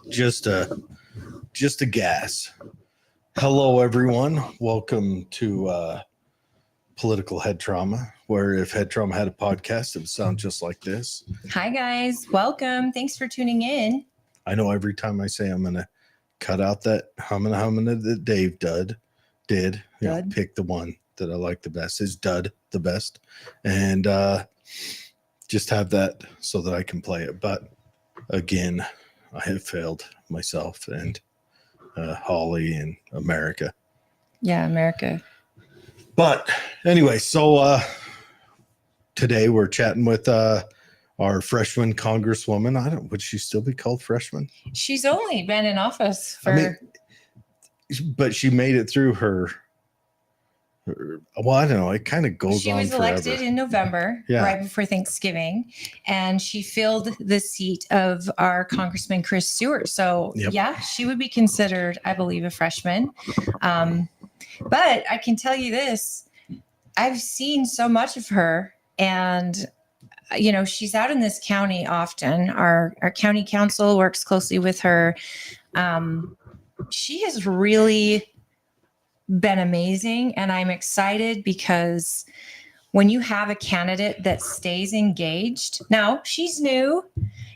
Just a gas. Hello, everyone. Welcome to Political Head Trauma, where if Head Trauma had a podcast, it would sound just like this. Hi, guys. Welcome. Thanks for tuning in. I know every time I say I'm going to cut out that humming that Dave did, pick the one that I like the best. Is Dud the best? And just have that so that I can play it. But again, I have failed myself and Holly and America. Yeah, America. But anyway, so today we're chatting with our freshman Congresswoman. Would she still be called freshman? She's only been in office for... but she made it through her well, I don't know. It kind of goes on forever. She was elected in November, right before Thanksgiving, and she filled the seat of our Congressman Chris Stewart. So, yeah, she would be considered, I believe, a freshman. But I can tell you this. I've seen so much of her, and, you know, she's out in this county often. Our county council works closely with her. She has really been amazing, and I'm excited because when you have a candidate that stays engaged, now she's new,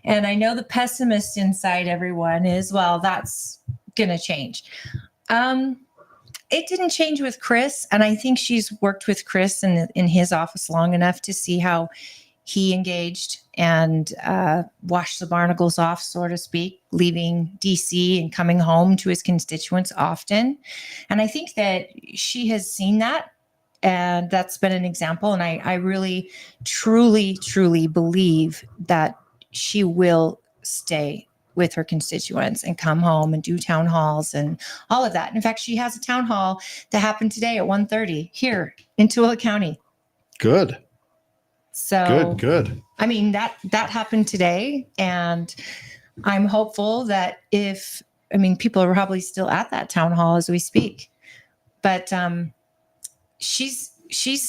and I know the pessimist inside everyone is, well, that's gonna change. It didn't change with Chris, and I think she's worked with Chris in his office long enough to see how he engaged and washed the barnacles off, so to speak, leaving DC and coming home to his constituents often. And I think that she has seen that, and that's been an example. And I really, truly, truly believe that she will stay with her constituents and come home and do town halls and all of that. In fact, she has a town hall that happened today at 1:30 here in Tooele County. Good. So good. I mean, that happened today, and I'm hopeful that people are probably still at that town hall as we speak, but she's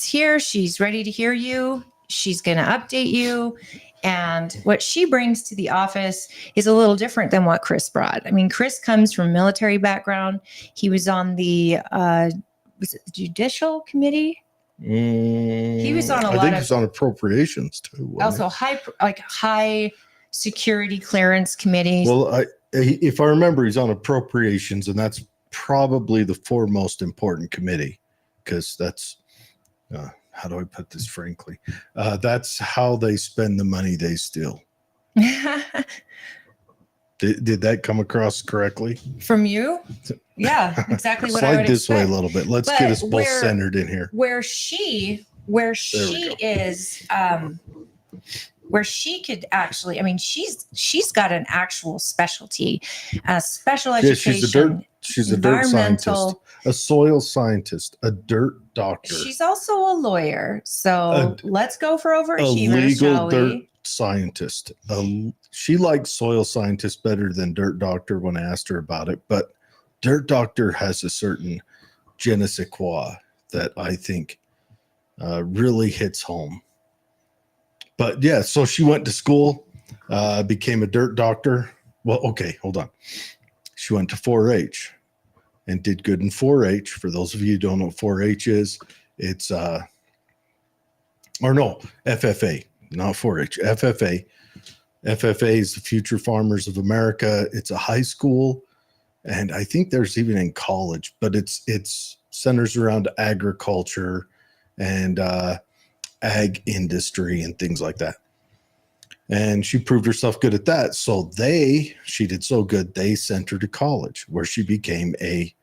here. She's ready to hear you. She's going to update you. And what she brings to the office is a little different than what Chris brought. I mean, Chris comes from a military background. He was on the Judicial Committee? He was on he was on appropriations too. Also high security clearance committees. Well, if I remember, he's on appropriations, and that's probably the foremost important committee, because that's how do I put this frankly? That's how they spend the money they steal. Did that come across correctly? From you? Yeah, exactly what I would this expect. way a little bit. Let's get us both centered in here. Where she is, where she could actually, I mean, she's got an actual specialty, special education. She's a dirt scientist, a soil scientist, a dirt doctor. She's also a lawyer. So let's go for overachievers, shall we? Dirt scientist. She likes soil scientist better than dirt doctor when I asked her about it, but dirt doctor has a certain je ne sais quoi that I think really hits home. But yeah, so she went to school, became a dirt doctor. Well, okay, hold on. She went to 4-H and did good in 4-H. For those of you who don't know what 4-H is, it's FFA, not 4-H, FFA. FFA is the Future Farmers of America. It's a high school, and I think there's even in college, but it's centers around agriculture and ag industry and things like that. And she proved herself good at that. So she did so good, they sent her to college, where she became a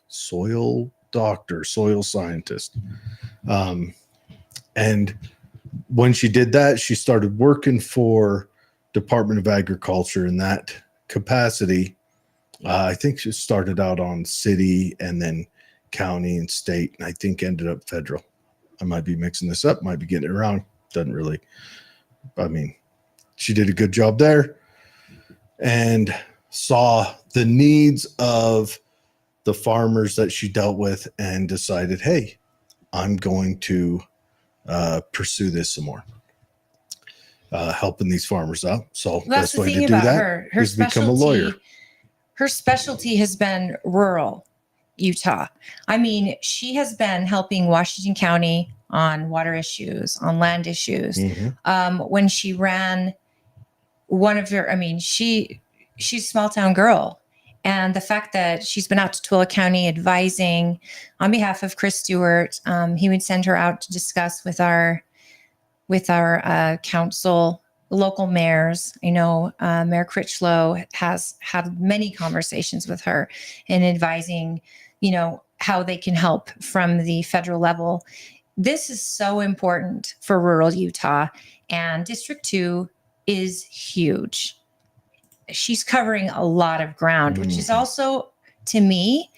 soil doctor, soil scientist. And when she did that, she started working for Department of Agriculture in that capacity. I think she started out on city and then county and state, and I think ended up federal. I might be mixing this up, might be getting it wrong. Doesn't really, I mean, she did a good job there and saw the needs of the farmers that she dealt with and decided, hey, I'm going to pursue this some more. helping these farmers out. So that's best the way thing to do about that her. is become a lawyer. Her specialty has been rural Utah. I mean, she has been helping Washington County on water issues, on land issues. When she ran one of her, I mean, she's a small town girl. And the fact that she's been out to Tooele County advising on behalf of Chris Stewart, he would send her out to discuss with our council, local mayors. I know Mayor Critchlow has had many conversations with her and advising, how they can help from the federal level. This is so important for rural Utah, and District 2 is huge. She's covering a lot of ground, which is also, to me,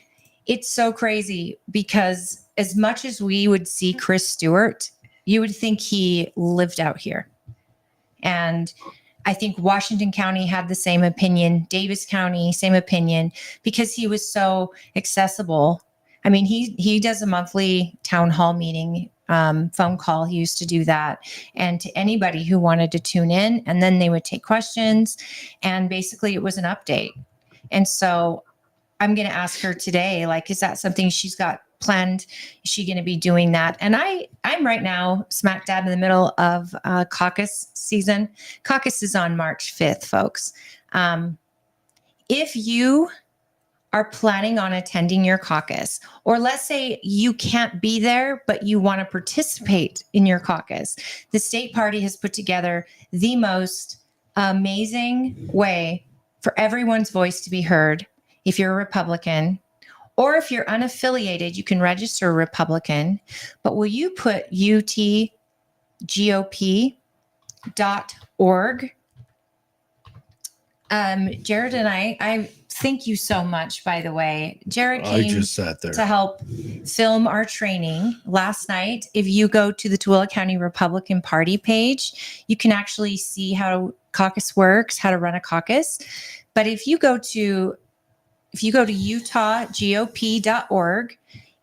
it's so crazy because as much as we would see Chris Stewart, you would think he lived out here. And I think Washington County had the same opinion, Davis County, same opinion, because he was so accessible. I mean, he does a monthly town hall meeting, phone call. He used to do that. And to anybody who wanted to tune in, and then they would take questions. And basically it was an update. And so I'm going to ask her today, like, is that something she's got planned? Is she going to be doing that? And I'm right now smack dab in the middle of caucus season. Caucus is on March 5th, folks. If you are planning on attending your caucus, or let's say you can't be there, but you want to participate in your caucus, the state party has put together the most amazing way for everyone's voice to be heard. If you're a Republican, or if you're unaffiliated, you can register Republican, but will you put utgop.org? Jared and I thank you so much, by the way. Jared came just sat there to help film our training last night. If you go to the Tooele County Republican Party page, you can actually see how caucus works, how to run a caucus. But if you go to utahgop.org,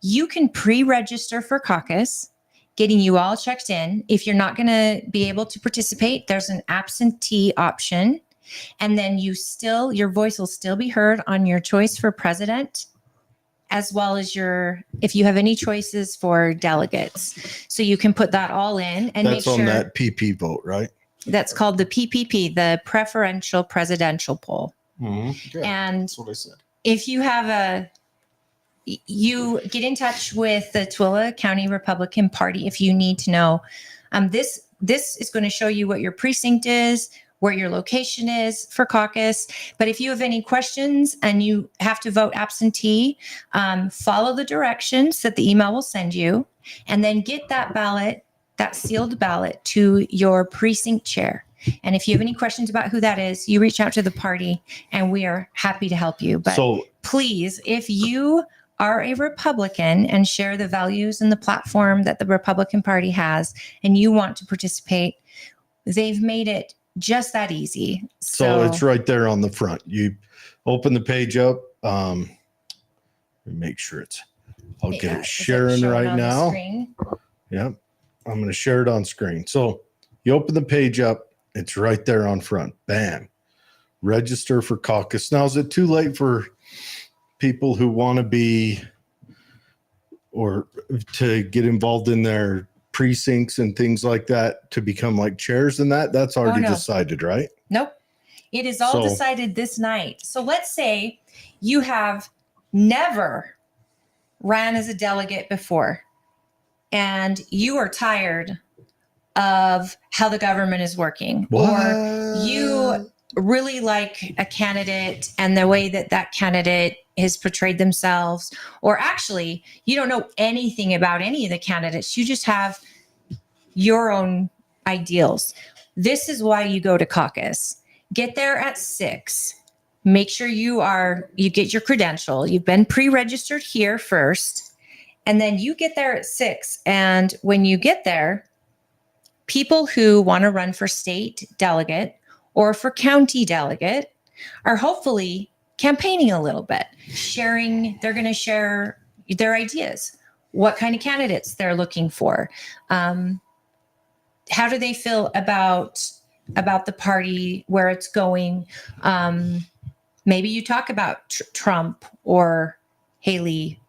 you can pre-register for caucus, getting you all checked in. If you're not going to be able to participate, there's an absentee option. And then your voice will still be heard on your choice for president, as well as if you have any choices for delegates. So you can put that all in and that's make sure. on that PP vote, right? That's called the PPP, the preferential presidential poll. Mm-hmm. And that's what I said. If you have you get in touch with the Tooele County Republican Party if you need to know. This is going to show you what your precinct is, where your location is for caucus. But if you have any questions and you have to vote absentee, follow the directions that the email will send you, and then get that ballot, that sealed ballot, to your precinct chair. And if you have any questions about who that is, you reach out to the party and we are happy to help you. But please, if you are a Republican and share the values and the platform that the Republican Party has, and you want to participate, they've made it just that easy. So it's right there on the front. You open the page up. Make sure I'll get it sharing right now. Yep. I'm going to share it on screen. So you open the page up. It's right there on front. Bam. Register for caucus. Now, is it too late for people who want to be or to get involved in their precincts and things like that to become like chairs and that? That's already decided, right? Nope. It is all decided this night. So let's say you have never ran as a delegate before and you are tired of how the government is working. What? Or you really like a candidate and the way that candidate has portrayed themselves, or actually you don't know anything about any of the candidates. You just have your own ideals. This is why you go to caucus. Get there at 6. Make sure you get your credential. You've been pre-registered here first, and then you get there at 6. And when you get there, people who want to run for state delegate or for county delegate are hopefully campaigning a little bit, they're going to share their ideas, what kind of candidates they're looking for. How do they feel about about the party, where it's going. Maybe you talk about Trump or Haley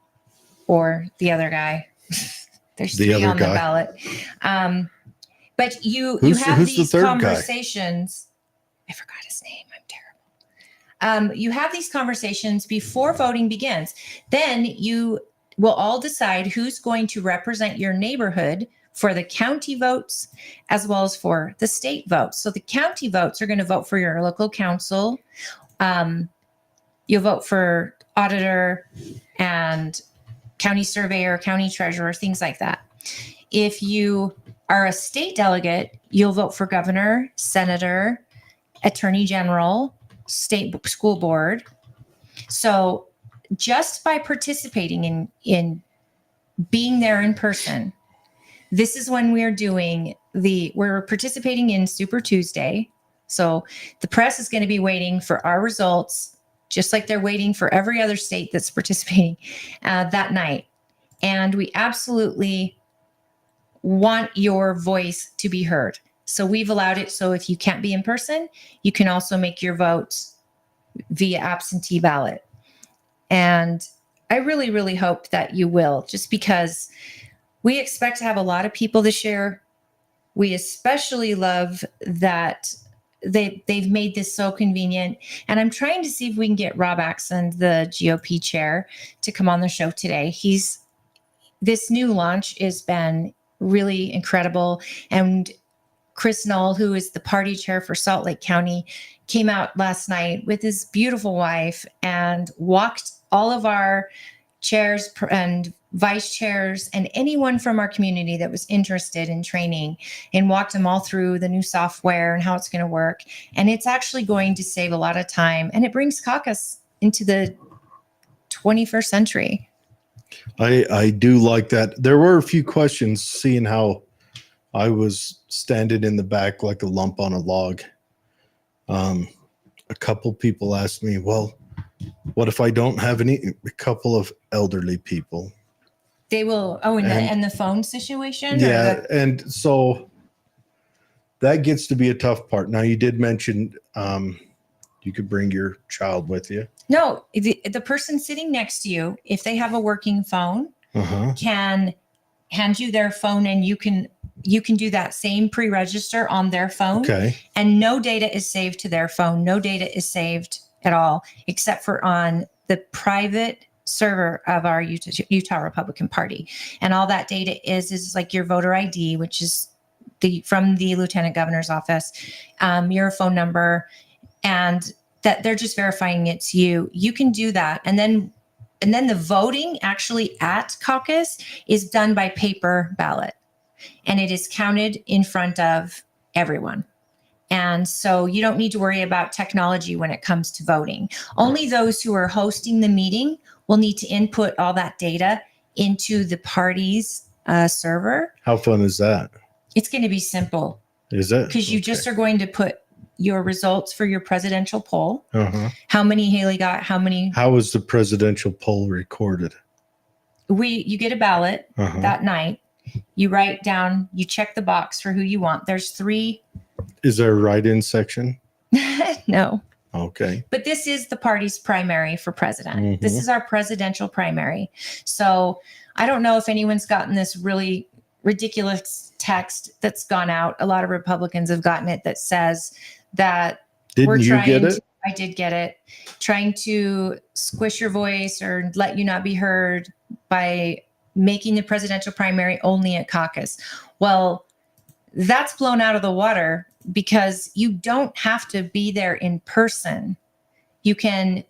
or the other guy. There's three on the ballot. But you have these conversations. I forgot his name. I'm terrible. You have these conversations before voting begins. Then you will all decide who's going to represent your neighborhood for the county votes as well as for the state votes. So the county votes are going to vote for your local council. You'll vote for auditor and county surveyor, county treasurer, things like that. If you are a state delegate, you'll vote for governor, senator, attorney general, state school board. So just by participating in being there in person, this is when we're participating in Super Tuesday. So the press is going to be waiting for our results, just like they're waiting for every other state that's participating that night. And we absolutely want your voice to be heard. So we've allowed it. So if you can't be in person, you can also make your votes via absentee ballot. And I really, really hope that you will, just because we expect to have a lot of people this year. We especially love that they've made this so convenient. And I'm trying to see if we can get Rob Axon, the GOP chair, to come on the show today. This new launch has been really incredible. And Chris Knoll, who is the party chair for Salt Lake County, came out last night with his beautiful wife and walked all of our chairs and vice chairs and anyone from our community that was interested in training, and walked them all through the new software and how it's going to work. And it's actually going to save a lot of time, and it brings caucus into the 21st century. I do like that. There were a few questions, seeing how I was standing in the back like a lump on a log. A couple people asked me, well, what if I don't have a couple of elderly people? They will. Oh, and the phone situation? Yeah. And so that gets to be a tough part. Now, you did mention you could bring your child with you. No, the person sitting next to you, if they have a working phone, can hand you their phone, and you can do that same pre-register on their phone. Okay. And no data is saved to their phone. No data is saved at all, except for on the private server of our Utah Republican Party. And all that data is like your voter ID, which is from the Lieutenant Governor's office, your phone number, and that they're just verifying it's you. You can do that. And then the voting actually at caucus is done by paper ballot, and it is counted in front of everyone. And so you don't need to worry about technology when it comes to voting. Only those who are hosting the meeting will need to input all that data into the party's server. How fun is that? It's going to be simple. Is it? Because you just are going to put your results for your presidential poll. How many Haley got, how many. How was the presidential poll recorded? You get a ballot that night. You write down, you check the box for who you want. There's 3. Is there a write-in section? No. Okay. But this is the party's primary for president. This is our presidential primary. So I don't know if anyone's gotten this really ridiculous text that's gone out. A lot of Republicans have gotten it that says that Didn't you get it? I did get it. Trying to squish your voice or let you not be heard by making the presidential primary only at caucus. Well, that's blown out of the water, because you don't have to be there in person. You can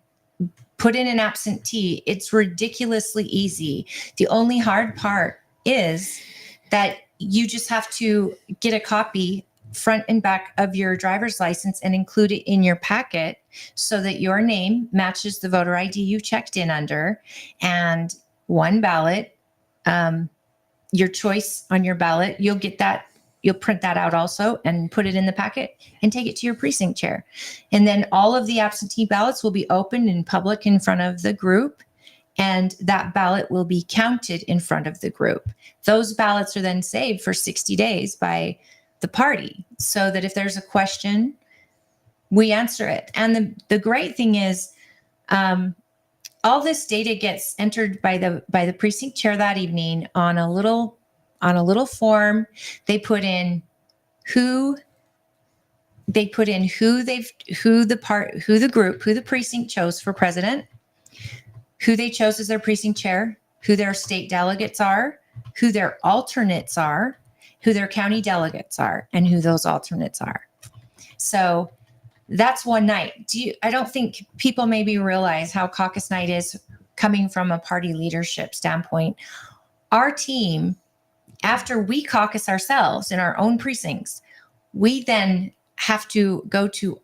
put in an absentee. It's ridiculously easy. The only hard part is that you just have to get a copy front and back of your driver's license and include it in your packet so that your name matches the voter ID you checked in under, and one ballot, your choice on your ballot, you'll get that. You'll print that out also and put it in the packet and take it to your precinct chair. And then all of the absentee ballots will be opened in public in front of the group, and that ballot will be counted in front of the group. Those ballots are then saved for 60 days by the party, so that if there's a question, we answer it. And the great thing is, all this data gets entered by the precinct chair that evening on a little form. They put in who the precinct chose for president, who they chose as their precinct chair, who their state delegates are, who their alternates are, who their county delegates are, and who those alternates are. So that's one night. I don't think people maybe realize how caucus night is coming from a party leadership standpoint. Our team, after we caucus ourselves in our own precincts, we then have to go to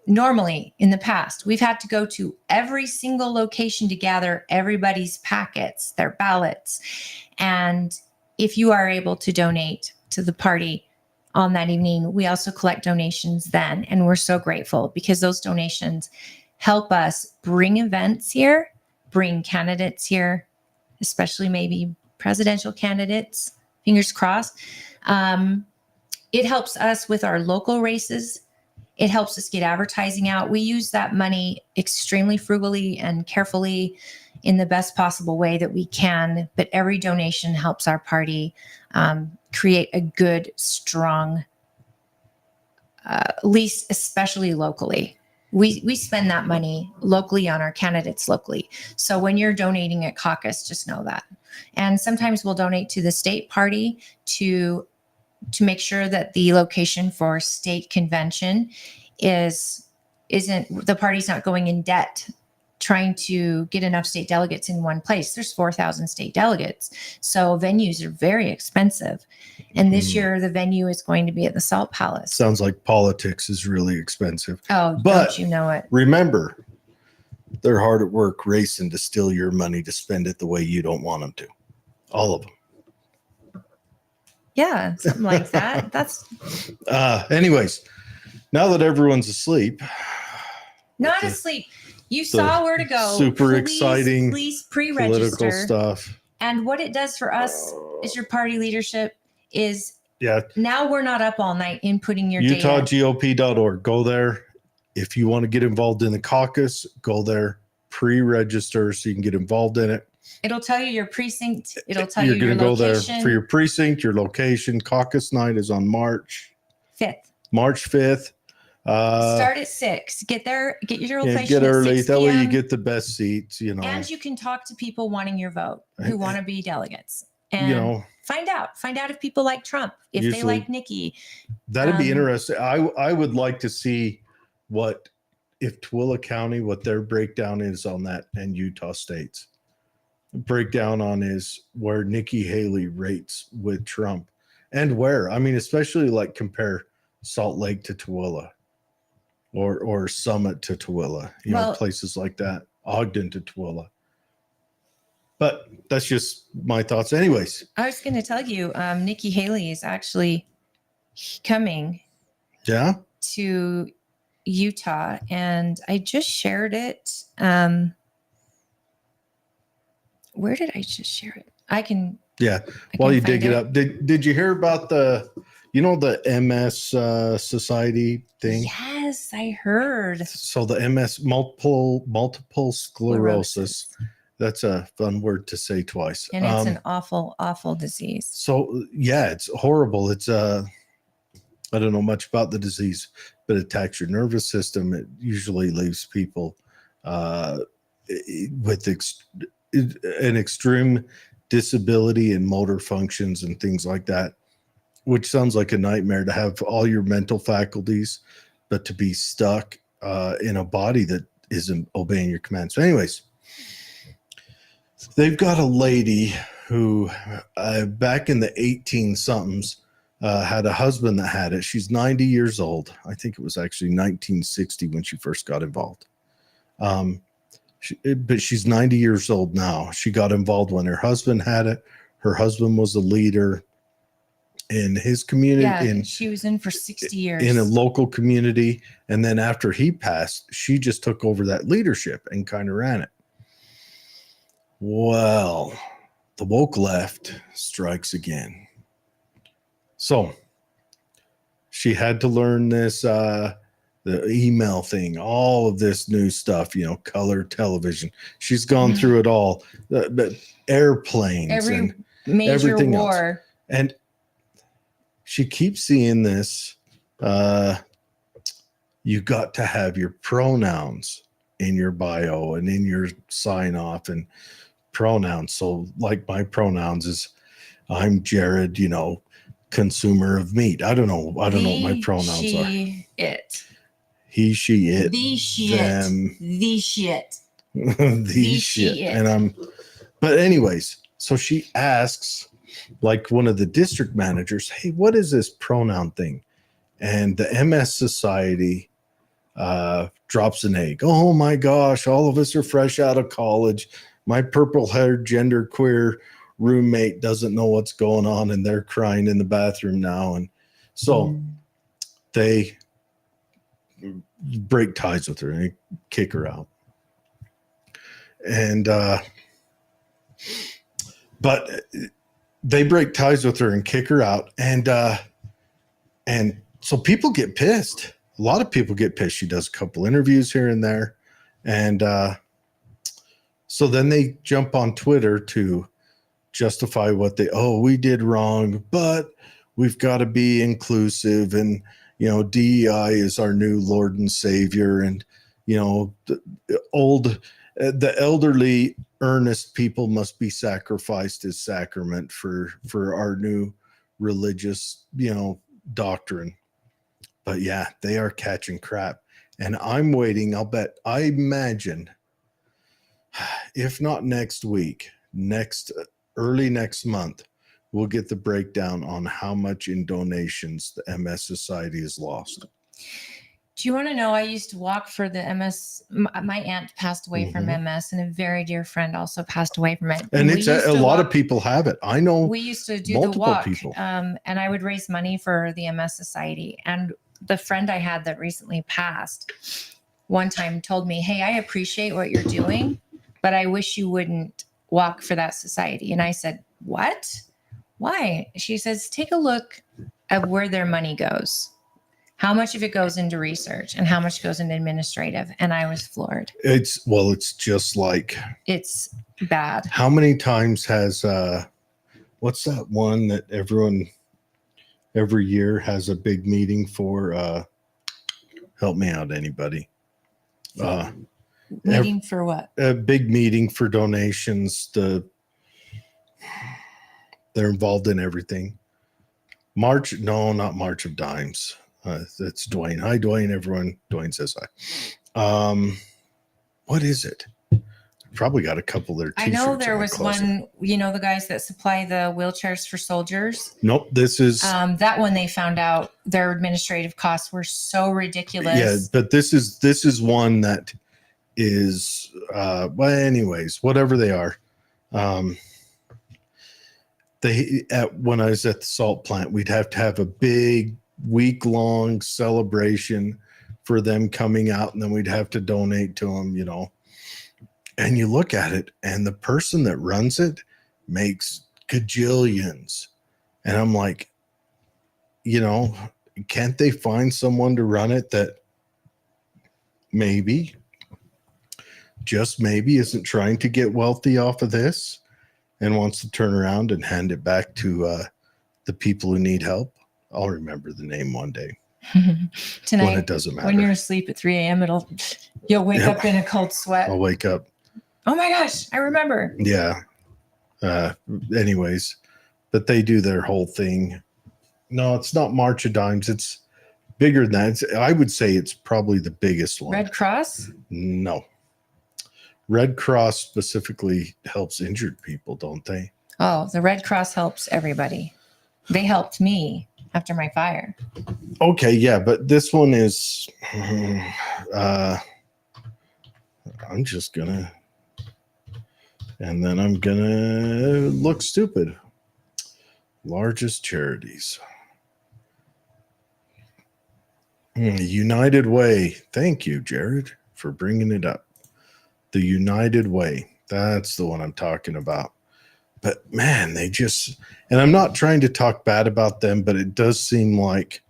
normally in the past, we've had to go to every single location to gather everybody's packets, their ballots. And if you are able to donate to the party on that evening, we also collect donations then. And we're so grateful because those donations help us bring events here, bring candidates here, especially maybe presidential candidates, fingers crossed. It helps us with our local races. It helps us get advertising out. We use that money extremely frugally and carefully in the best possible way that we can. But every donation helps our party create a good, strong lease, especially locally. We spend that money locally on our candidates locally. So when you're donating at caucus, just know that. And sometimes we'll donate to the state party to make sure that the location for state convention isn't the party's not going in debt trying to get enough state delegates in one place. There's 4,000 state delegates. So venues are very expensive. And this year the venue is going to be at the Salt Palace. Sounds like politics is really expensive. Oh, but don't you know it? Remember, they're hard at work racing to steal your money to spend it the way you don't want them to. All of them. Yeah, something like that. That's anyways, now that everyone's asleep. Not asleep. You saw where to go. Super exciting. Please pre-register. Political stuff. And what it does for us as your party leadership is now we're not up all night inputting your data. UtahGOP.org. Go there. If you want to get involved in the caucus, go there. Pre-register so you can get involved in it. It'll tell you your precinct. It'll tell you your location. You're going to go there for your precinct, your location. Caucus night is on March 5th. March 5th. Start at 6. Get there. Get your location. Get early. At 6 that way you p.m. get the best seats. And you can talk to people wanting your vote who want to be delegates. And find out if people like Trump, if they like Nikki. That'd be interesting. I would like to see if Tooele County, what their breakdown is on that, and Utah states. Breakdown on is where Nikki Haley rates with Trump and where. I mean, especially like compare Salt Lake to Tooele or Summit to Tooele, places like that, Ogden to Tooele. But that's just my thoughts. Anyways. I was going to tell you, Nikki Haley is actually coming to Utah, and I just shared it. Where did I just share it? While you dig it up. Did you hear about the MS society thing? Yes, I heard. So the MS, multiple sclerosis. That's a fun word to say twice. And it's an awful, awful disease. So it's horrible. It's I don't know much about the disease, but it attacks your nervous system. It usually leaves people with an extreme disability in motor functions and things like that, which sounds like a nightmare to have all your mental faculties, but to be stuck in a body that isn't obeying your commands. So anyways, they've got a lady who back in the 18-somethings had a husband that had it. She's 90 years old. I think it was actually 1960 when she first got involved. But she's 90 years old now. She got involved when her husband had it. Her husband was a leader in his community. Yeah, she was in for 60 years. In a local community. And then after he passed, she just took over that leadership and kind of ran it. Well, the woke left strikes again. So she had to learn this, the email thing, all of this new stuff, color television. She's gone through it all, the airplanes and major everything war. else. And she keeps seeing this. You got to have your pronouns in your bio and in your sign off and pronouns. So like my pronouns is I'm Jared, consumer of meat. I don't know what my pronouns are. It. He, she, it. The shit. Them. The shit. the shit. And but anyways, so she asks like one of the district managers, hey, what is this pronoun thing? And the MS Society drops an egg. Oh my gosh, all of us are fresh out of college. My purple-haired genderqueer roommate doesn't know what's going on, and they're crying in the bathroom now. And so they break ties with her and kick her out. And but they break ties with her and kick her out. And so people get pissed. A lot of people get pissed. She does a couple interviews here and there. And so then they jump on Twitter to justify what we did wrong, but we've got to be inclusive. And, DEI is our new Lord and Savior. And, the elderly, earnest people must be sacrificed as sacrament for our new religious, doctrine. But yeah, they are catching crap. And I'm waiting. I imagine, if not next week, early next month, we'll get the breakdown on how much in donations the MS Society has lost. Do you want to know? I used to walk for the MS. My aunt passed away from MS, and a very dear friend also passed away from it. And it's a lot of people have it. I know. We used to do the walk, and I would raise money for the MS Society. And the friend I had that recently passed one time told me, hey, I appreciate what you're doing, but I wish you wouldn't walk for that society. And I said, what? Why? She says, take a look at where their money goes. How much of it goes into research and how much goes into administrative? And I was floored. It's just like. It's bad. How many times has, what's that one that everyone every year has a big meeting for, help me out, anybody. Meeting for what? A big meeting for donations. They're involved in everything. Not March of Dimes. That's Dwayne. Hi, Dwayne, everyone. Dwayne says hi. What is it? Probably got a couple there. I know there was one, the guys that supply the wheelchairs for soldiers. Nope. This is that one. They found out their administrative costs were so ridiculous. Yeah, but this is one that is anyways, whatever they are. When I was at the salt plant, we'd have to have a big week-long celebration for them coming out, and then we'd have to donate to them, and you look at it, and the person that runs it makes gajillions. And I'm like, can't they find someone to run it that just maybe isn't trying to get wealthy off of this and wants to turn around and hand it back to the people who need help? I'll remember the name one day. Tonight, when it doesn't matter. When you're asleep at 3 a.m., you'll wake up in a cold sweat. I'll wake up. Oh my gosh, I remember. Yeah. Anyways, but they do their whole thing. No, it's not March of Dimes. It's bigger than that. I would say it's probably the biggest one. Red Cross? No. Red Cross specifically helps injured people, don't they? Oh, the Red Cross helps everybody. They helped me after my fire. Okay, yeah, but this one is I'm just gonna, and then I'm gonna look stupid. Largest charities. United Way. Thank you, Jared, for bringing it up. The United Way. That's the one I'm talking about. But man, they just, and I'm not trying to talk bad about them, but it does seem like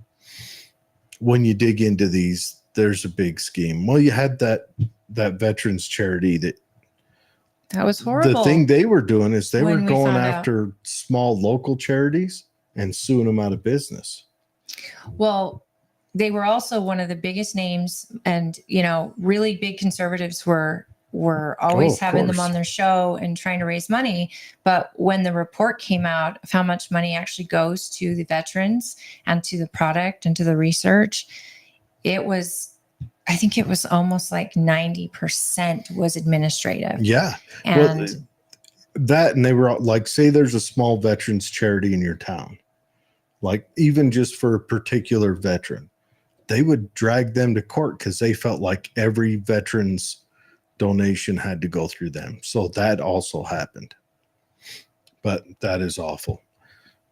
when you dig into these, there's a big scheme. Well, you had that veterans charity that was horrible. The thing they were doing is they when were going after small local charities and suing them out of business. Well, they were also one of the biggest names, and really big conservatives were always having them on their show and trying to raise money. But when the report came out of how much money actually goes to the veterans and to the product and to the research, I think it was almost like 90% was administrative. Yeah. And and they were like, say there's a small veterans charity in your town, like even just for a particular veteran, they would drag them to court because they felt like every veteran's donation had to go through them. So that also happened. But that is awful.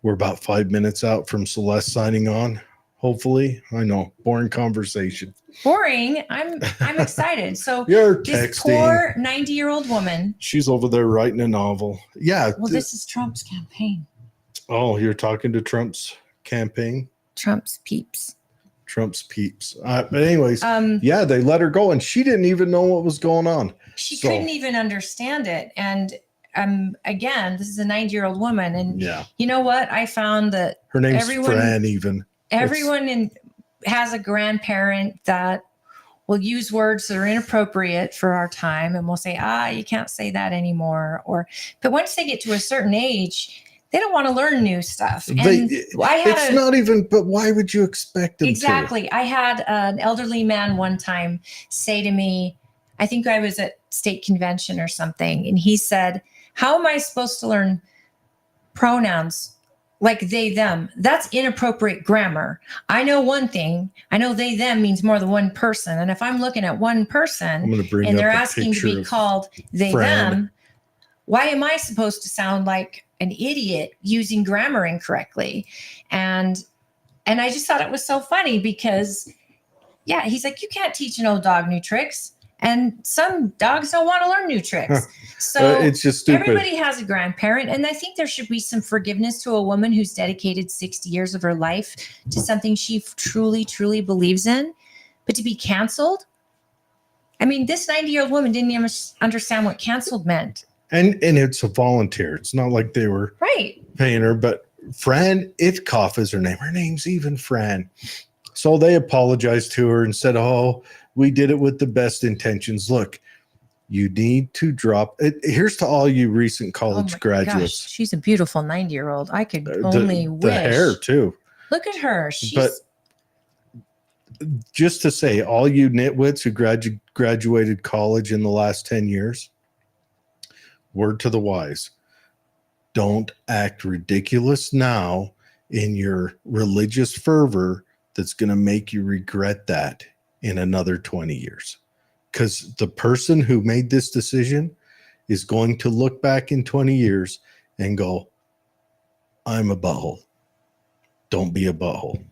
We're about 5 minutes out from Celeste signing on. Hopefully. I know, boring conversation. Boring. I'm excited. So you're this texting. Poor 90-year-old woman. She's over there writing a novel. Yeah. Well, this is Trump's campaign. Oh, you're talking to Trump's campaign? Trump's peeps. But anyways, yeah, they let her go, and she didn't even know what was going on. She couldn't even understand it. And again, this is a 90-year-old woman, and you know what? I found that her name's Fran. Everyone has a grandparent that will use words that are inappropriate for our time, and will say, you can't say that anymore. But once they get to a certain age, they don't want to learn new stuff. And but why would you expect them to? I had an elderly man one time say to me, I think I was at state convention or something, and he said, how am I supposed to learn pronouns like they, them? That's inappropriate grammar. I know one thing. I know they, them means more than one person. And if I'm looking at one person and they're asking to be called they, them, why am I supposed to sound like an idiot using grammar incorrectly? And I just thought it was so funny because, he's like, you can't teach an old dog new tricks. And some dogs don't want to learn new tricks. So it's just stupid. Everybody has a grandparent. And I think there should be some forgiveness to a woman who's dedicated 60 years of her life to something she truly, truly believes in. But to be canceled? I mean, this 90-year-old woman didn't even understand what canceled meant. And it's a volunteer. It's not like they were paying her. But Fran Itkoff is her name. Her name's even Fran. So they apologized to her and said, we did it with the best intentions. Look, you need to drop it. Here's to all you recent college graduates. Gosh, she's a beautiful 90-year-old. I could only wish. The hair, too. Look at her. But just to say, all you nitwits who graduated college in the last 10 years, word to the wise, don't act ridiculous now in your religious fervor that's going to make you regret that in another 20 years. Because the person who made this decision is going to look back in 20 years and go, I'm a butthole. Don't be a butthole.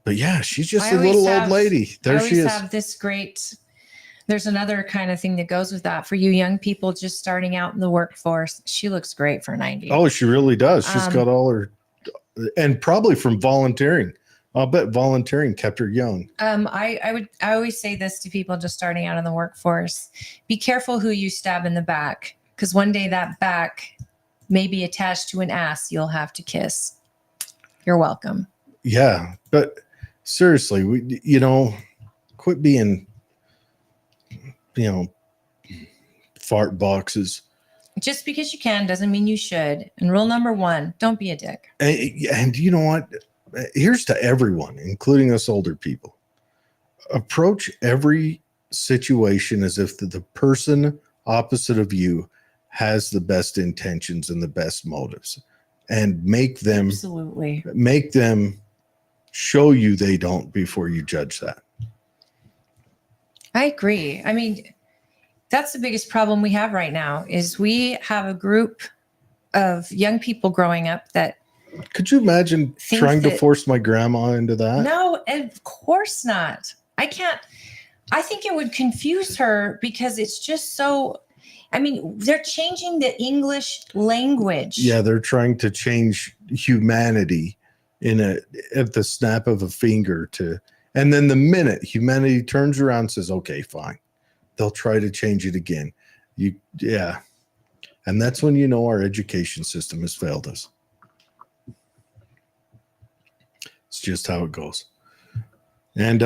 But yeah, she's just a little old lady. There she is. Have this great... There's another kind of thing that goes with that for you young people just starting out in the workforce. She looks great for 90. Oh, she really does. She's got all her, and probably from volunteering. I'll bet volunteering kept her young. I always say this to people just starting out in the workforce: be careful who you stab in the back, because one day that back may be attached to an ass you'll have to kiss. You're welcome. Yeah, but seriously, quit being, fart boxes. Just because you can doesn't mean you should. And rule number 1, don't be a dick. And you know what? Here's to everyone, including us older people. Approach every situation as if the person opposite of you has the best intentions and the best motives, and make them show you they don't before you judge that. I agree. I mean, that's the biggest problem we have right now is we have a group of young people growing up that. Could you imagine trying to force my grandma into that? No, of course not. I can't. I think it would confuse her because it's just so. I mean, they're changing the English language. Yeah, they're trying to change humanity at the snap of a finger And then the minute humanity turns around and says, okay, fine, they'll try to change it again. Yeah. And that's when you know our education system has failed us. It's just how it goes. And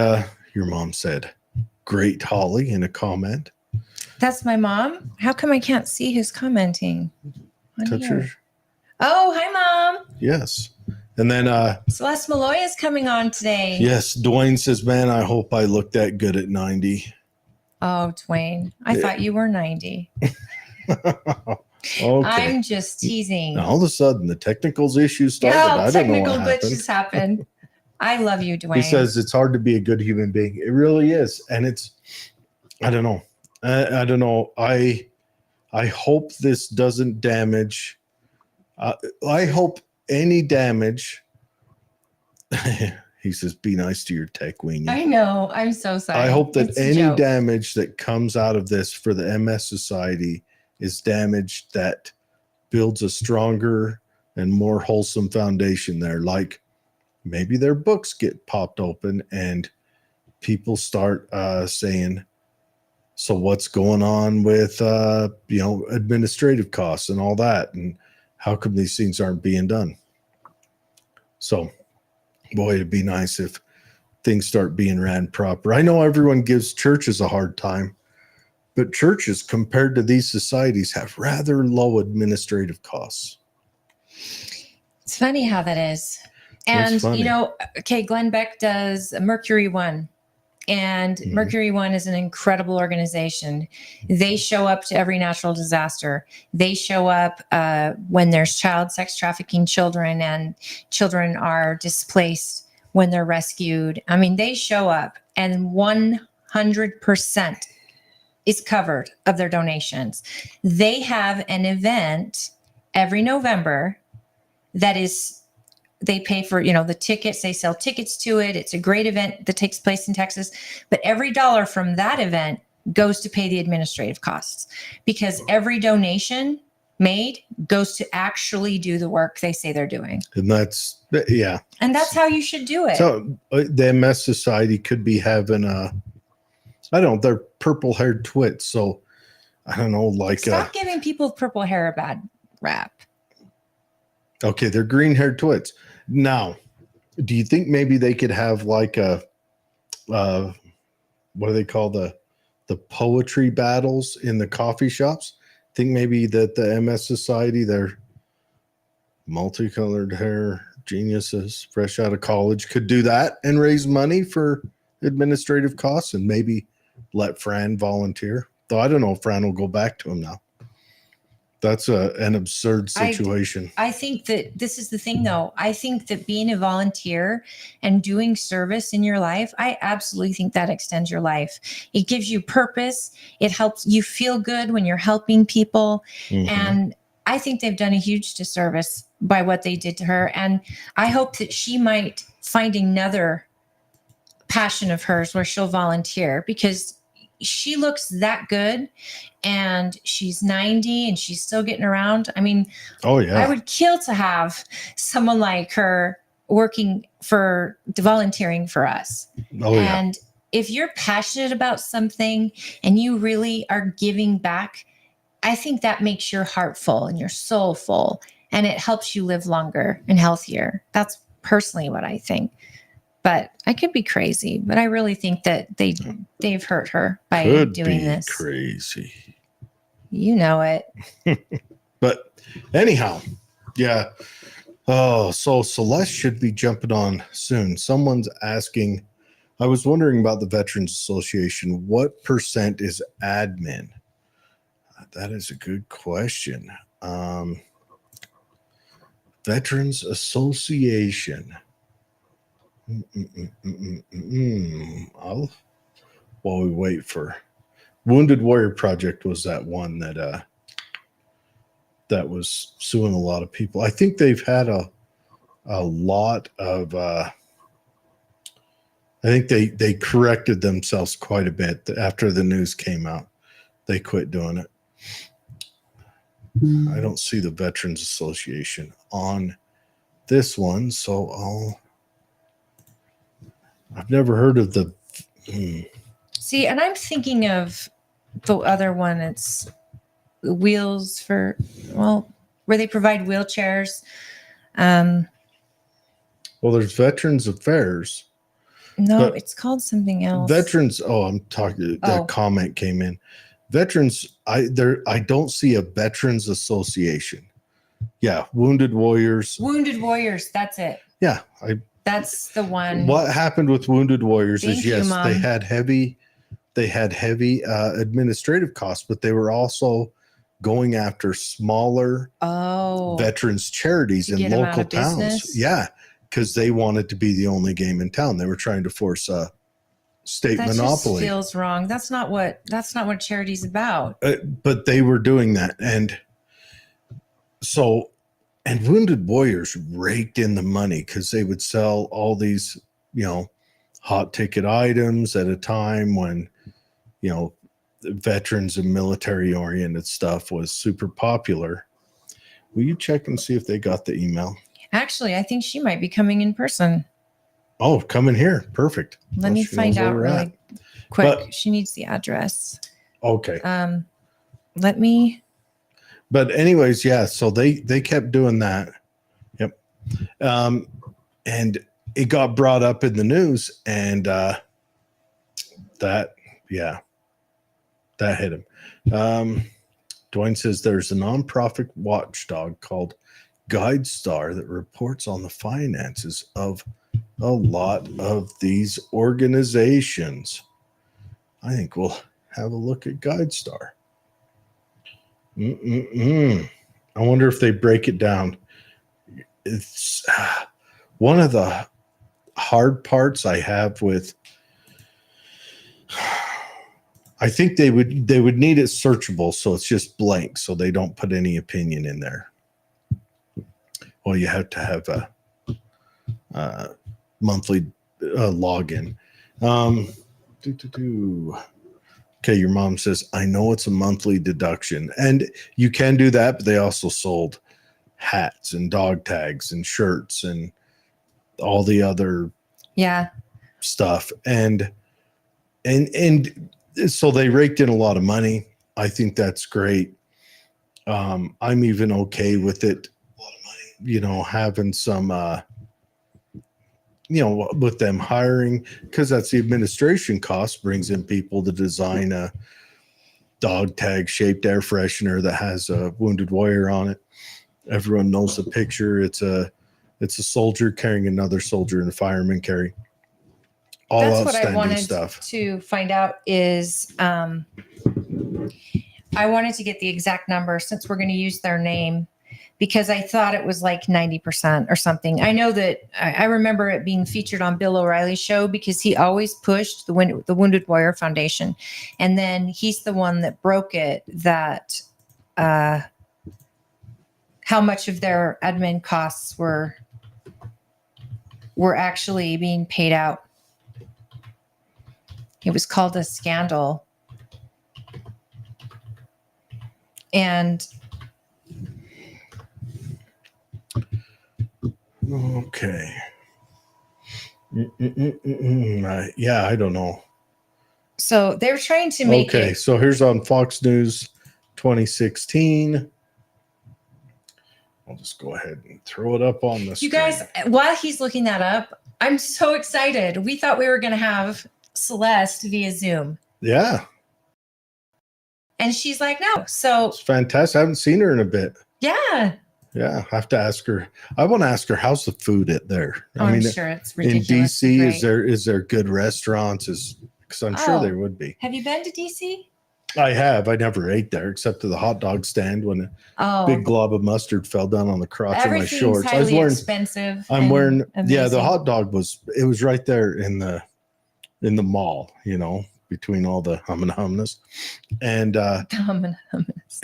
your mom said, great, Holly, in a comment. That's my mom. How come I can't see who's commenting on Touch here? her. Oh, hi, Mom. Yes. And then Celeste Maloy is coming on today. Yes, Dwayne says, man, I hope I look that good at 90. Oh, Dwayne, I thought you were 90. Okay. I'm just teasing. Now, all of a sudden, the technical issues started. Yeah, I don't know technical what glitches happen. I love you, Dwayne. He says it's hard to be a good human being. It really is. And it's, I don't know. I don't know. I hope this doesn't damage. I hope any damage. He says, be nice to your tech weenie. I know. I'm so sorry. I hope that It's any damage that comes out of this for the MS Society is damage that builds a stronger and more wholesome foundation there. Like maybe their books get popped open and people start saying, so what's going on with, administrative costs and all that? And how come these things aren't being done? So, boy, it'd be nice if things start being ran proper. I know everyone gives churches a hard time, but churches compared to these societies have rather low administrative costs. It's funny how that is. And, Glenn Beck does Mercury One. And Mercury One is an incredible organization. They show up to every natural disaster. They show up when there's child sex trafficking children and children are displaced when they're rescued. I mean, they show up and 100% is covered of their donations. They have an event every November that is, they pay for, the tickets, they sell tickets to it. It's a great event that takes place in Texas, but every dollar from that event goes to pay the administrative costs because every donation made goes to actually do the work they say they're doing. And that's, yeah. And that's how you should do it. So the MS Society could be having they're purple haired twits. So I don't know, Stop giving people with purple hair a bad rap. Okay, they're green haired twits. Now, do you think maybe they could have like a, what do they call the poetry battles in the coffee shops? Think maybe that the MS Society, they're multicolored hair geniuses fresh out of college, could do that and raise money for administrative costs and maybe let Fran volunteer. Though I don't know if Fran will go back to him now. That's an absurd situation. I think that this is the thing, though. I think that being a volunteer and doing service in your life, I absolutely think that extends your life. It gives you purpose. It helps you feel good when you're helping people. And I think they've done a huge disservice by what they did to her. And I hope that she might find another passion of hers where she'll volunteer because she looks that good and she's 90 and she's still getting around. I mean, I would kill to have someone like her volunteering for us. And if you're passionate about something and you really are giving back, I think that makes your heart full and your soul full and it helps you live longer and healthier. That's personally what I think. But I could be crazy, but I really think that they've hurt her by doing this. Crazy. You know it. But anyhow, yeah. Oh, so Celeste should be jumping on soon. Someone's asking, I was wondering about the Veterans Association. What percent is admin? That is a good question. Veterans Association. While we wait for Wounded Warrior Project was that one that was suing a lot of people. I think they've had a lot of I think they corrected themselves quite a bit after the news came out. They quit doing it. I don't see the Veterans Association on this one, so I've never heard of the. See, and I'm thinking of the other one. It's Wheels for, well, where they provide wheelchairs. Well, there's Veterans Affairs. No, it's called something else. Veterans. Oh, I'm talking. That comment came in. Veterans. I don't see a Veterans Association. Yeah, Wounded Warriors. Wounded Warriors. That's it. Yeah, that's the one. What happened with Wounded Warriors is you, yes, Mom. they had heavy administrative costs, but they were also going after smaller veterans charities in local towns. Yeah, because they wanted to be the only game in town. They were trying to force a state monopoly. Just feels wrong. That's not what charity's about. But they were doing that, and Wounded Warriors raked in the money because they would sell all these, hot ticket items at a time when, veterans and military oriented stuff was super popular. Will you check and see if they got the email? Actually, I think she might be coming in person. Oh, come in here. Perfect. Let me find out really quick. She needs the address. Okay. Let me. But anyways, yeah. So they kept doing that. Yep. And it got brought up in the news, and that hit him. Dwayne says there's a nonprofit watchdog called GuideStar that reports on the finances of a lot of these organizations. I think we'll have a look at GuideStar. I wonder if they break it down. It's one of the hard parts I have with. I think they would need it searchable, so it's just blank, so they don't put any opinion in there. Well, you have to have a monthly login. Okay, your mom says, I know it's a monthly deduction. And you can do that, but they also sold hats and dog tags and shirts and all the other stuff. And so they raked in a lot of money. I think that's great. I'm even okay with it, having some, with them hiring, because that's the administration cost, brings in people to design a dog tag shaped air freshener that has a Wounded Warrior on it. Everyone knows the picture. It's a soldier carrying another soldier, and a fireman carry. All that's outstanding what I wanted stuff. To find out is I wanted to get the exact number, since we're going to use their name, because I thought it was like 90% or something. I know that I remember it being featured on Bill O'Reilly's show, because he always pushed the Wounded Warrior Foundation. And then he's the one that broke it, that how much of their admin costs were actually being paid out. It was called a scandal. And okay. Yeah, I don't know. So they're trying to make it. So here's on Fox News 2016. I'll just go ahead and throw it up on the screen. You guys, while he's looking that up, I'm so excited. We thought we were going to have Celeste via Zoom. Yeah. And she's like, no. So it's fantastic. I haven't seen her in a bit. Yeah. Yeah. I have to ask her. I want to ask her, how's the food at there? I'm sure it's ridiculous. In DC, is there good restaurants? Because I'm sure there would be. Have you been to DC? I have. I never ate there except to the hot dog stand when a big glob of mustard fell down on the crotch of my shorts. I was wearing expensive. I'm wearing the hot dog was right there in the mall, between all the hummus. And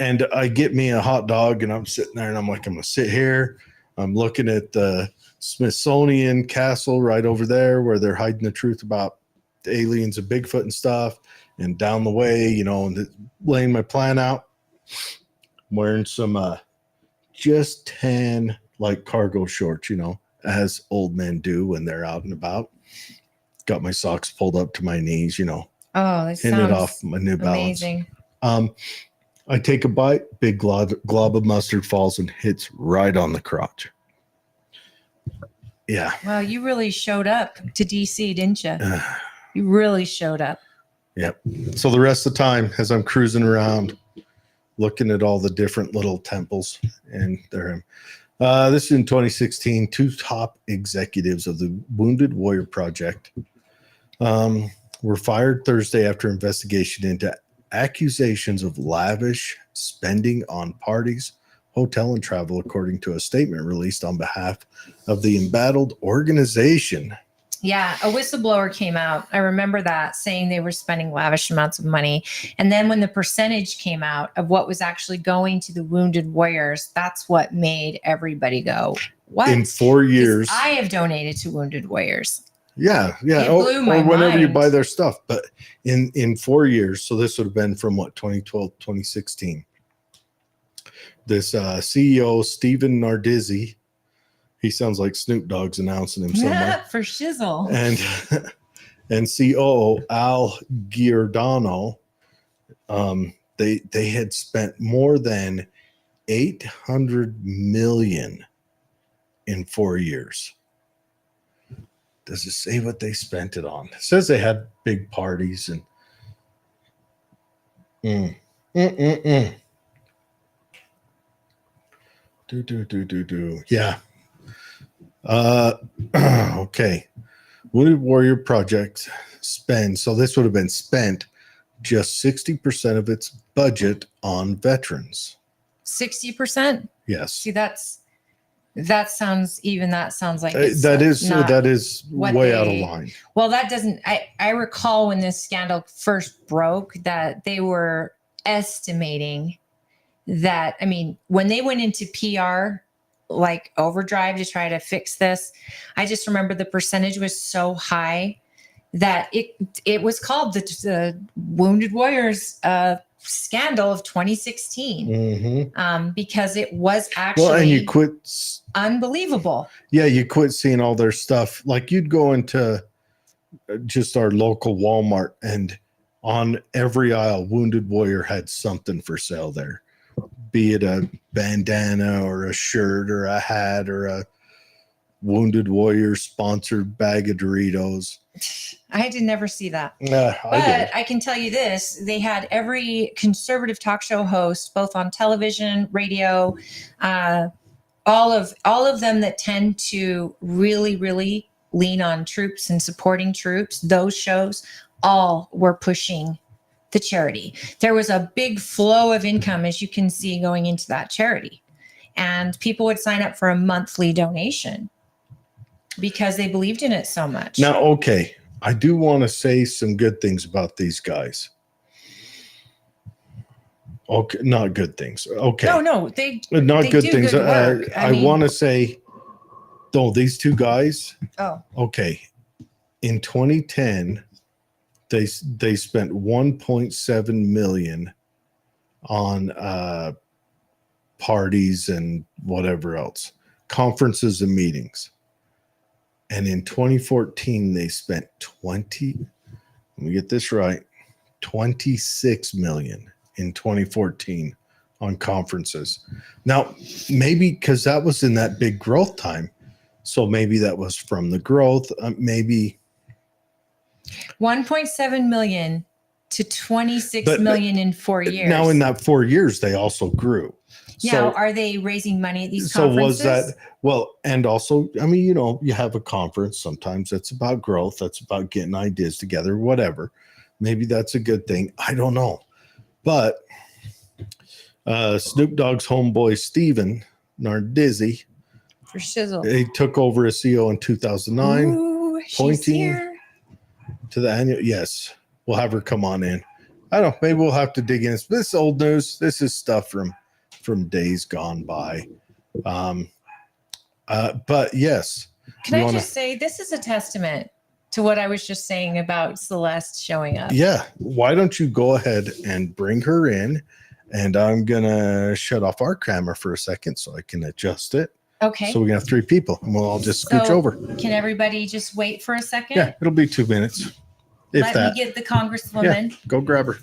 and I get me a hot dog, and I'm sitting there, and I'm like, I'm gonna sit here. I'm looking at the Smithsonian Castle right over there where they're hiding the truth about the aliens and Bigfoot and stuff. And down the way, and laying my plan out, I'm wearing some just tan like cargo shorts, as old men do when they're out and about. got my socks pulled up to my knees, Oh, that hitting it sounds off my New Balance. amazing. I take a bite, big glob of mustard falls and hits right on the crotch. Yeah. Well, you really showed up to DC, didn't you? You really showed up. Yep. So the rest of the time, as I'm cruising around, looking at all the different little temples, and there this is in 2016, 2 top executives of the Wounded Warrior Project were fired Thursday after investigation into accusations of lavish spending on parties, hotel, and travel, according to a statement released on behalf of the embattled organization. Yeah, a whistleblower came out. I remember that, saying they were spending lavish amounts of money. And then when the percentage came out of what was actually going to the Wounded Warriors, that's what made everybody go, what? In 4 years. I have donated to Wounded Warriors. Yeah. It blew my or whenever mind. you buy their stuff. But in 4 years, so this would have been from 2012, 2016. This CEO, Stephen Nardizzi, he sounds like Snoop Dogg's announcing him somewhere. For shizzle. And COO Al Giordano, they had spent more than $800 million in 4 years. Does it say what they spent it on? It says they had big parties and Yeah. Okay. Wounded Warrior Project spend. So this would have been spent just 60% of its budget on veterans. 60%? Yes. See, that sounds like that is way out of line. Well, that doesn't. I recall when this scandal first broke that they were estimating that. I mean, when they went into PR like overdrive to try to fix this, I just remember the percentage was so high that it was called the Wounded Warriors scandal of 2016, because it was actually and you quit unbelievable. Yeah, you quit seeing all their stuff. Like you'd go into just our local Walmart, and on every aisle, Wounded Warrior had something for sale there, be it a bandana or a shirt or a hat or a Wounded Warrior sponsored bag of Doritos. I did never see that. I can tell you this: they had every conservative talk show host, both on television, radio, all of them that tend to really, really lean on troops and supporting troops. Those shows all were pushing the charity. There was a big flow of income, as you can see, going into that charity, and people would sign up for a monthly donation because they believed in it so much. Now, okay, I do want to say some good things about these guys. Okay, not good things. Okay. No, they good things. Good work. I want to say, though, these two guys. Oh. Okay. In 2010, they spent 1.7 million on parties and whatever else, conferences and meetings. And in 2014, they spent let me get this right, 26 million in 2014 on conferences. Now, maybe because that was in that big growth time. So maybe that was from the growth. Maybe 1.7 million to 26 million in 4 years. Now, in that 4 years, they also grew. Now, are they raising money at these conferences? So was that, well, and also, I mean, you have a conference. Sometimes that's about growth. That's about getting ideas together, whatever. Maybe that's a good thing. I don't know. But Snoop Dogg's homeboy, Stephen Nardizzi, for shizzle, he took over as CEO in 2009. Ooh, pointing to the annual. Yes, we'll have her come on in. I don't know. Maybe we'll have to dig in. This is old news. This is stuff from days gone by. But yes. Can I just say, this is a testament to what I was just saying about Celeste showing up. Yeah. Why don't you go ahead and bring her in? And I'm going to shut off our camera for a second so I can adjust it. Okay. So we can have 3 people, and we'll all just scooch So over. can everybody just wait for a second? Yeah, it'll be 2 minutes. If Let that. me get the Congresswoman. Yeah, go grab her.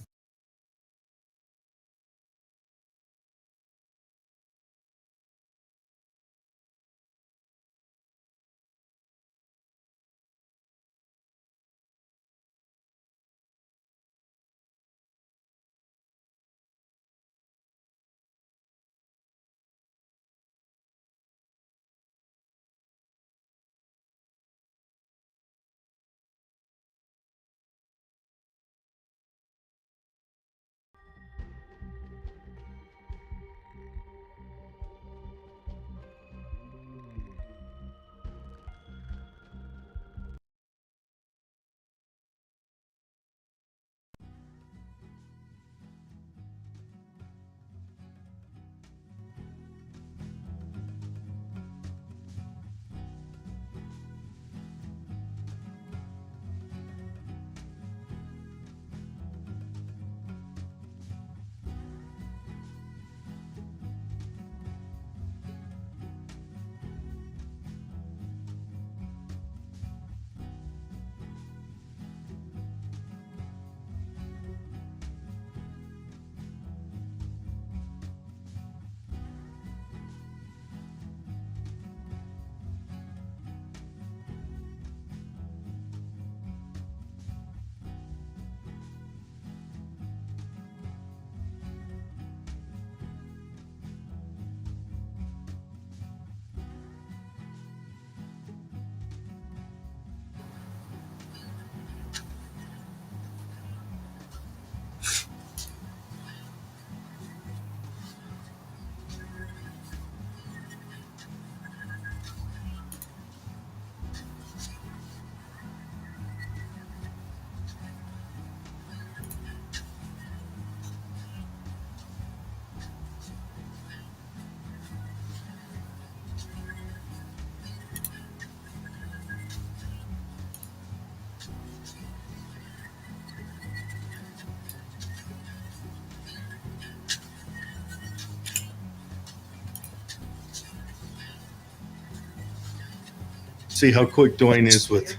See how quick Dwayne is with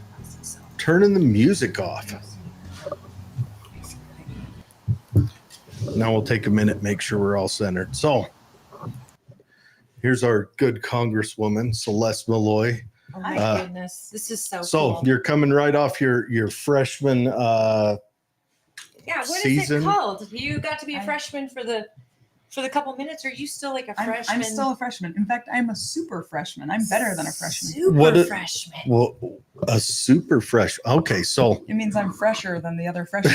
turning the music off. Now we'll take a minute, make sure we're all centered. So here's our good Congresswoman, Celeste Maloy. Oh my goodness. This is so So cool. you're coming right off your freshman Yeah, what season. is it called? You got to be a freshman for the couple minutes, or are you still like a freshman? I'm still a freshman. In fact, I'm a super freshman. I'm better than a freshman. Super freshman. Well, a super fresh. Okay, so It means I'm fresher than the other freshmen.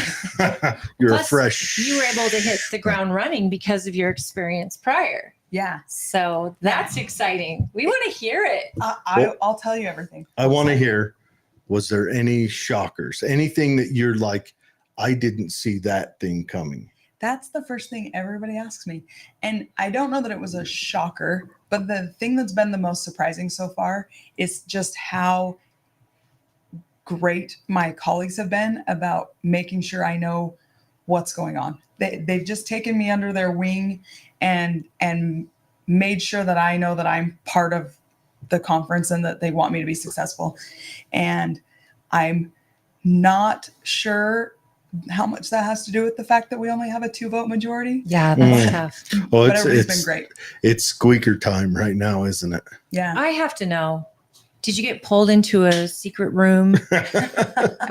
you're Plus, a fresh. You were able to hit the ground running because of your experience prior. Yeah. So that's exciting. We want to hear it. I'll tell you everything. I want to hear, was there any shockers? Anything that you're like, I didn't see that thing coming? That's the first thing everybody asks me. And I don't know that it was a shocker, but the thing that's been the most surprising so far is just how great my colleagues have been about making sure I know what's going on. They've just taken me under their wing and made sure that I know that I'm part of the conference and that they want me to be successful. And I'm not sure how much that has to do with the fact that we only have a 2-vote majority. Yeah, that's tough. Well, But everybody's been great. It's squeaker time right now, isn't it? Yeah. I have to know. Did you get pulled into a secret room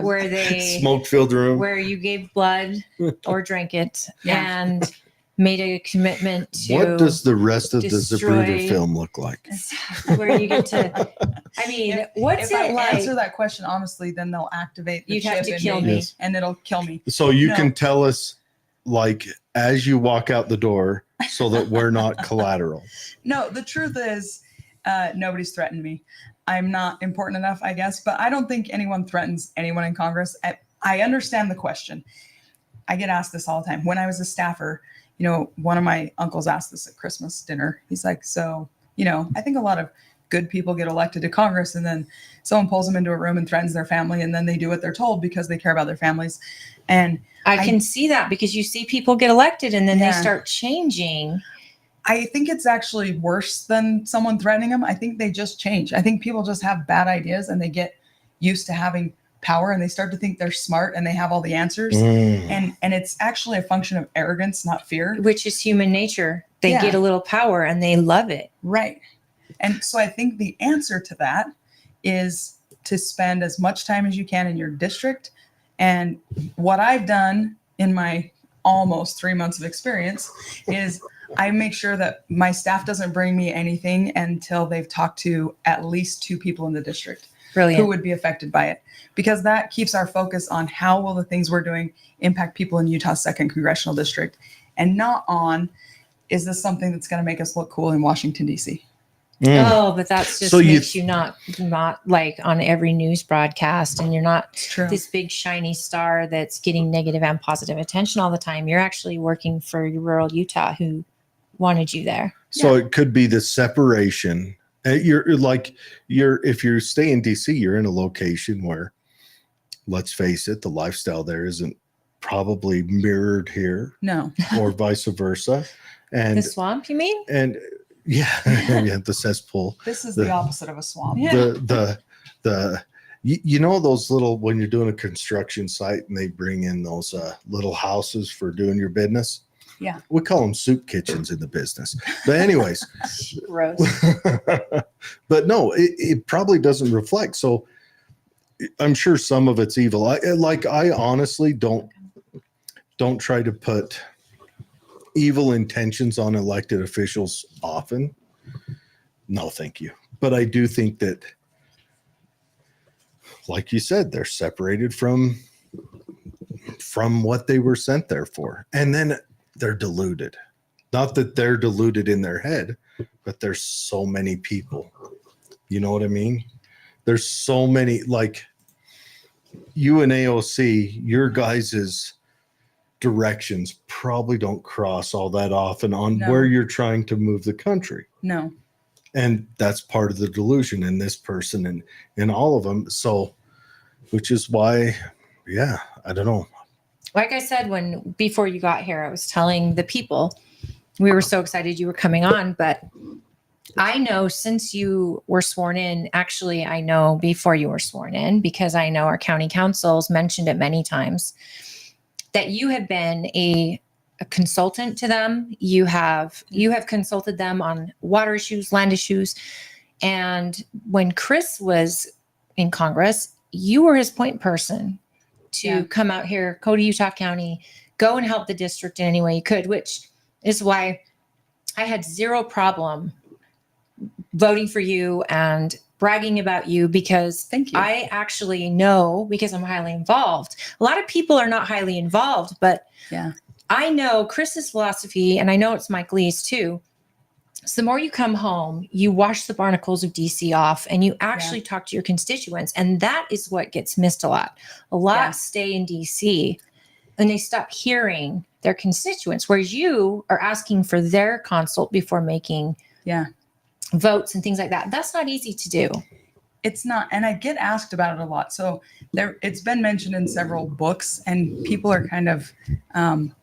where they smoke-filled room where you gave blood or drank it Yeah. and made a commitment to What does the rest of the destroy- Zapruder film look like? where you get to I mean, what's If I it like? answer that question honestly, then they'll activate the You'd have chip to in kill me, me. Yes. and it'll kill me. So you No. can tell us, like, as you walk out the door, so that we're not collateral. No, the truth is, nobody's threatened me. I'm not important enough, I guess, but I don't think anyone threatens anyone in Congress. I understand the question. I get asked this all the time. When I was a staffer, one of my uncles asked this at Christmas dinner. He's like, so, I think a lot of good people get elected to Congress and then someone pulls them into a room and threatens their family and then they do what they're told because they care about their families. And I can see that because you see people get elected and then they Yeah. start changing. I think it's actually worse than someone threatening them. I think they just change. I think people just have bad ideas and they get used to having power and they start to think they're smart and they have all the answers. And it's actually a function of arrogance, not fear. Which is human nature. They get a little power and they love it. Right. And so I think the answer to that is to spend as much time as you can in your district. And what I've done in my almost 3 months of experience is I make sure that my staff doesn't bring me anything until they've talked to at least 2 people in the district. Brilliant. Who would be affected by it, because that keeps our focus on how will the things we're doing impact people in Utah's 2nd congressional district, and not on, is this something that's going to make us look cool in Washington, D.C.? Oh, but that's just makes you not like on every news broadcast, and you're not this big shiny star that's getting negative and positive attention all the time. You're actually working for rural Utah who wanted you there. So it could be the separation. If you stay in DC, you're in a location where, let's face it, the lifestyle there isn't probably mirrored here. No. Or vice versa. And the swamp, you mean? And the cesspool. This is the opposite of a swamp. You know those little, when you're doing a construction site and they bring in those little houses for doing your business? Yeah. We call them soup kitchens in the business. But anyways. Gross. But no, it probably doesn't reflect. So I'm sure some of it's evil. I honestly don't try to put evil intentions on elected officials often. No, thank you. But I do think that, like you said, they're separated from what they were sent there for. And then they're deluded. Not that they're deluded in their head, but there's so many people. You know what I mean? There's so many, like you and AOC, your guys's directions probably don't cross all that often on where you're trying to move the country. No. And that's part of the delusion in this person and all of them. So, which is why, I don't know. Like I said, before you got here, I was telling the people, we were so excited you were coming on, but I know since you were sworn in, actually, I know before you were sworn in, because I know our county councils mentioned it many times, that you have been a consultant to them. You have consulted them on water issues, land issues. And when Chris was in Congress, you were his point person to come out here, go to Utah County, go and help the district in any way you could, which is why I had zero problem voting for you and bragging about you, because thank you. I actually know, because I'm highly involved. A lot of people are not highly involved, but I know Chris's philosophy, and I know it's Mike Lee's too. So the more you come home, you wash the barnacles of DC off and you actually talk to your constituents. And that is what gets missed a lot. A lot stay in DC and they stop hearing their constituents, whereas you are asking for their consult before making votes and things like that. That's not easy to do. It's not. And I get asked about it a lot. So it's been mentioned in several books and people are kind of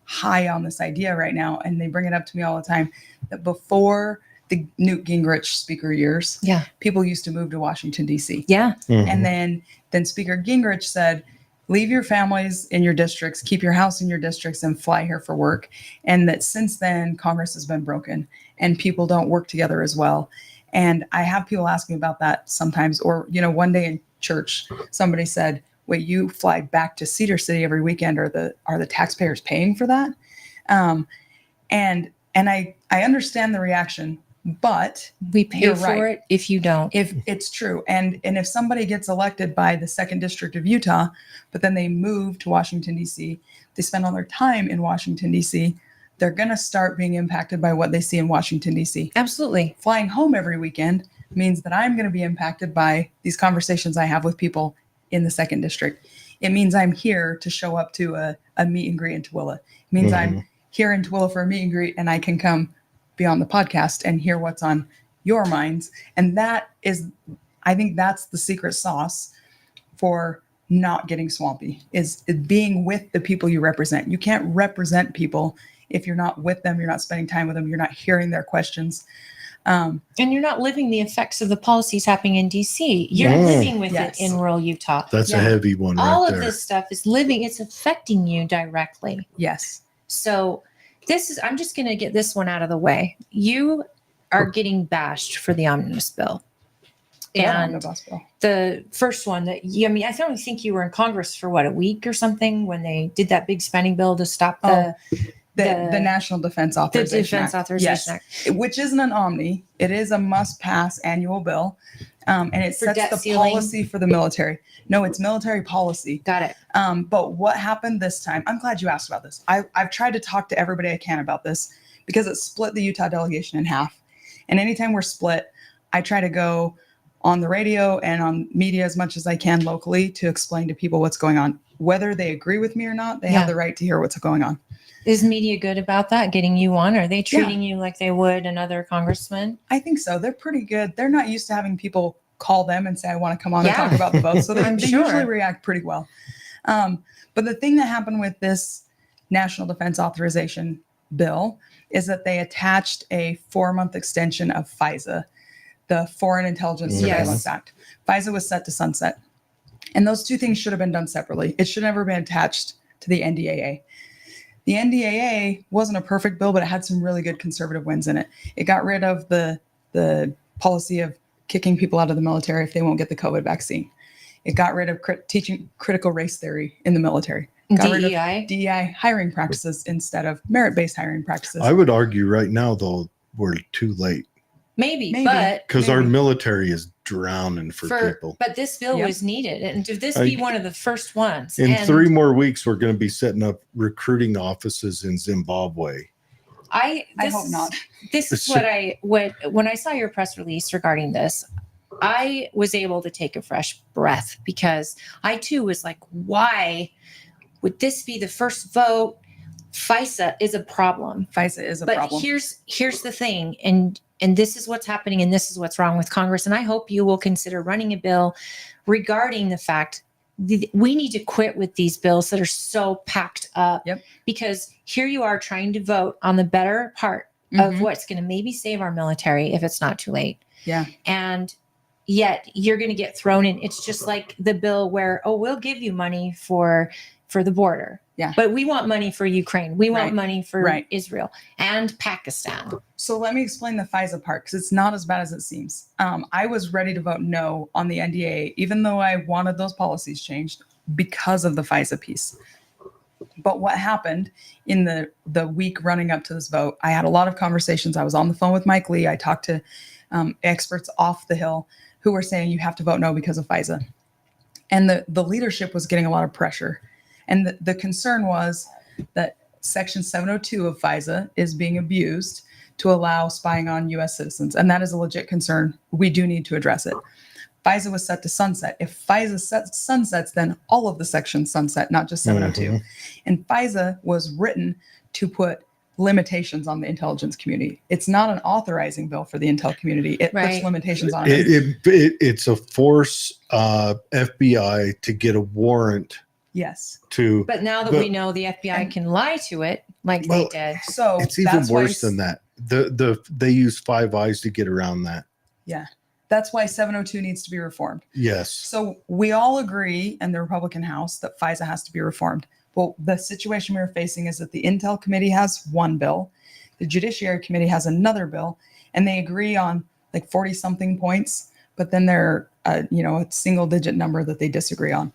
high on this idea right now. And they bring it up to me all the time that before the Newt Gingrich speaker years, people used to move to Washington, D.C. And then Speaker Gingrich said, leave your families in your districts, keep your house in your districts, and fly here for work. And that since then, Congress has been broken and people don't work together as well. And I have people ask me about that sometimes. Or, one day in church, somebody said, wait, you fly back to Cedar City every weekend. Are the taxpayers paying for that? And I understand the reaction, but we pay for it if you don't. If it's true. And if somebody gets elected by the 2nd District of Utah, but then they move to Washington, D.C., they spend all their time in Washington, D.C., they're going to start being impacted by what they see in Washington, D.C. Absolutely. Flying home every weekend means that I'm going to be impacted by these conversations I have with people in the 2nd District. It means I'm here to show up to a meet and greet in Tooele. It means I'm here in Tooele for a meet and greet and I can come be on the podcast and hear what's on your minds. And I think that's the secret sauce for not getting swampy, is being with the people you represent. You can't represent people if you're not with them, you're not spending time with them, you're not hearing their questions. And you're not living the effects of the policies happening in DC. You're living with it in rural Utah. That's a heavy one right All there. of this stuff is living, it's affecting you directly. Yes. So I'm just going to get this one out of the way. You are getting bashed for the omnibus bill. And the first one that I don't think you were in Congress for a week or something when they did that big spending bill to stop the National Defense Authorization Act, which isn't an omni. It is a must-pass annual bill, and it sets the policy for the military. No, it's military policy. Got it. But what happened this time? I'm glad you asked about this. I've tried to talk to everybody I can about this because it split the Utah delegation in half. And anytime we're split, I try to go on the radio and on media as much as I can locally to explain to people what's going on. Whether they agree with me or not, they have the right to hear what's going on. Is media good about that, getting you on? Are they treating you like they would another congressman? I think so. They're pretty good. They're not used to having people call them and say, I want to come on and talk about the vote. So they usually react pretty well. But the thing that happened with this National Defense Authorization bill is that they attached a 4-month extension of FISA, the Foreign Intelligence Surveillance Act. FISA was set to sunset. And those two things should have been done separately. It should never have been attached to the NDAA. The NDAA wasn't a perfect bill, but it had some really good conservative wins in it. It got rid of the policy of kicking people out of the military if they won't get the COVID vaccine. It got rid of teaching critical race theory in the military. Got rid of DEI hiring practices instead of merit-based hiring practices. I would argue right now, though, we're too late. Maybe. But because our military is drowning for people. But this bill was needed, and to this be one of the first ones. In 3 more weeks, we're going to be setting up recruiting offices in Zimbabwe. I hope not. This is when I saw your press release regarding this, I was able to take a fresh breath because I too was like, why would this be the first vote? FISA is a problem. FISA is a problem. But here's the thing, and this is what's happening, and this is what's wrong with Congress. And I hope you will consider running a bill regarding the fact that we need to quit with these bills that are so packed up. Yep. Because here you are trying to vote on the better part of what's going to maybe save our military if it's not too late. Yeah. And yet you're going to get thrown in. It's just like the bill where, we'll give you money for the border. Yeah. But we want money for Ukraine. We want money for Israel and Pakistan. So let me explain the FISA part because it's not as bad as it seems. I was ready to vote no on the NDA, even though I wanted those policies changed because of the FISA piece. But what happened in the week running up to this vote, I had a lot of conversations. I was on the phone with Mike Lee. I talked to experts off the Hill who were saying you have to vote no because of FISA. And the leadership was getting a lot of pressure. And the concern was that Section 702 of FISA is being abused to allow spying on U.S. citizens. And that is a legit concern. We do need to address it. FISA was set to sunset. If FISA sunsets, then all of the sections sunset, not just 702. And FISA was written to put limitations on the intelligence community. It's not an authorizing bill for the intel community. It puts limitations on it. It's a force FBI to get a warrant. Yes. But now that we know the FBI can lie to it, like they did. So it's even worse than that. They use Five Eyes to get around that. Yeah. That's why 702 needs to be reformed. Yes. So we all agree in the Republican House that FISA has to be reformed. Well, the situation we're facing is that the Intel Committee has one bill, the Judiciary Committee has another bill, and they agree on like 40 something points, but then they're a single digit number that they disagree on.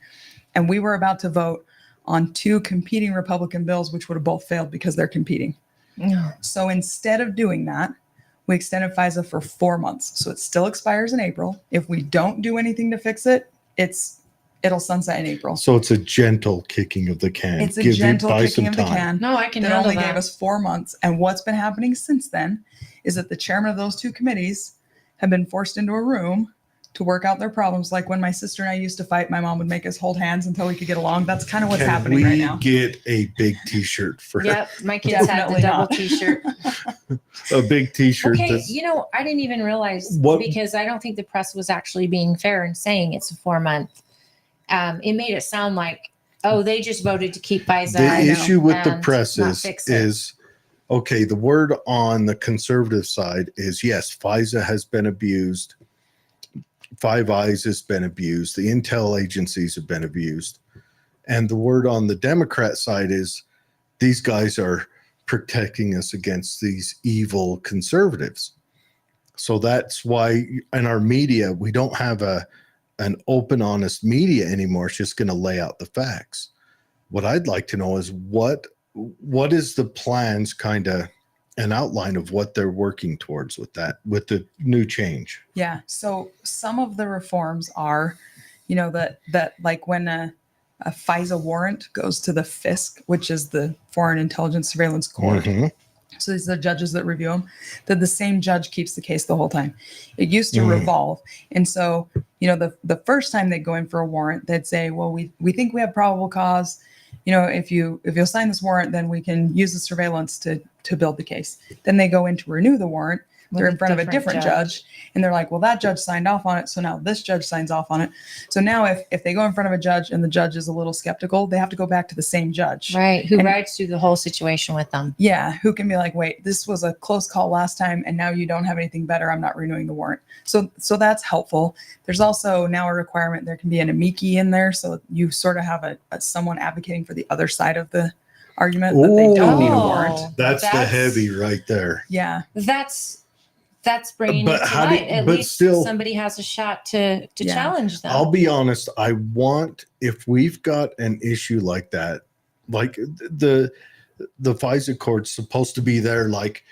And we were about to vote on 2 competing Republican bills, which would have both failed because they're competing. No. So instead of doing that, we extended FISA for 4 months. So it still expires in April. If we don't do anything to fix it, it'll sunset in April. So it's a gentle kicking of the can. It's a gentle kicking of the can. No, I can handle that. It only gave us 4 months. And what's been happening since then is that the chairman of those 2 committees have been forced into a room to work out their problems. Like when my sister and I used to fight, my mom would make us hold hands until we could get along. That's kind of what's happening right now. Get a big T-shirt for Yep, my kids had the double T-shirt. A big T-shirt. Okay, I didn't even realize because I don't think the press was actually being fair in saying it's a 4-month. It made it sound like, they just voted to keep FISA. The issue with the press is okay, the word on the conservative side is yes, FISA has been abused. Five Eyes has been abused. The intel agencies have been abused. And the word on the Democrat side is these guys are protecting us against these evil conservatives. So that's why in our media, we don't have an open, honest media anymore. It's just going to lay out the facts. What I'd like to know is what is the plans, kind of an outline of what they're working towards with that, with the new change. Yeah. So some of the reforms are, that like when a FISA warrant goes to the FISC, which is the Foreign Intelligence Surveillance Court. Mm-hmm. So these are the judges that review them, that the same judge keeps the case the whole time. It used to revolve. And so, the first time they go in for a warrant, they'd say, well, we think we have probable cause. If you'll sign this warrant, then we can use the surveillance to build the case. Then they go in to renew the warrant. They're in front of a different judge, and they're like, well, that judge signed off on it, so now this judge signs off on it. So now if they go in front of a judge and the judge is a little skeptical, they have to go back to the same judge. Right, who rides through the whole situation with them. Yeah, who can be like, wait, this was a close call last time, and now you don't have anything better. I'm not renewing the warrant. So that's helpful. There's also now a requirement there can be an amici in there, so you sort of have a someone advocating for the other side of the argument that they don't need a warrant. That's the heavy right there. Yeah, that's bringing it to light. At least somebody has a shot to challenge them. I'll be honest. I want, if we've got an issue like that, like the FISA court's supposed to be there, like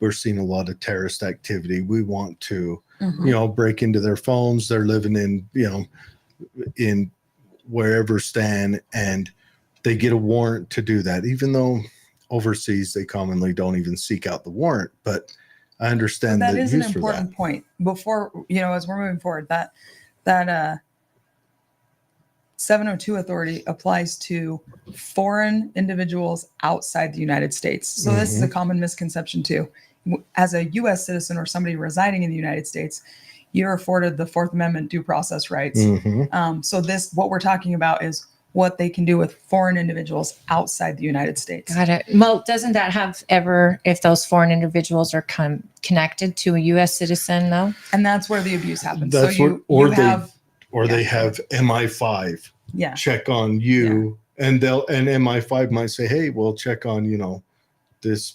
we're seeing a lot of terrorist activity. We want to, break into their phones. They're living in wherever Stan, and they get a warrant to do that, even though overseas they commonly don't even seek out the warrant. But I understand that is an important point. Before, as we're moving forward, that 702 authority applies to foreign individuals outside the United States. So this is a common misconception too. As a U.S. citizen or somebody residing in the United States, you're afforded the Fourth Amendment due process rights. So what we're talking about is what they can do with foreign individuals outside the United States. Got it. Well, doesn't that have ever, if those foreign individuals are connected to a U.S. citizen, though? And that's where the abuse happens. That's so they have MI5 check on you, and MI5 might say, hey, we'll check on this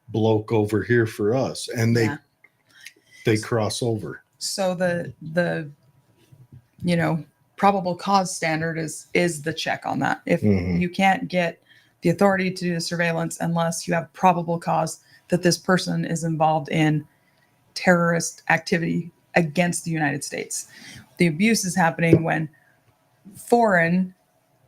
bloke over here for us, and they cross over. So the probable cause standard is the check on that. If you can't get the authority to do the surveillance unless you have probable cause that this person is involved in terrorist activity against the United States. The abuse is happening when foreign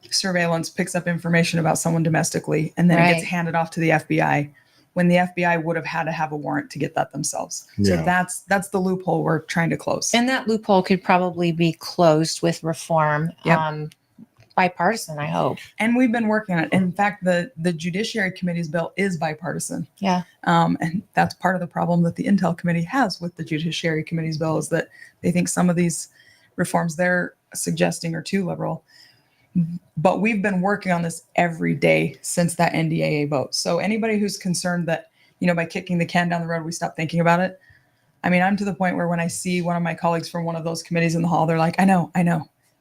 surveillance picks up information about someone domestically, and then it gets handed off to the FBI, when the FBI would have had to have a warrant to get that themselves. So that's the loophole we're trying to close. And that loophole could probably be closed with reform, bipartisan, I hope. And we've been working on it. In fact, the Judiciary Committee's bill is bipartisan. Yeah. And that's part of the problem that the Intel Committee has with the Judiciary Committee's bill, is that they think some of these reforms they're suggesting are too liberal. But we've been working on this every day since that NDAA vote. So anybody who's concerned that, by kicking the can down the road, we stop thinking about it. I mean, I'm to the point where when I see one of my colleagues from one of those committees in the hall, they're like, I know.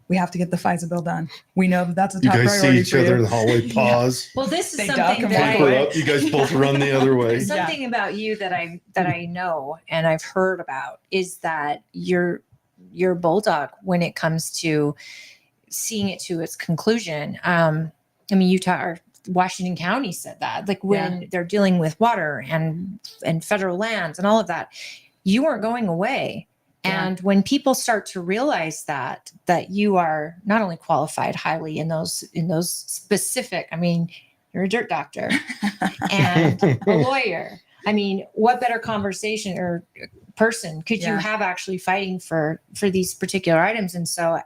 We have to get the FISA bill done. We know that's a top priority. You guys see each other in the hallway, pause. Well, this is They something that you guys both run the other way. Something about you that I know and I've heard about is that you're bulldog when it comes to seeing it to its conclusion. I mean, Utah or Washington County said that, like when they're dealing with water and federal lands and all of that, you weren't going away. Yeah. And when people start to realize that you are not only qualified highly in those specific, I mean, you're a dirt doctor and a lawyer. I mean, what better conversation or person could you have actually fighting for these particular items? And so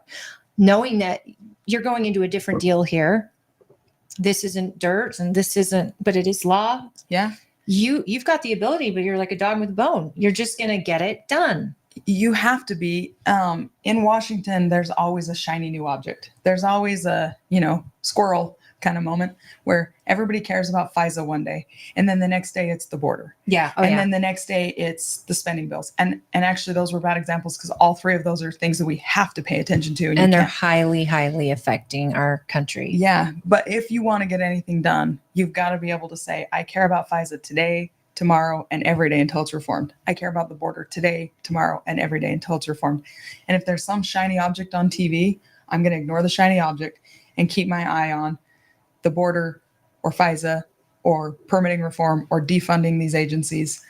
knowing that you're going into a different deal here, this isn't dirt and this isn't, but it is law. Yeah. You've got the ability, but you're like a dog with a bone. You're just going to get it done. You have to be. In Washington, there's always a shiny new object. There's always a, squirrel kind of moment where everybody cares about FISA one day, and then the next day it's the border. Yeah. Oh, and yeah. then the next day it's the spending bills. And actually those were bad examples because all three of those are things that we have to pay attention to. And they're highly, highly affecting our country. Yeah. But if you want to get anything done, you've got to be able to say, I care about FISA today, tomorrow, and every day until it's reformed. I care about the border today, tomorrow, and every day until it's reformed. And if there's some shiny object on TV, I'm going to ignore the shiny object and keep my eye on the border or FISA or permitting reform or defunding these agencies,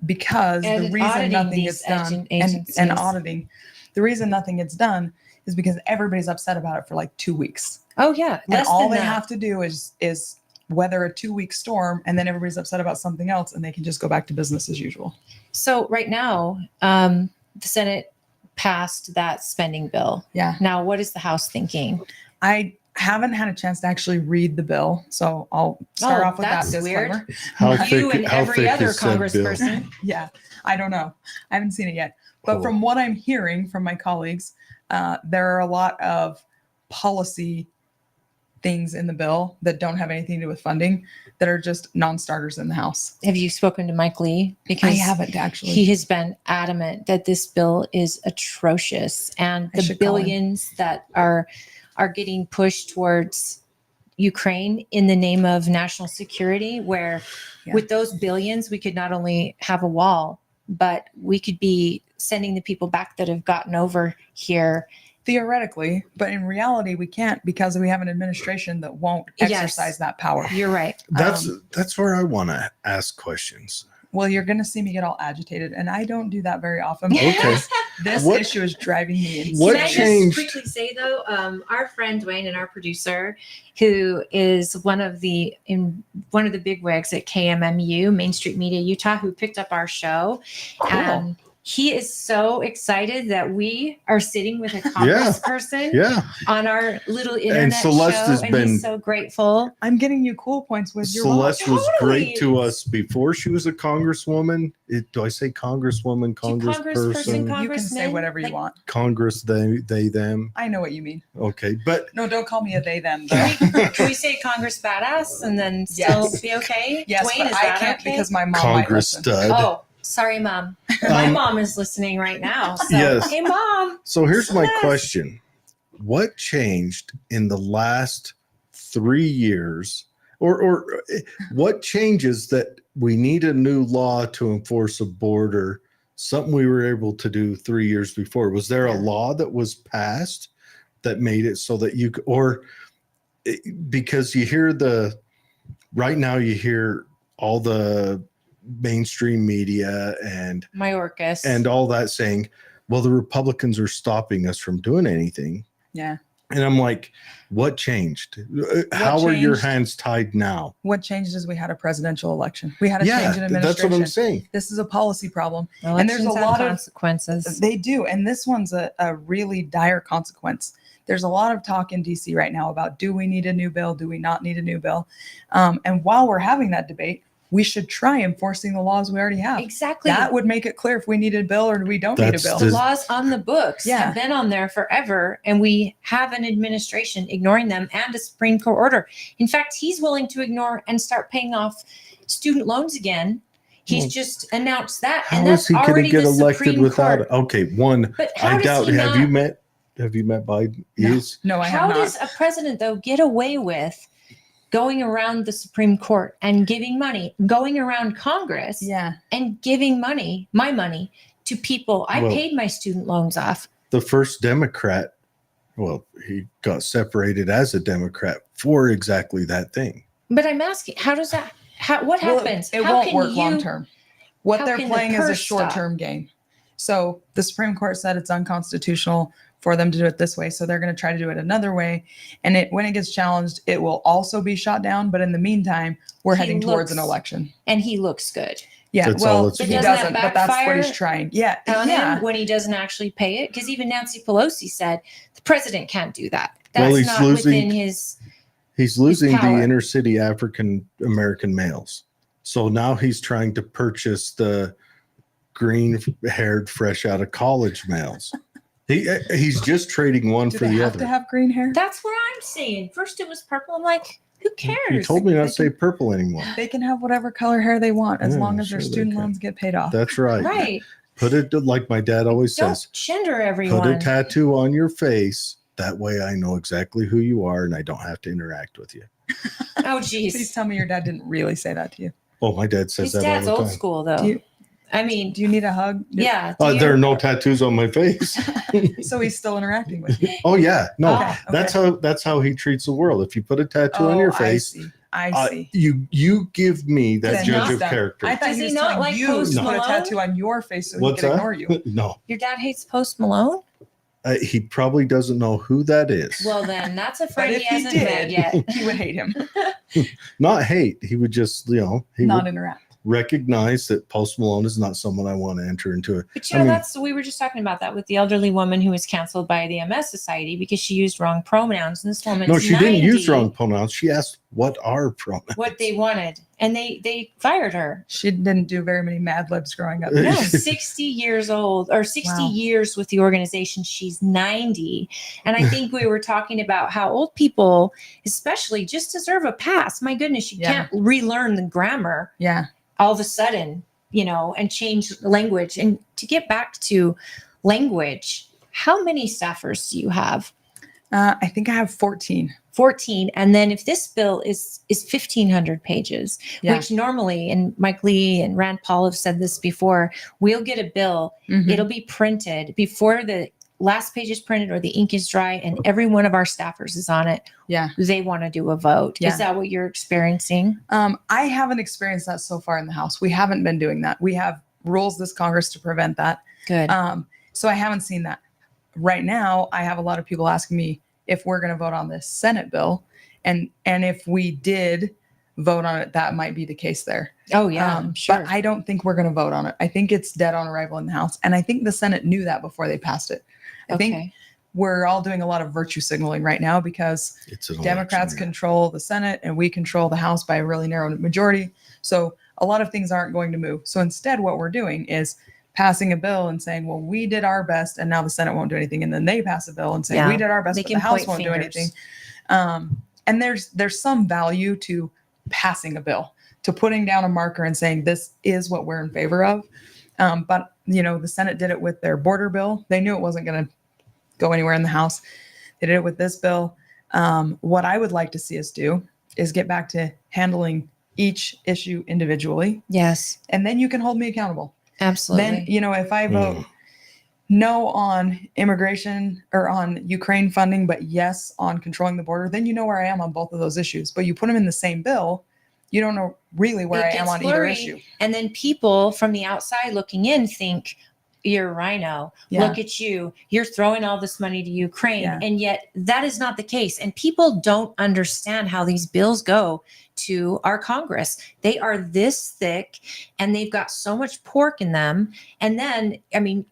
because the reason nothing gets done and auditing, the reason nothing gets done is because everybody's upset about it for like 2 weeks. Oh yeah. And all they have to do is weather a 2-week storm, and then everybody's upset about something else, and they can just go back to business as usual. So right now, the Senate passed that spending bill. Yeah. Now, what is the House thinking? I haven't had a chance to actually read the bill, so I'll start off with that disclaimer. Weird. You and every other congressperson. Yeah, I don't know. I haven't seen it yet. But from what I'm hearing from my colleagues, there are a lot of policy things in the bill that don't have anything to do with funding that are just non-starters in the House. Have you spoken to Mike Lee? Because I haven't actually. He has been adamant that this bill is atrocious, and the billions that are getting pushed towards Ukraine in the name of national security, where with those billions, we could not only have a wall, but we could be sending the people back that have gotten over here. Theoretically, but in reality, we can't, because we have an administration that won't exercise that power. You're right. That's where I want to ask questions. Well, you're going to see me get all agitated, and I don't do that very often. Okay. This issue is driving me insane. What Can changed? I just quickly say though, our friend Dwayne and our producer, who is one of the bigwigs at KMMU, Main Street Media Utah, who picked up our show, he is so excited that we are sitting with a congressperson on our little internet show, and he's so grateful. I'm getting you cool points with your Celeste was great to us before she was a congresswoman. Do I say congresswoman, congressperson? You can say whatever you want. Congress, they, them. I know what you mean. Okay, but no, don't call me a they, them. Though. Can we say Congress badass and then still be okay? Yes, Dwayne, but I can't because my mom Congress might stud. Oh. Sorry, Mom. My mom is listening right now. So, yes. Hey, Mom. So here's my question. What changed in the last 3 years, or what changes that we need a new law to enforce a border, something we were able to do 3 years before? Was there a law that was passed that made it so that you could, because you hear right now you hear all the mainstream media and Mayorkas and all that saying, well, the Republicans are stopping us from doing anything. Yeah. And I'm like, what changed? How are your hands tied now? What changed is we had a presidential election. We had a change in administration. That's what I'm saying. This is a policy problem. Elections and there's a lot of consequences. They do. And this one's a really dire consequence. There's a lot of talk in DC right now about, do we need a new bill? Do we not need a new bill? And while we're having that debate, we should try enforcing the laws we already have. Exactly. That would make it clear if we needed a bill or we don't need a bill. The laws on the books have been on there forever, and we have an administration ignoring them and a Supreme Court order. In fact, he's willing to ignore and start paying off student loans again. He's just announced that. How is he going to get elected without it? Okay, I doubt. Have you met Biden? No, I have not. How does a president, though, get away with going around the Supreme Court and giving money, going around Congress and giving money, my money, to people? I paid my student loans off. The first Democrat, he got separated as a Democrat for exactly that thing. But I'm asking, how does that, what happens? It won't work long term. What they're playing is a short-term game. So the Supreme Court said it's unconstitutional for them to do it this way. So they're going to try to do it another way. And when it gets challenged, it will also be shot down. But in the meantime, we're heading towards an election. And he looks good. Yeah, that's he doesn't, but that's what he's trying. Yeah. Him when he doesn't actually pay it. Because even Nancy Pelosi said the president can't do that. That's not within his He's losing the inner city African American males. So now he's trying to purchase the green haired, fresh out of college males. He's just trading one Do for they the have other. to have green hair? That's what I'm saying. First it was purple. I'm like, who cares? You told me not to say purple anymore. They can have whatever color hair they want as Yeah, long as their sure they student can. loans get paid off. That's right. Right. Put it like my dad always Don't says. gender Put a everyone. tattoo on your face. That way I know exactly who you are and I don't have to interact with you. Oh, Please geez. tell me your dad didn't really say that to you. Oh, my dad says His that all dad's the old time. school, though. Do you- I mean, Do you need a hug? yeah. There are no tattoos on my face. So he's still interacting with you. Oh yeah, no, Okay, that's how he treats the world. If you put a tattoo on your face, I see. you give me that Then judge he's of done. character. I thought Does he he was not telling like you Post to put a Malone? tattoo on your face so What's he could that? ignore you. No, Your dad hates Post Malone? he probably doesn't know who that is. Well, then that's a But friend if he he hasn't met did, yet. he would hate him. Not hate. He would just, he Not would interact. recognize that Post Malone is not someone I want to enter into. But you know, we were just talking about that with the elderly woman who was canceled by the MS Society because she used wrong pronouns. And this woman's No, she 90, didn't use wrong pronouns. She asked what are pronouns. what they wanted, and they fired her. She didn't do very many Mad Libs growing up. No, 60 years old or 60 Wow. years with the organization. She's 90. And I think we were talking about how old people, especially, just deserve a pass. My goodness, you can't relearn the grammar Yeah. all of a sudden, and change language. And to get back to language, how many staffers do you have? I think I have 14. 14. And then if this bill is 1,500 pages, Yeah. which normally, and Mike Lee and Rand Paul have said this before, we'll get a bill, Mhm. it'll be printed before the last page is printed or the ink is dry, and every one of our staffers is on it. Yeah. They want to do a vote. Yeah. Is that what you're experiencing? I haven't experienced that so far in the House. We haven't been doing that. We have rules this Congress to prevent that. Good. So I haven't seen that. Right now, I have a lot of people asking me if we're going to vote on this Senate bill. And if we did vote on it, that might be the case there. Oh, yeah, sure. But I don't think we're going to vote on it. I think it's dead on arrival in the House. And I think the Senate knew that before they passed it. I think we're all doing a lot of virtue signaling right now because Democrats control the Senate and we control the House by a really narrow majority. So a lot of things aren't going to move. So instead, what we're doing is passing a bill and saying, well, we did our best and now the Senate won't do anything. And then they pass a bill and say, we did our best, but the House won't do anything. And there's some value to passing a bill, to putting down a marker and saying, this is what we're in favor of. But, the Senate did it with their border bill. They knew it wasn't going to go anywhere in the House. They did it with this bill. What I would like to see us do is get back to handling each issue individually. Yes. And then you can hold me accountable. Absolutely. Then, if I vote no on immigration or on Ukraine funding, but yes on controlling the border, then you know where I am on both of those issues. But you put them in the same bill, you don't know really where I am on either issue. And then people from the outside looking in think, you're a rhino. Yeah. Look at you. You're throwing all this money to Ukraine. Yeah. And yet that is not the case. And people don't understand how these bills go to our Congress. They are this thick and they've got so much pork in them. And then,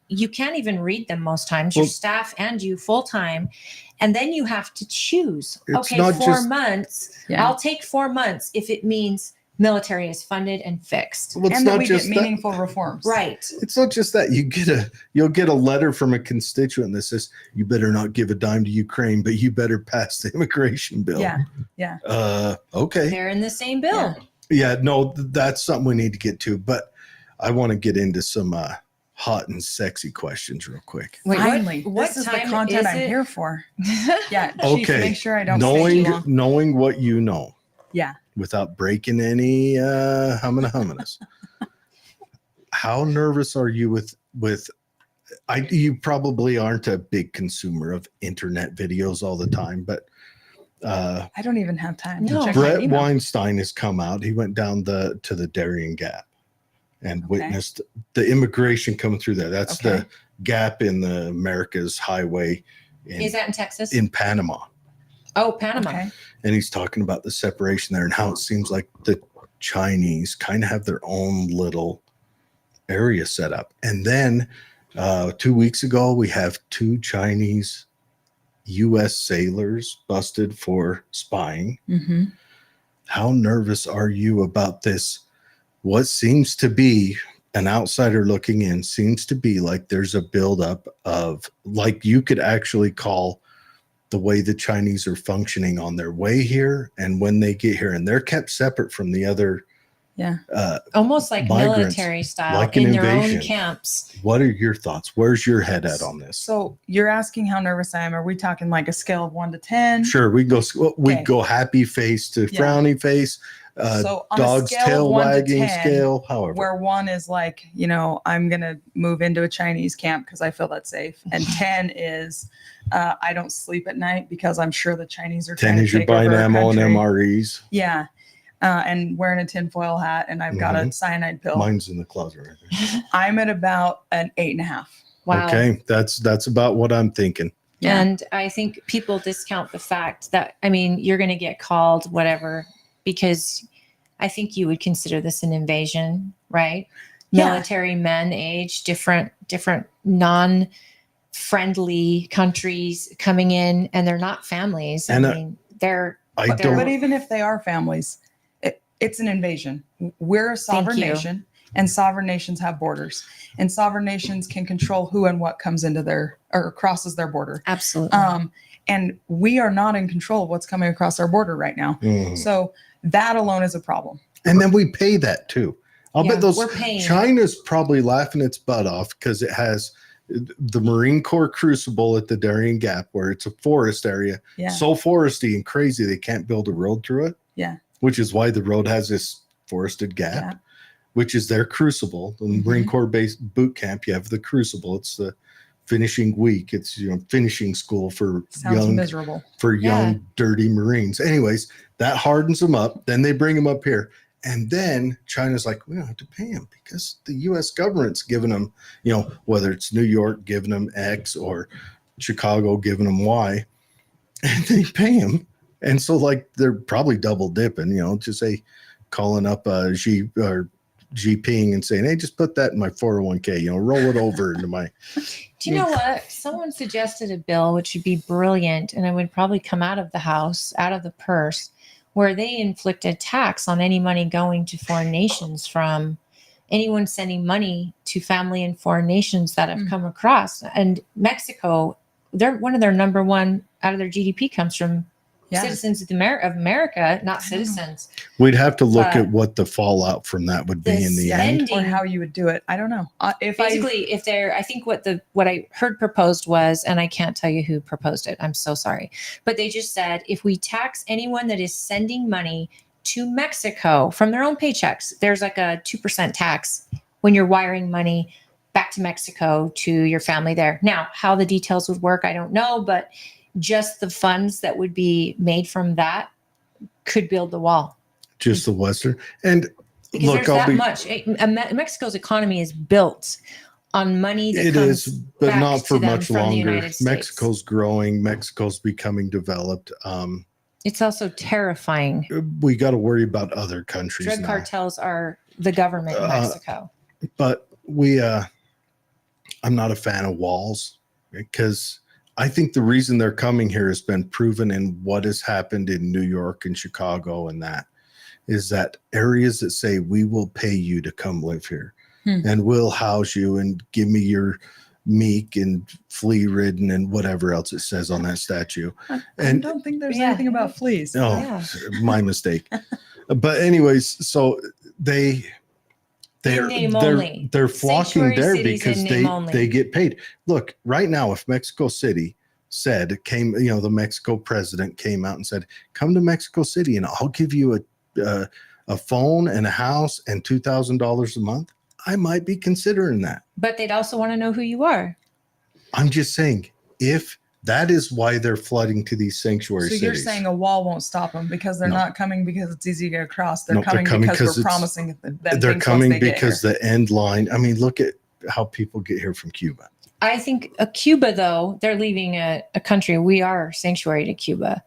you can't even read them most times, your staff and you full time. And then you have to choose. Okay, 4 months. Yeah. I'll take 4 months if it means military is funded and fixed. Well, and that we get meaningful reforms. Right. It's not just that. You'll get a letter from a constituent that says, you better not give a dime to Ukraine, but you better pass the immigration bill. Yeah. Yeah. Okay. They're in the same bill. Yeah, no, that's something we need to get to. But I want to get into some hot and sexy questions real quick. Wait, Finally, what this is the time content is I'm it? here for. Yeah. Chief, Okay. make sure I don't stay too long. Knowing what you know. Yeah. Without breaking any hummina. How nervous are you with you probably aren't a big consumer of internet videos all the time, but I don't even have time No. to check my Brett email. Weinstein has come out. He went down to the Darien Gap and witnessed the immigration coming through there. That's the gap in the America's highway. Is that in Texas? In Panama. Oh, Panama. Okay. And he's talking about the separation there and how it seems like the Chinese kind of have their own little area set up. And then 2 weeks ago, we have 2 Chinese U.S. sailors busted for spying. Mm-hmm. How nervous are you about this? What seems to be an outsider looking in, seems to be like there's a buildup of, like, you could actually call the way the Chinese are functioning on their way here and when they get here, and they're kept separate from the other. Yeah. Almost like migrants, military style, like an in their invasion. own camps. What are your thoughts? Where's your head at on this? So you're asking how nervous I am. Are we talking like a scale of 1 to 10? Sure, we go. We Okay. go happy face to Yeah. frowny face. So on a Dog's scale of tail 1 to wagging 10, scale. However, where 1 is like, I'm going to move into a Chinese camp because I feel that's safe. And 10 is I don't sleep at night because I'm sure the Chinese are 10 trying is to you're take over buying our ammo and country. MREs. Yeah. And wearing a tinfoil hat, and I've got a cyanide pill. Mine's in the closet right there. I'm at about an 8.5. Wow. Okay, that's about what I'm thinking. Yeah. And I think people discount the fact that, I mean, you're going to get called whatever, because I think you would consider this an invasion, right? Yeah. Military men, age, different non-friendly countries coming in, and they're not families. And, I mean, they're. But even if they are families, it's an invasion. We're a sovereign nation, and sovereign nations have borders, and sovereign nations can control who and what comes into their or crosses their border. Absolutely. And we are not in control of what's coming across our border right now. So that alone is a problem. And then we pay that too. I'll bet we're paying. China's probably laughing its butt off because it has the Marine Corps Crucible at the Darien Gap, where it's a forest area. Yeah. So foresty and crazy they can't build a road through it. Yeah. Which is why the road has this forested gap, which is their crucible. The Marine Corps base boot camp, you have the crucible. It's the finishing week. It's finishing school for miserable. young dirty Marines. Anyways, that hardens them up. Then they bring them up here. And then China's like, we don't have to pay them because the U.S. government's giving them, whether it's New York giving them X or Chicago giving them Y, and they pay them. And so, like, they're probably double dipping, just say calling up Xi or Jinping and saying, hey, just put that in my 401k, roll it over into my. Do you know what? Someone suggested a bill which would be brilliant, and it would probably come out of the house, out of the purse, where they inflict a tax on any money going to foreign nations from anyone sending money to family in foreign nations that have come across. And Mexico, they're one of their number one out of their GDP comes from citizens of America, not citizens. We'd have to look at what the fallout from that would be in the end, or how you would do it. I don't know. I think what I heard proposed was, and I can't tell you who proposed it. I'm so sorry, but they just said if we tax anyone that is sending money to Mexico from their own paychecks, there's like a 2% tax when you're wiring money back to Mexico to your family there. Now, how the details would work, I don't know, but just the funds that would be made from that could build the wall. Just the Western. And because look, there's much. Mexico's economy is built on money that comes but back not for to them much from the longer. United States. Mexico's growing. Mexico's becoming developed. It's also terrifying. We got to worry about other countries. Drug cartels are the government in Mexico. But I'm not a fan of walls because I think the reason they're coming here has been proven in what has happened in New York and Chicago, and that is that areas that say we will pay you to come live here and we'll house you and give me your meek and flea ridden and whatever else it says on that statue. I don't think there's anything about fleas. Oh, my mistake. But anyways, so they're flocking there because they get paid. Look, right now, if Mexico City the Mexico president came out and said, come to Mexico City and I'll give you a phone and a house and $2,000 a month, I might be considering that. But they'd also want to know who you are. I'm just saying, if that is why they're flooding to these sanctuary cities. So you're saying a wall won't stop them because they're not coming because it's easy to get across. They're coming because we're promising them. They're coming because the end line. I mean, look at how people get here from Cuba. I think Cuba, though, they're leaving a country. We are sanctuary to Cuba.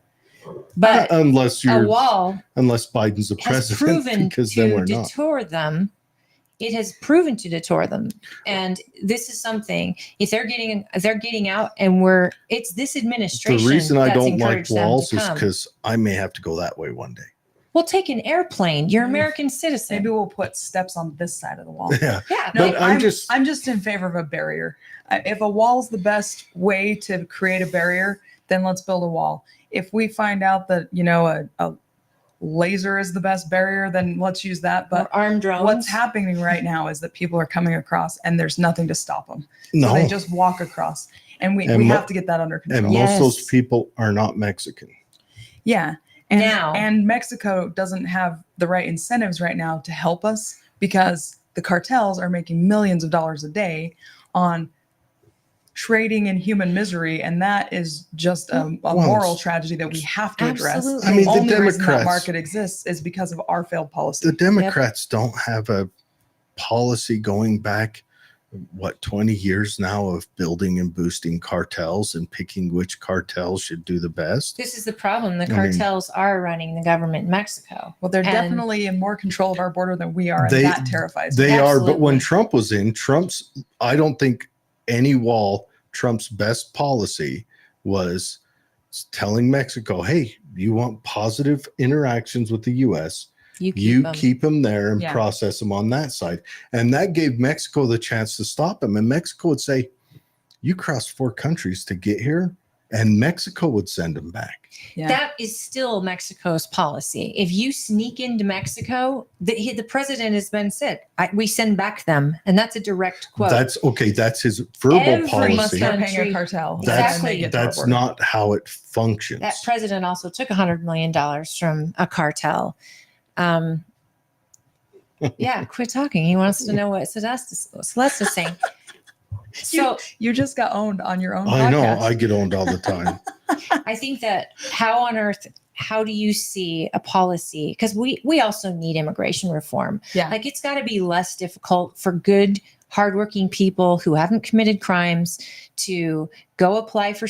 But unless Biden's the has president, proven because to then we're not. deter them. It has proven to deter them, and this is something. If they're getting out, and it's this administration. The reason I don't like walls is because I may have to go that way one day. We'll take an airplane. You're American citizen. Maybe we'll put steps on this side of the wall. Yeah. Yeah. No, But I'm just in favor of a barrier. If a wall's the best way to create a barrier, then let's build a wall. If we find out that, a laser is the best barrier, then let's use that. But Or armed drones. what's happening right now is that people are coming across and there's nothing to stop them. No. So they just walk across. And we have to get that under control. And most of those people are not Mexican. Yeah. Now. And Mexico doesn't have the right incentives right now to help us because the cartels are making millions of dollars a day on trading in human misery. And that is just a moral tragedy that we have to address. Absolutely. I mean, the the only reason that Democrats- market exists is because of our failed policy. The Democrats don't have a policy going back, 20 years now of building and boosting cartels and picking which cartels should do the best. This is the problem. The cartels are running the government in Mexico. Well, they're And- definitely in more control of our border than we are, and that terrifies me. They are, but when Absolutely. Trump was in, I don't think any wall, Trump's best policy was telling Mexico, hey, you want positive interactions with the U.S., you keep them there and process them on that side. And that gave Mexico the chance to stop them. And Mexico would say, you crossed 4 countries to get here, and Mexico would send them back. Yeah. That is still Mexico's policy. If you sneak into Mexico, the president has been said, we send back them. And that's a direct quote. That's okay. That's his verbal Every Must policy. start paying country- a cartel. Exactly. That's not how it functions. That president also took $100 million from a cartel. Yeah, quit talking. He wants to know what Celeste is saying. So you just got owned on your own I know. podcast. I get owned all the time. I think that how do you see a policy? Because we also need immigration reform. Yeah. Like it's got to be less difficult for good, hardworking people who haven't committed crimes to go apply for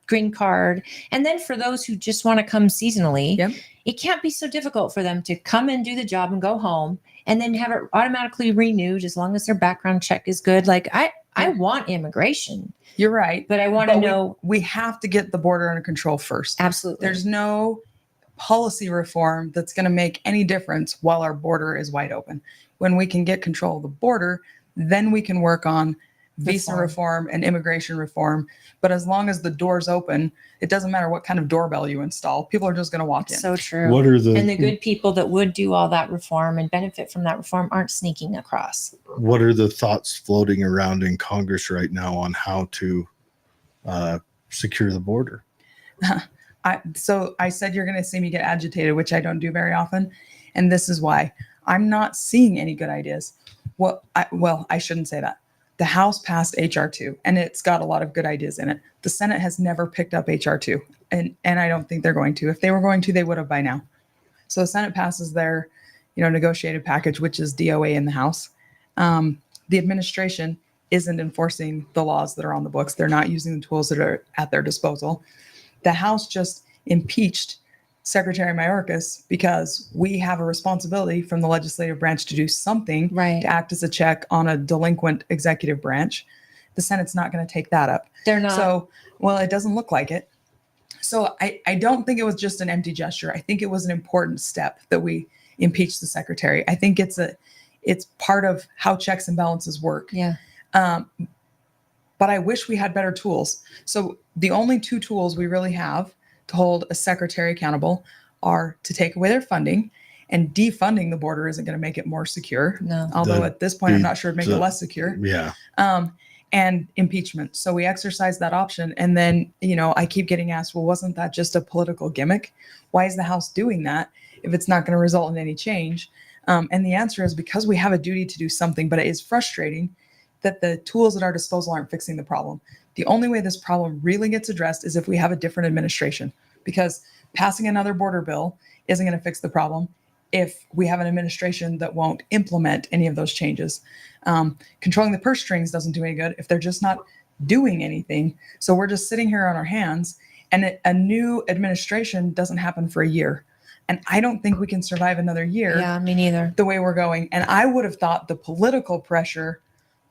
green card. And then for those who just want to come seasonally, it can't be so difficult for them to come and do the job and go home and then have it automatically renewed as long as their background check is good. Like I want immigration. You're right. But I want to know. We have to get the border under control first. Absolutely. There's no policy reform that's going to make any difference while our border is wide open. When we can get control of the border, then we can work on visa reform and immigration reform. But as long as the door's open, it doesn't matter what kind of doorbell you install. People are just going to walk in. So true. What are And the good people that would do all that reform and benefit from that reform aren't sneaking across. What are the thoughts floating around in Congress right now on how to secure the border? So I said you're going to see me get agitated, which I don't do very often. And this is why. I'm not seeing any good ideas. I shouldn't say that. The House passed HR 2, and it's got a lot of good ideas in it. The Senate has never picked up HR 2, and I don't think they're going to. If they were going to, they would have by now. So the Senate passes their, negotiated package, which is DOA in the House. The administration isn't enforcing the laws that are on the books. They're not using the tools that are at their disposal. The House just impeached Secretary Mayorkas because we have a responsibility from the legislative branch to do something to act as a check on a delinquent executive branch. The Senate's not going to take that up. They're not. So, it doesn't look like it. So I don't think it was just an empty gesture. I think it was an important step that we impeached the secretary. I think it's part of how checks and balances work. Yeah. But I wish we had better tools. So the only 2 tools we really have to hold a secretary accountable are to take away their funding, and defunding the border isn't going to make it more secure. No. Although at this point, I'm not sure it'd make it less secure. Yeah. And impeachment. So we exercise that option. And then, I keep getting asked, well, wasn't that just a political gimmick? Why is the House doing that if it's not going to result in any change? And the answer is because we have a duty to do something, but it is frustrating that the tools at our disposal aren't fixing the problem. The only way this problem really gets addressed is if we have a different administration, because passing another border bill isn't going to fix the problem if we have an administration that won't implement any of those changes. Controlling the purse strings doesn't do any good if they're just not doing anything. So we're just sitting here on our hands, and a new administration doesn't happen for a year. And I don't think we can survive another year. Yeah, me neither. The way we're going. And I would have thought the political pressure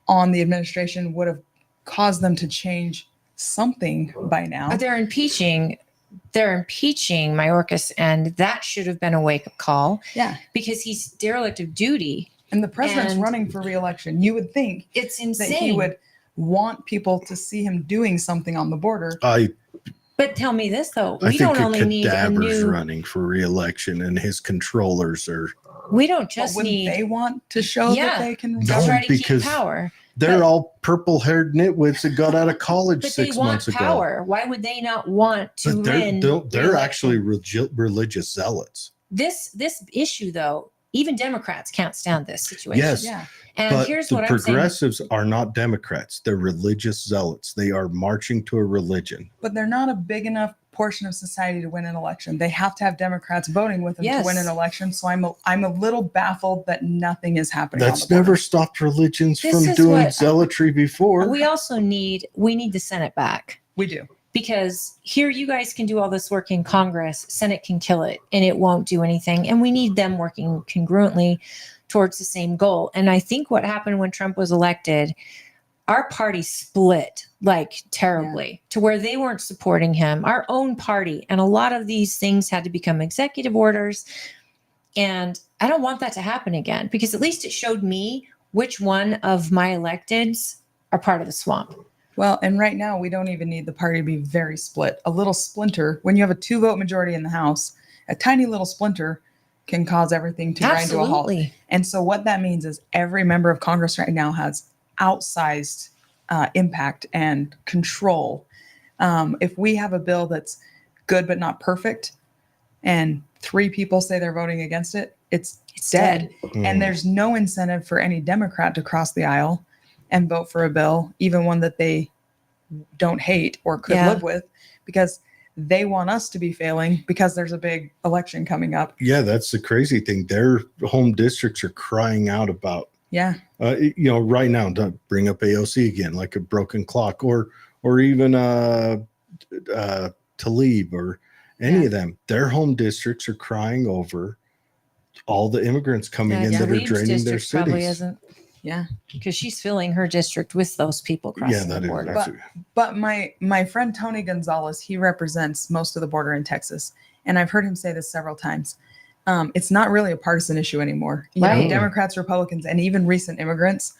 on the administration would have caused them to change something by now. They're impeaching they're impeaching Mayorkas, and that should have been a wake-up call. Yeah. Because he's derelict of duty. And the president's And running for re-election. You would think it's that insane. he would want people to see him doing something on the border. But tell me this, though. I We think don't only need a cadaver's new... running for re-election, and his controllers are... We don't just wouldn't need... they want to show that they can... to try to keep power. They're all purple-haired nitwits that got out of college but 6 months ago. Power. Why would they not want to win? They're actually religious zealots. This issue, though, even Democrats can't stand this situation. Yes. Yeah. And but here's the what I'm saying. progressives are not Democrats. They're religious zealots. They are marching to a religion. But they're not a big enough portion of society to win an election. They have to have Democrats voting with them to win an election. So I'm a little baffled that nothing is happening. That's never stopped religions from doing zealotry before. We also need the Senate back. We do. Because here you guys can do all this work in Congress, Senate can kill it and it won't do anything. And we need them working congruently towards the same goal. And I think what happened when Trump was elected, our party split like terribly to where they weren't supporting him, our own party. And a lot of these things had to become executive orders. And I don't want that to happen again, because at least it showed me which one of my electeds are part of the swamp. Well, and right now we don't even need the party to be very split. A little splinter, when you have a 2-vote majority in the House, a tiny little splinter can cause everything to grind to a halt. And so what that means is every member of Congress right now has outsized impact and control. If we have a bill that's good but not perfect, and 3 people say they're voting against it, it's dead. And there's no incentive for any Democrat to cross the aisle and vote for a bill, even one that they don't hate or could live with, because they want us to be failing because there's a big election coming up. Yeah, that's the crazy thing. Their home districts are crying out about, right now, don't bring up AOC again, like a broken clock, or even Tlaib or any of them. Their home districts are crying over all the immigrants coming in that are draining their cities. Probably isn't. Yeah, because she's filling her district with those people crossing the border. But my friend Tony Gonzalez, he represents most of the border in Texas, and I've heard him say this several times. It's not really a partisan issue anymore. You know, Democrats, Republicans, and even recent immigrants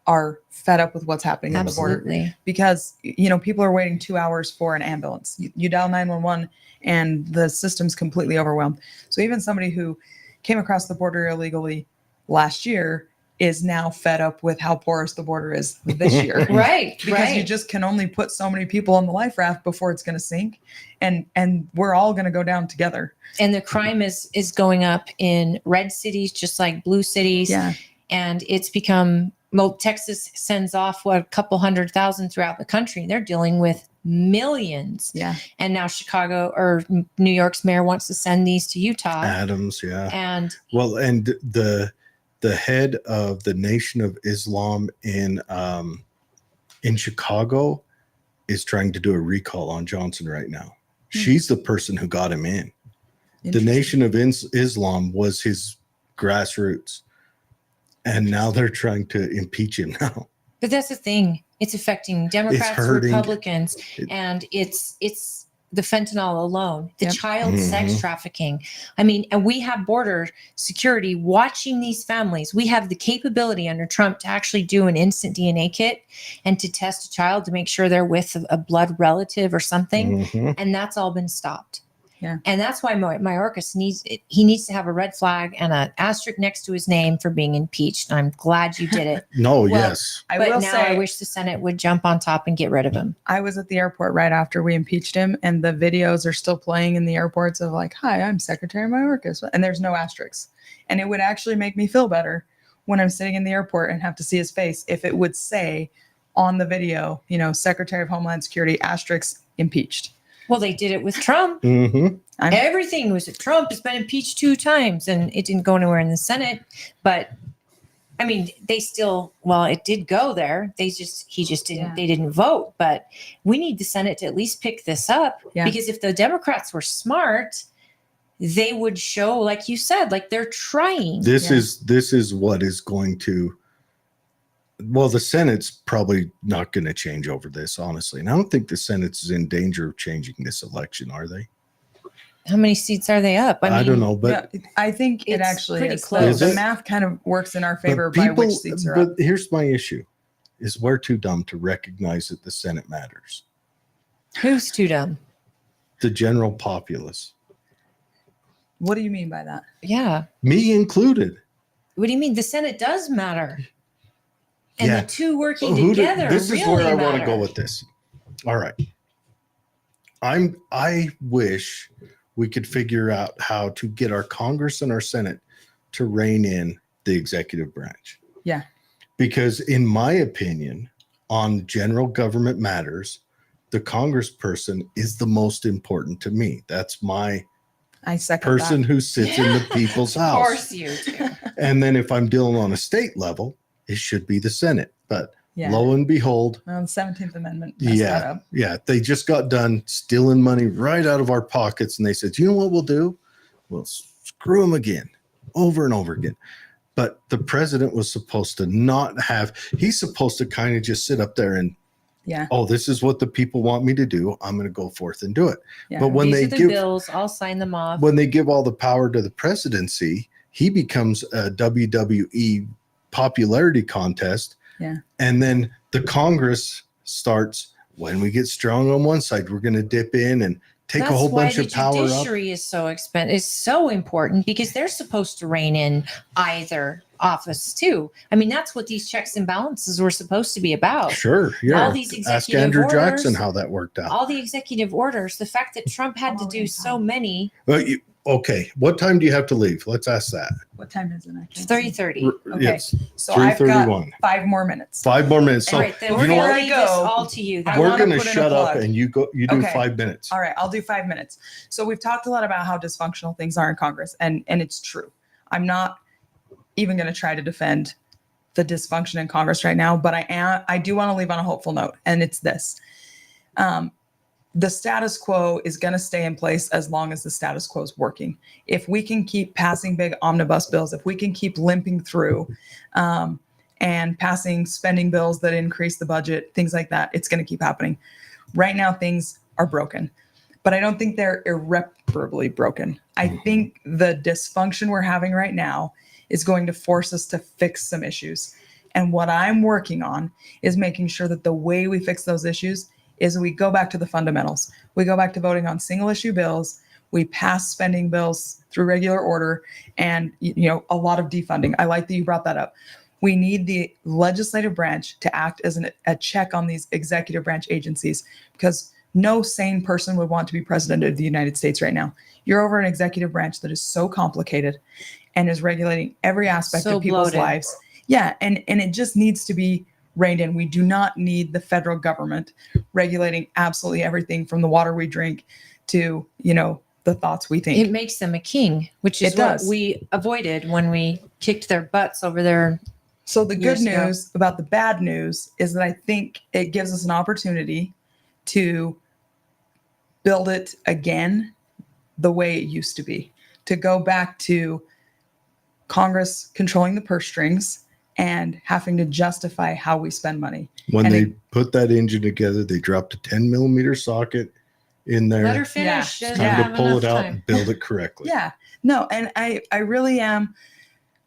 are fed up with what's happening on the border, because people are waiting 2 hours for an ambulance. You dial 911, and the system's completely overwhelmed. So even somebody who came across the border illegally last year is now fed up with how porous the border is this year. Because you just can only put so many people on the life raft before it's going to sink. And we're all going to go down together. And the crime is going up in red cities, just like blue cities. Yeah. And it's become, Texas sends off a couple 100,000 throughout the country. They're dealing with millions. Yeah. And now Chicago or New York's mayor wants to send these to Utah. Adams. Yeah. And the head of the Nation of Islam in Chicago is trying to do a recall on Johnson right now. She's the person who got him in. The Nation of Islam was his grassroots, and now they're trying to impeach him now. But that's the thing. It's affecting Democrats, Republicans, and it's the fentanyl alone, the child sex trafficking. I mean, and we have border security watching these families. We have the capability under Trump to actually do an instant DNA kit and to test a child to make sure they're with a blood relative or something. And that's all been stopped. Yeah. And that's why Mayorkas needs to have a red flag and an asterisk next to his name for being impeached. I'm glad you did it. Yes. I wish the Senate would jump on top and get rid of him. I was at the airport right after we impeached him, and the videos are still playing in the airports of like, "Hi, I'm Secretary Mayorkas," and there's no asterisks. And it would actually make me feel better when I'm sitting in the airport and have to see his face if it would say on the video, Secretary of Homeland Security, asterisk, impeached. Well, they did it with Trump. Everything was Trump has been impeached 2 times, and it didn't go anywhere in the Senate. But I mean, it did go there. He just didn't. They didn't vote. But we need the Senate to at least pick this up, because if the Democrats were smart, they would show, like you said, like they're trying. This is what is going to. Well, the Senate's probably not going to change over this, honestly. And I don't think the Senate's in danger of changing this election, are they? How many seats are they up? I don't know, but yeah, I think it it's actually pretty is. close. The Is it? math kind of works in our favor but by which seats are up. But here's my issue: is we're too dumb to recognize that the Senate matters. Who's too dumb? The general populace, What do you mean by that? Yeah. me included. What do you mean? The Senate does matter. And Yeah. the two working Who do- together this really is where I want to matter. go with this. All right. I wish we could figure out how to get our Congress and our Senate to rein in the executive branch. Yeah. Because in my opinion, on general government matters, the congressperson is the most important to me. That's my I second person that. who sits in the people's Of house. course you do. And then if I'm dealing on a state level, it should be the Senate. But Yeah. lo and behold, Well, the 17th Amendment messed that up. yeah, they just got done stealing money right out of our pockets. And they said, you know what we'll do? We'll screw them again, over and over again. But the president was supposed to not have, he's supposed to kind of just sit up there and, Yeah. oh, this is what the people want me to do. I'm going to go forth and do it. Yeah. But when These they are the give bills, I'll sign them off. when they give all the power to the presidency, he becomes a WWE popularity contest. Yeah. And then the Congress starts, when we get strong on one side, we're going to dip in and take a whole bunch of power the up. judiciary is so expensive, is so important because they're supposed to rein in either office too. I mean, that's what these checks and balances were supposed to be about. Sure. Yeah. All these Ask executive Andrew orders, Jackson how that worked out. all the executive orders, the fact that Trump had to do so many. Well, okay. What time do you have to leave? Let's ask that. What time is it? I It's can't see. 30:30. Okay. Yes. So I've got 3:31. 5 more minutes. 5 more minutes. So All right, then you we're know going to what? leave this Go. all to you. Then. I we're wanna going to put in a shut up plug. and you do Okay. 5 minutes. All right, I'll do 5 minutes. So we've talked a lot about how dysfunctional things are in Congress, and it's true. I'm not even going to try to defend the dysfunction in Congress right now, but I do want to leave on a hopeful note, and it's this. The status quo is going to stay in place as long as the status quo is working. If we can keep passing big omnibus bills, if we can keep limping through and passing spending bills that increase the budget, things like that, it's going to keep happening. Right now, things are broken, but I don't think they're irreparably broken. I think the dysfunction we're having right now is going to force us to fix some issues. And what I'm working on is making sure that the way we fix those issues is we go back to the fundamentals. We go back to voting on single issue bills. We pass spending bills through regular order and, a lot of defunding. I like that you brought that up. We need the legislative branch to act as a check on these executive branch agencies, because no sane person would want to be president of the United States right now. You're over an executive branch that is so complicated and is regulating every aspect So of people's bloated. lives. Yeah, and it just needs to be reined in. We do not need the federal government regulating absolutely everything from the water we drink to, the thoughts we think. It makes them a king, which is It what does. we avoided when we kicked their butts over there. So the good Years ago. news about the bad news is that I think it gives us an opportunity to build it again the way it used to be, to go back to Congress controlling the purse strings and having to justify how we spend money. When And they it- put that engine together, they dropped a 10-millimeter socket in there. Let her finish. She Yeah. doesn't Time have to pull enough it out time. and build it correctly. Yeah, no, and I really am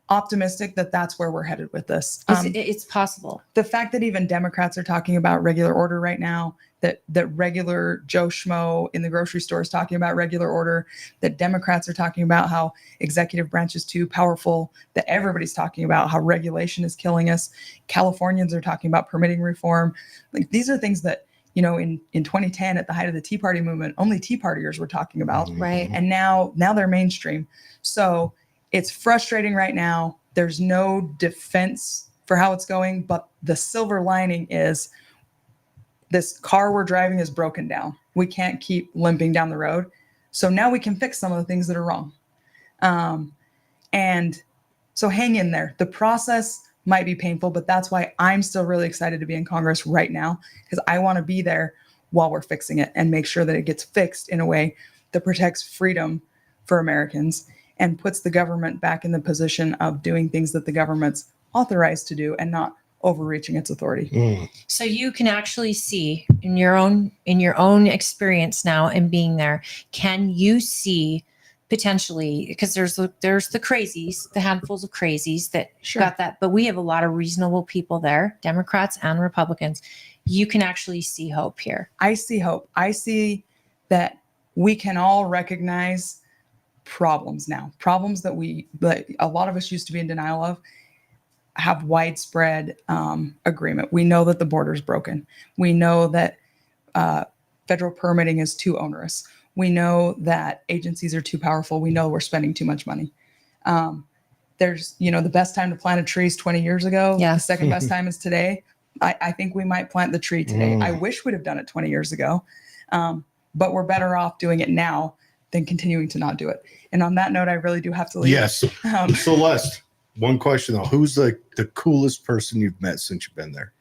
optimistic that that's where we're headed with this. It's possible. The fact that even Democrats are talking about regular order right now, that regular Joe Schmo in the grocery store is talking about regular order, that Democrats are talking about how executive branch is too powerful, that everybody's talking about how regulation is killing us. Californians are talking about permitting reform. Like, these are things that, in 2010 at the height of the Tea Party movement, only Tea Partiers were talking about. Right. And now they're mainstream. So it's frustrating right now. There's no defense for how it's going, but the silver lining is this car we're driving is broken down. We can't keep limping down the road. So now we can fix some of the things that are wrong. And so hang in there. The process might be painful, but that's why I'm still really excited to be in Congress right now, because I want to be there while we're fixing it and make sure that it gets fixed in a way that protects freedom for Americans and puts the government back in the position of doing things that the government's authorized to do and not overreaching its authority. So you can actually see in your own experience now and being there, can you see potentially, because there's the crazies, the handfuls of crazies that got that, but we have a lot of reasonable people there, Democrats and Republicans. You can actually see hope here. I see hope. I see that we can all recognize problems now, problems that a lot of us used to be in denial of, have widespread agreement. We know that the border is broken. We know that federal permitting is too onerous. We know that agencies are too powerful. We know we're spending too much money. There's, the best time to plant a tree is 20 years ago. Yeah. The second best time is today. I think we might plant the tree today. I wish we'd have done it 20 years ago. But we're better off doing it now than continuing to not do it. And on that note, I really do have to leave. Yes. Celeste, one question though. Who's the coolest person you've met since you've been there?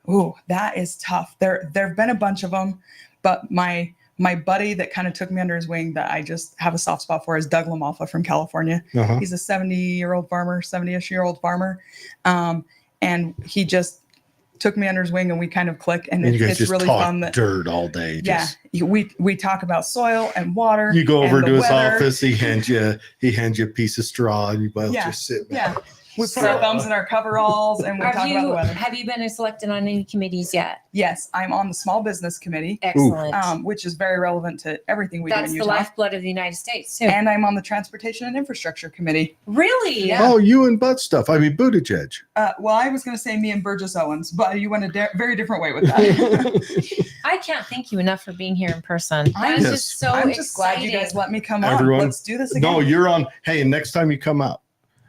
Ooh, that is tough. There've been a bunch of them, but my buddy that kind of took me under his wing that I just have a soft spot for is Doug LaMalfa from California. He's a 70-year-old farmer, 70-ish-year-old farmer. And he just took me under his wing and we kind of click, and you guys it's just really talk fun. Dirt all day. We talk about soil and water. You go over and to his weather. office. He hands you a piece of straw, and you both just sit back. Yeah. We put our thumbs in our coveralls and we talk about the weather. Have you been selected on any committees yet? Yes, I'm on the Small Business Committee. Excellent. Which is very relevant to everything we do in Utah. That's the lifeblood of the United States too. And I'm on the Transportation and Infrastructure Committee. Really? Yeah. Oh, you and butt stuff. I mean, Buttigieg. Well, I was going to say me and Burgess Owens, but you went a very different way with that. I can't thank you enough for being here in person. I'm just so I'm just glad you guys let me come on. Let's do this again. No, you're on. Hey, and next time you come out,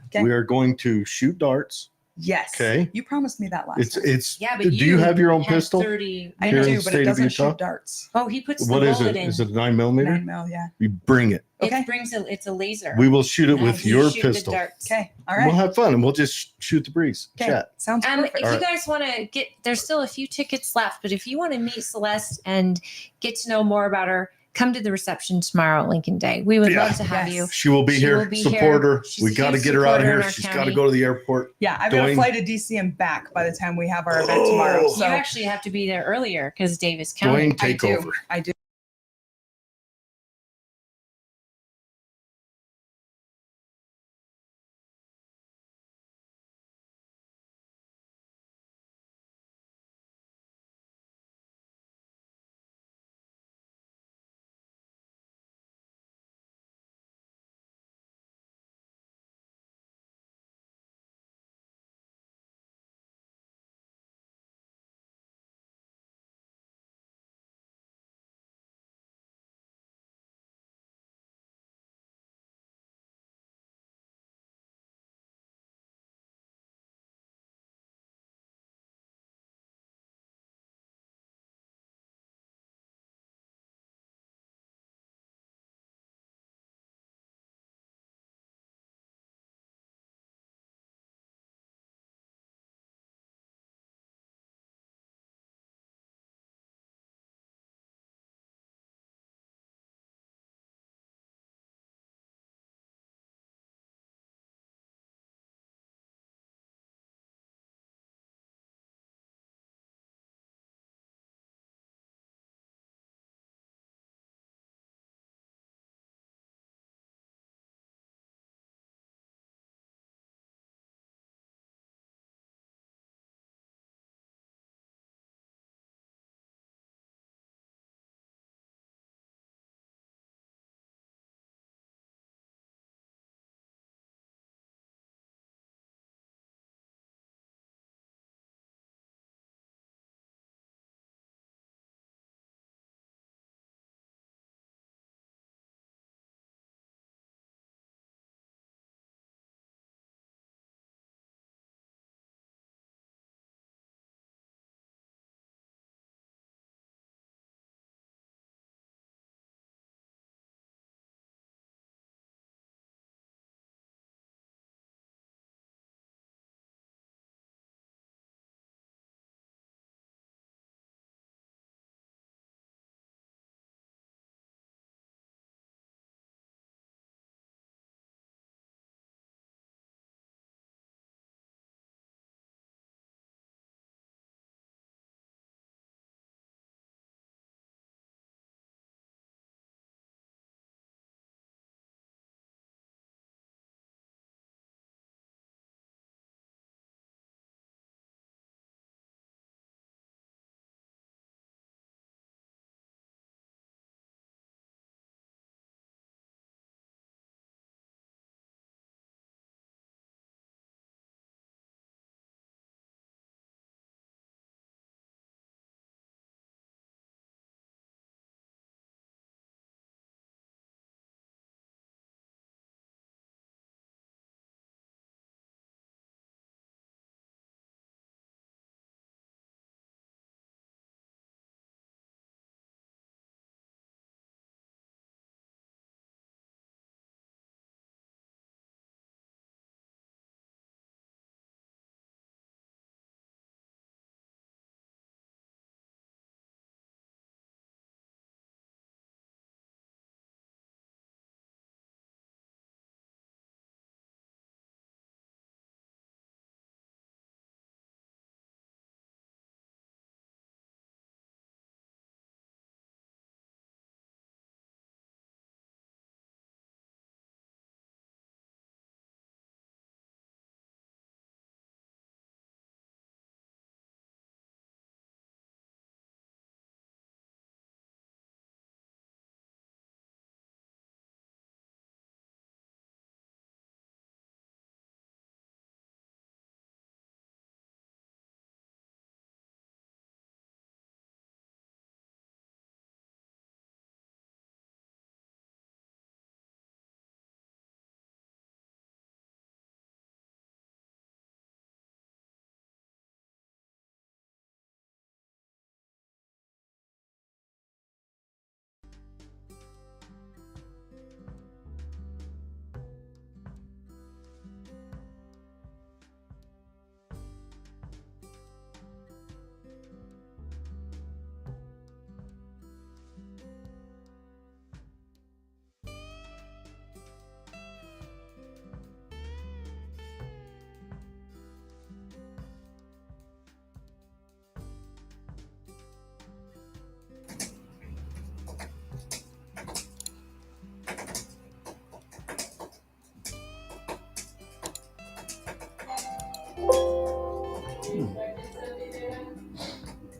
okay, we are going to shoot darts. Yes. Okay. You promised me that last time. It's. Yeah, but do you have your own had pistol? 30. I here in do, the but state it of doesn't Utah? shoot darts. Oh, he puts What the is bullet it? in. Is it a 9mm? 9mm, yeah. We bring it. Okay. It brings it's a laser. We will shoot it with You your shoot the pistol. darts. Okay. All right. We'll have fun and we'll just shoot the breeze. Okay. Chat. Sounds perfect. If you guys want to there's still a few tickets left, but if you want to meet Celeste and get to know more about her, come to the reception tomorrow at Lincoln Day. We would love to have you. She will be here. Support her. She's We a got to huge get her out of supporter here. in our She's got to county. go to the airport. Yeah, I've got a flight to DC and back by the time we have our event tomorrow. So You actually have to be there earlier because Davis County. Dwayne, take over. I do.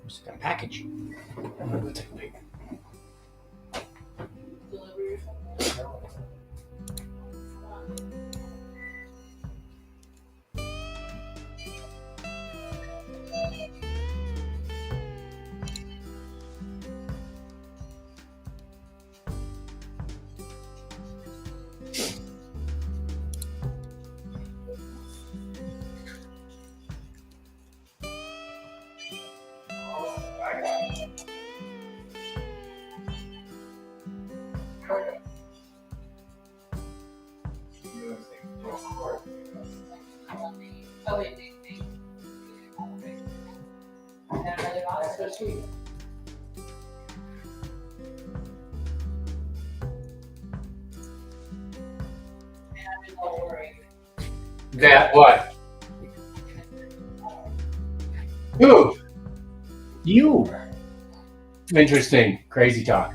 What's that package? I'm gonna go take a peek. That what? Who? You. Interesting. Crazy talk.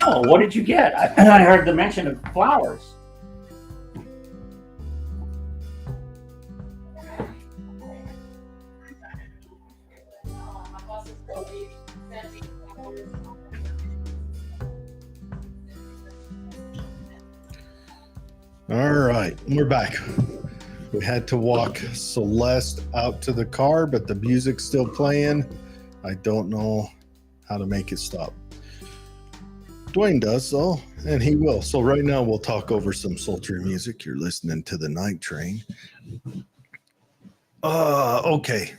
No, what did you get? I heard the mention of flowers. All right, we're back. We had to walk Celeste out to the car, but the music's still playing. I don't know how to make it stop. Dwayne does, though, and he will. So right now we'll talk over some sultry music. You're listening to the Night Train. Okay.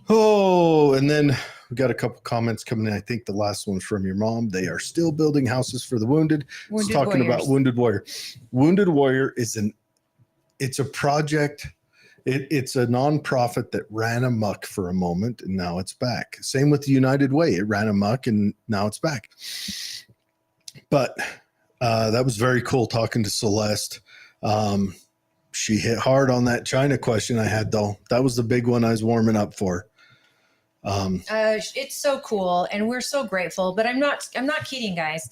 Oh, and then we got a couple comments coming in. I think the last one's from your mom. They are still building houses for the wounded. Wounded Talking warriors. about Wounded Warrior. Wounded Warrior it's a project. It's a nonprofit that ran amok for a moment, and now it's back. Same with the United Way. It ran amok, and now it's back. But that was very cool talking to Celeste. She hit hard on that China question I had, though. That was the big one I was warming up for. It's so cool, and we're so grateful. But I'm not kidding, guys.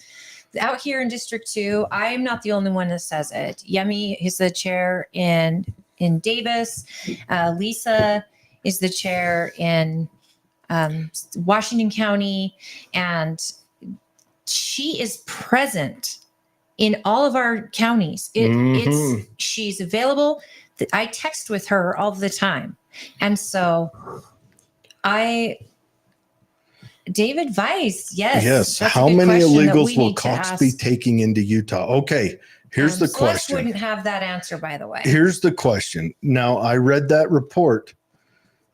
Out here in District 2, I am not the only one that says it. Yemi is the chair in Davis. Lisa is the chair in Washington County, and she is present in all of our counties. She's available. I text with her all the time, and so David Weiss, yes. How many illegals will Cox be taking into Utah? Okay, here's the Celeste question. Wouldn't have that answer, by the way. Here's the question. Now, I read that report.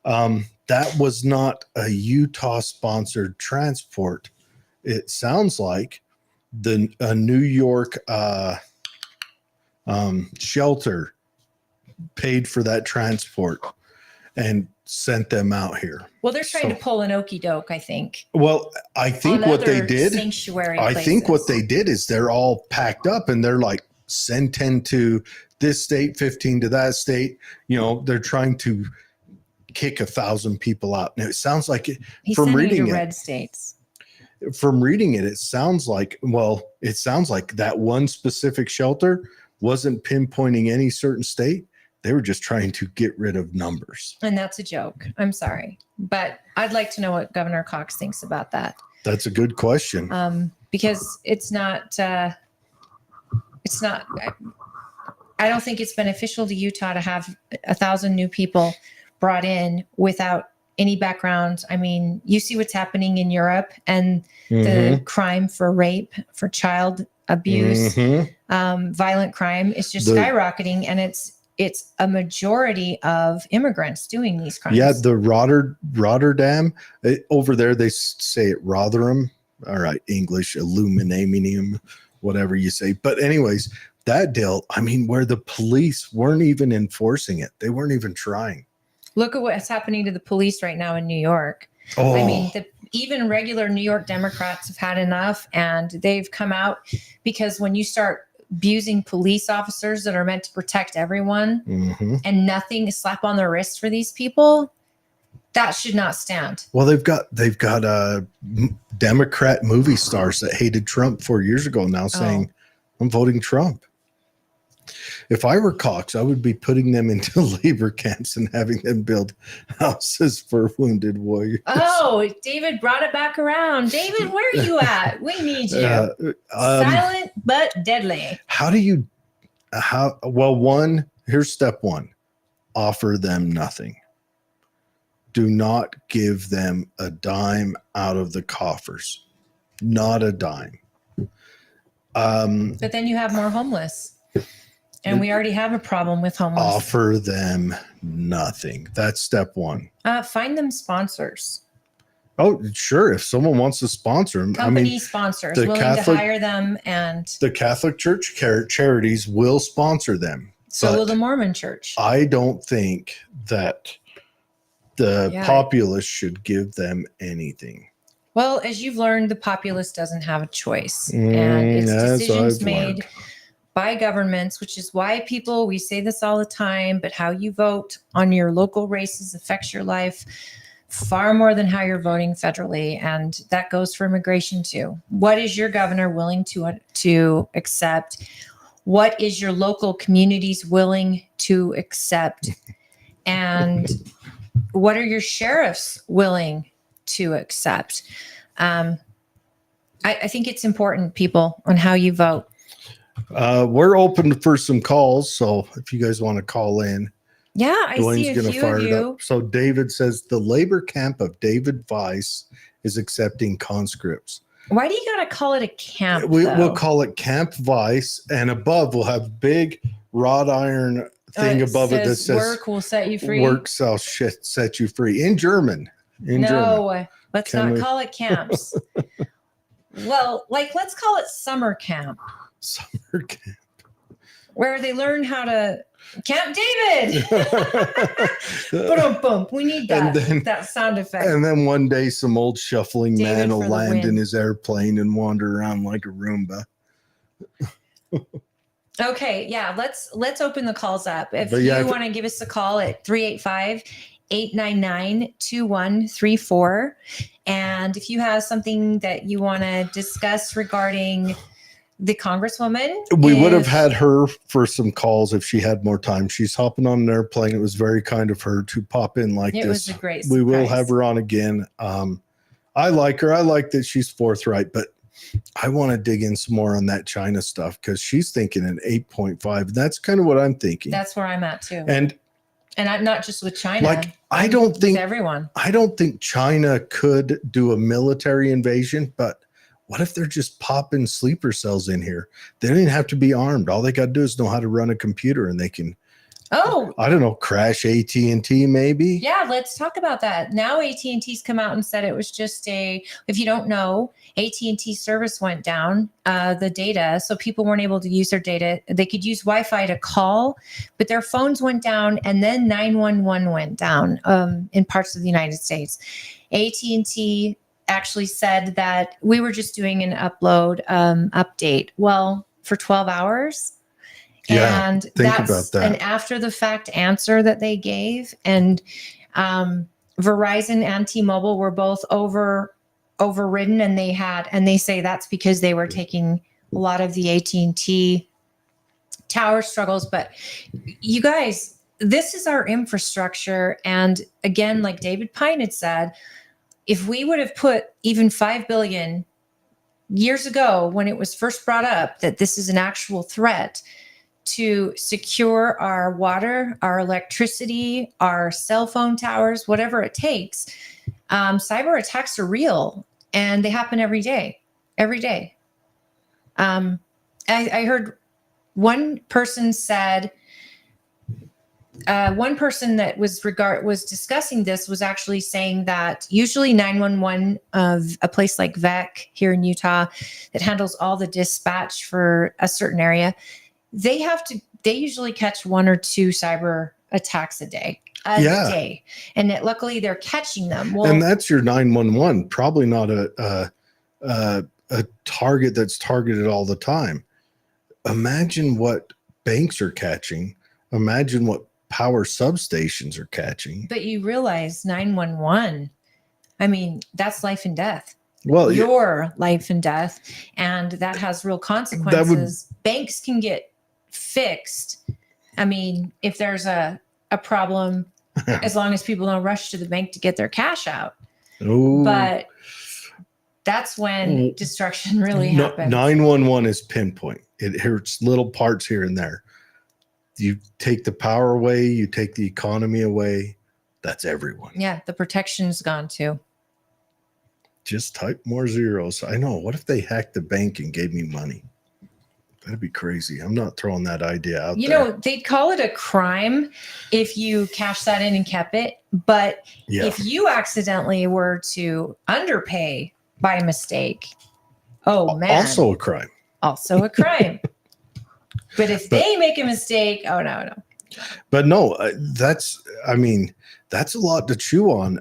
That was not a Utah-sponsored transport. It sounds like a New York shelter paid for that transport and sent them out here. Well, they're trying to pull an okey doke, I think. Well, I think what they did, sanctuary I places. think what they did is they're all packed up and they're like, send 10 to this state, 15 to that state. You know, they're trying to kick 1,000 people out. Now it sounds like it from reading it. Red states. From reading it, it sounds like that one specific shelter wasn't pinpointing any certain state. They were just trying to get rid of numbers. And that's a joke. I'm sorry. But I'd like to know what Governor Cox thinks about that. That's a good question. Because it's not, I don't think it's beneficial to Utah to have 1,000 new people brought in without any background. I mean, you see what's happening in Europe and the crime for rape, for child abuse, violent crime is just skyrocketing, and it's a majority of immigrants doing these crimes. Yeah, the Rotterdam over there, they say it Rotherham. All right, English, illuminamium, whatever you say. But anyways, that deal, I mean, where the police weren't even enforcing it. They weren't even trying. Look at what's happening to the police right now in New York. Oh. I mean, even regular New York Democrats have had enough, and they've come out because when you start abusing police officers that are meant to protect everyone and nothing is slap on the wrist for these people, that should not stand. Well, they've got Democrat movie stars that hated Trump 4 years ago now saying, I'm voting Trump. If I were Cox, I would be putting them into labor camps and having them build houses for wounded warriors. Oh, David brought it back around. David, where are you at? We need you. Silent but deadly. Here's step one. Offer them nothing. Do not give them a dime out of the coffers. Not a dime. But then you have more homeless. And we already have a problem with homeless. Offer them nothing. That's step one. Find them sponsors. Oh, sure. If someone wants to sponsor them, Company sponsors willing to hire them, and the Catholic Church charities will sponsor them. So will the Mormon Church. I don't think that the populace should give them anything. Well, as you've learned, the populace doesn't have a choice, and it's decisions made by governments, which is why we say this all the time, but how you vote on your local races affects your life far more than how you're voting federally. And that goes for immigration too. What is your governor willing to accept? What is your local communities willing to accept? And what are your sheriffs willing to accept? I think it's important, people, on how you vote. We're open for some calls, so if you guys want to call in, I see a few of you. up. So David says the labor camp of David Weiss is accepting conscripts. Why do you gotta call it a camp? We'll call it Camp Weiss, and above we'll have big wrought iron thing above it that says "Work will set you free." Work shall set you free in German. German. Let's not call it camps. Well, let's call it summer camp. Summer camp. Where they learn how to Camp David. Boom. We need that sound effect. And then one day some old shuffling man will land in his airplane and wander around like a Roomba. Okay, let's open the calls up. If you want to give us a call at 385-899-2134. And if you have something that you want to discuss regarding the Congresswoman. We would have had her for some calls if she had more time. She's hopping on an airplane. It was very kind of her to pop in like this. It was a great surprise. We will have her on again. I like her. I like that she's forthright, but I want to dig in some more on that China stuff because she's thinking an 8.5. That's kind of what I'm thinking. That's where I'm at too. And I'm not just with China. I don't think everyone. I don't think China could do a military invasion, but what if they're just popping sleeper cells in here? They don't even have to be armed. All they got to do is know how to run a computer, and they can. I don't know, crash AT&T maybe. Yeah, let's talk about that. Now AT&T's come out and said it was just if you don't know, AT&T service went down, the data, so people weren't able to use their data. They could use Wi-Fi to call, but their phones went down, and then 911 went down in parts of the United States. AT&T actually said that we were just doing an update. Well, for 12 hours. Yeah, and that's about that. An after the fact answer that they gave. And Verizon and T-Mobile were both overridden, and they say that's because they were taking a lot of the AT&T tower struggles. But you guys, this is our infrastructure. And again, like David Pine had said, if we would have put even $5 billion years ago when it was first brought up that this is an actual threat to secure our water, our electricity, our cell phone towers, whatever it takes, cyber attacks are real and they happen every day. I heard one person said, one person that was discussing this was actually saying that usually 911 of a place like VEC here in Utah that handles all the dispatch for a certain area, they usually catch 1 or 2 cyber attacks a day. And luckily they're catching them. Well, and that's your 911, probably not a target that's targeted all the time. Imagine what banks are catching. Imagine what power substations are catching. But you realize 911, I mean, that's life and death. Well, your life and death, and that has real consequences. Banks can get fixed. I mean, if there's a problem, as long as people don't rush to the bank to get their cash out. Ooh. But that's when destruction really happens. 911 is pinpoint. It hurts little parts here and there. You take the power away, you take the economy away. That's everyone. Yeah, the protection's gone too. Just type more zeros. I know. What if they hacked the bank and gave me money? That'd be crazy. I'm not throwing that idea out there. You know, they'd call it a crime if you cashed that in and kept it. But if you accidentally were to underpay by mistake, oh man. Also a crime. Also a crime. But if they make a mistake, oh no. But no, that's a lot to chew on.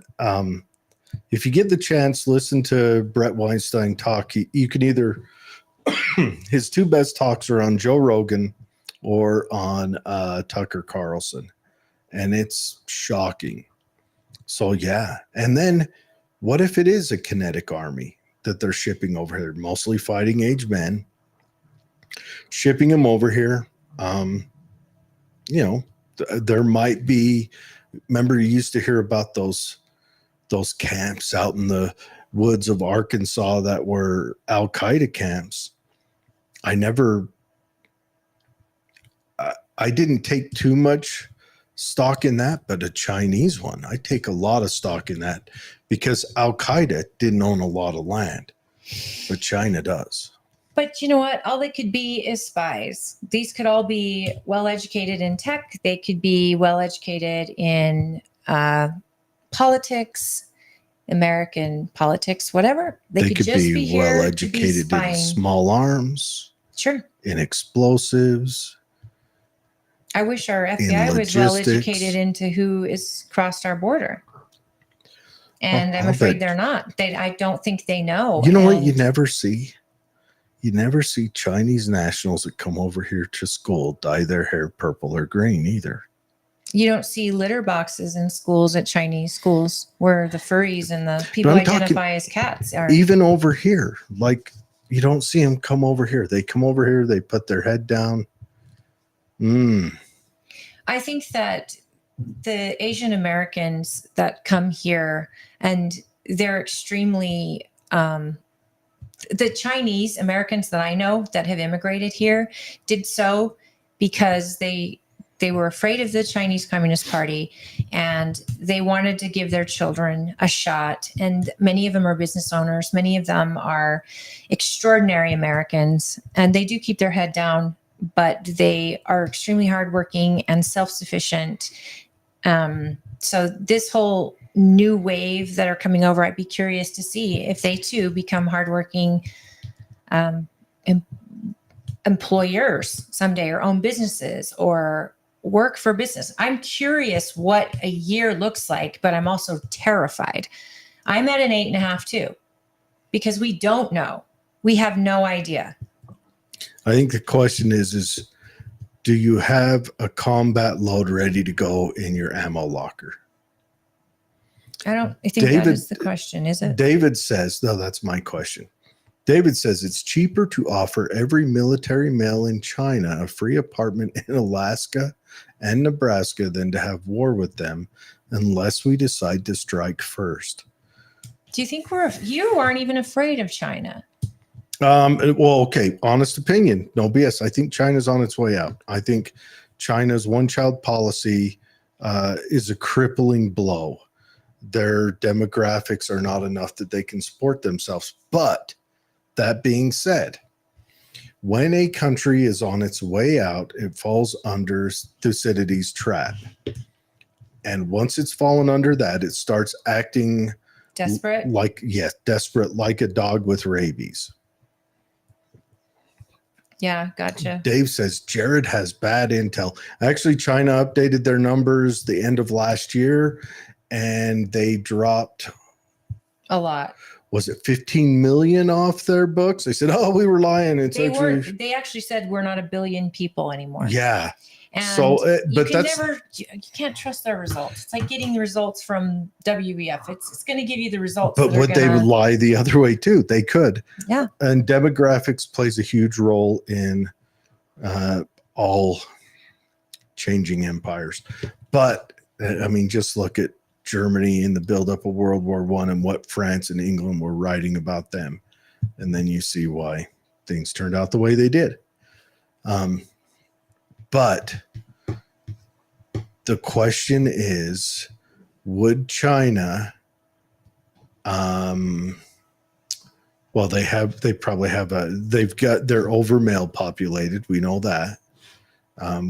If you get the chance, listen to Brett Weinstein talk. You can either his two best talks are on Joe Rogan or on Tucker Carlson, and it's shocking. So yeah, and then what if it is a kinetic army that they're shipping over here, mostly fighting age men, shipping them over here? There might be. Remember, you used to hear about those camps out in the woods of Arkansas that were Al-Qaeda camps. I didn't take too much stock in that, but a Chinese one, I take a lot of stock in that because Al-Qaeda didn't own a lot of land, but China does. But you know what? All they could be is spies. These could all be well-educated in tech. They could be well-educated in politics, American politics, whatever. They could just be well-educated in small arms. Sure. In explosives. I wish our FBI was well-educated into who is crossed our border. And I'm afraid they're not. I don't think they know. You know what you never see? You never see Chinese nationals that come over here to school dye their hair purple or green either. You don't see litter boxes in schools at Chinese schools where the furries and the people identify as cats are. Even over here, like you don't see them come over here. They come over here, they put their head down. I think that the Asian Americans that come here, and they're extremely the Chinese Americans that I know that have immigrated here did so because they were afraid of the Chinese Communist Party and they wanted to give their children a shot. And many of them are business owners. Many of them are extraordinary Americans, and they do keep their head down, but they are extremely hardworking and self-sufficient. So this whole new wave that are coming over, I'd be curious to see if they too become hardworking employers someday, or own businesses or work for business. I'm curious what a year looks like, but I'm also terrified. I'm at an 8.5 too, because we don't know. We have no idea. I think the question is do you have a combat load ready to go in your ammo locker? I think that is the question, is it? David says, no, that's my question. David says it's cheaper to offer every military male in China a free apartment in Alaska and Nebraska than to have war with them unless we decide to strike first. Do you think you aren't even afraid of China? Well, okay. Honest opinion. No BS. I think China's on its way out. I think China's one-child policy is a crippling blow. Their demographics are not enough that they can support themselves. But that being said, when a country is on its way out, it falls under Thucydides' trap. And once it's fallen under that, it starts acting desperate. Desperate, like a dog with rabies. Yeah, gotcha. Dave says Jared has bad intel. Actually, China updated their numbers the end of last year, and they dropped a lot. was it 15 million off their books? They said, "Oh, we were lying." It's They actually they actually said we're not a billion people anymore. yeah. And So, but you can't trust their results. It's like getting the results from WEF. It's going to give you the results. But would they lie the other way too? They could. Yeah. And demographics plays a huge role in all changing empires. But I mean, just look at Germany in the buildup of World War I and what France and England were writing about them. And then you see why things turned out the way they did. But the question is, would China, well, they've got, they're over male populated. We know that.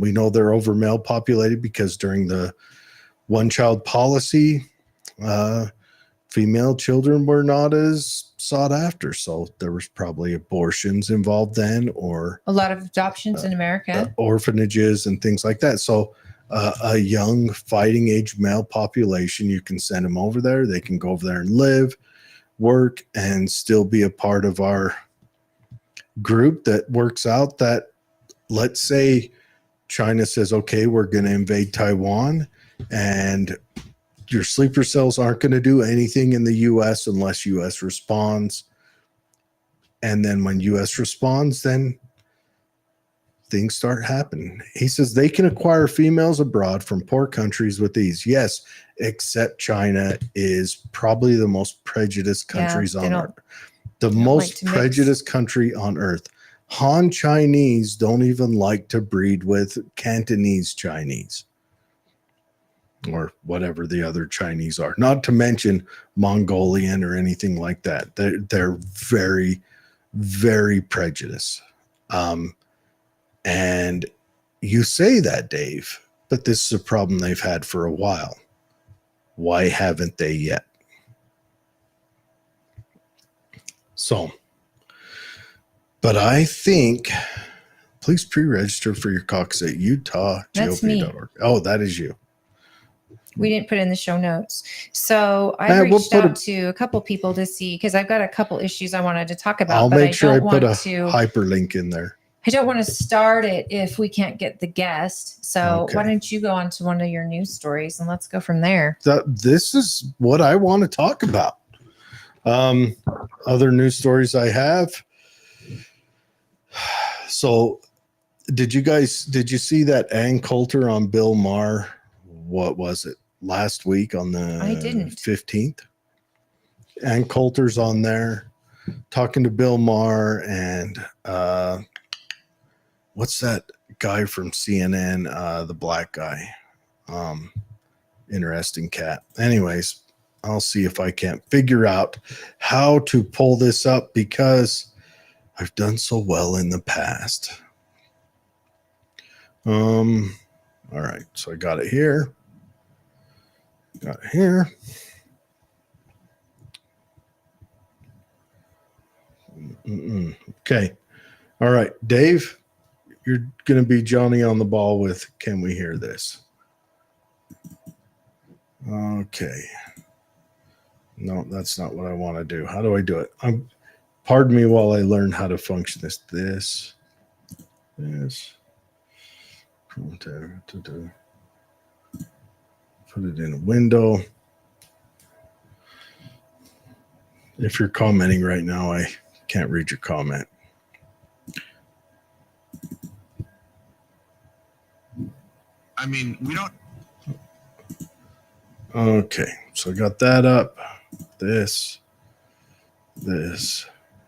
We know they're over male populated because during the one child policy, female children were not as sought after. So there was probably abortions involved then, or a lot of adoptions in America, orphanages and things like that. So a young fighting age male population, you can send them over there. They can go over there and live, work, and still be a part of our group that works out that, let's say China says, okay, we're going to invade Taiwan, and your sleeper cells aren't going to do anything in the U.S. unless U.S. responds. And then when U.S. responds, then things start happening. He says they can acquire females abroad from poor countries with ease. Yes, except China is probably the most prejudiced countries on earth. The most prejudiced country on earth. Han Chinese don't even like to breed with Cantonese Chinese or whatever the other Chinese are, not to mention Mongolian or anything like that. They're very, very prejudiced. And you say that, Dave, but this is a problem they've had for a while. Why haven't they yet? So, but I think, please pre-register for your caucus at utahgop.org. Oh, that is you. We didn't put it in the show notes. So I reached out to a couple people to see, because I've got a couple issues I wanted to talk about. I'll make sure I put a hyperlink in there. I don't want to start it if we can't get the guest. So why don't you go on to one of your news stories and let's go from there. This is what I want to talk about. Other news stories I have. So did you see that Ann Coulter on Bill Maher? What was it? Last week on the 15th? Ann Coulter's on there talking to Bill Maher and what's that guy from CNN, the black guy? Interesting cat. Anyways, I'll see if I can't figure out how to pull this up because I've done so well in the past. All right, so I got it here. Okay. All right, Dave, you're going to be Johnny on the ball with Can We Hear This? Okay. No, that's not what I want to do. How do I do it? Pardon me while I learn how to function this. This. Put it in a window. If you're commenting right now, I can't read your comment. I mean, we don't. Okay, so I got that up. This,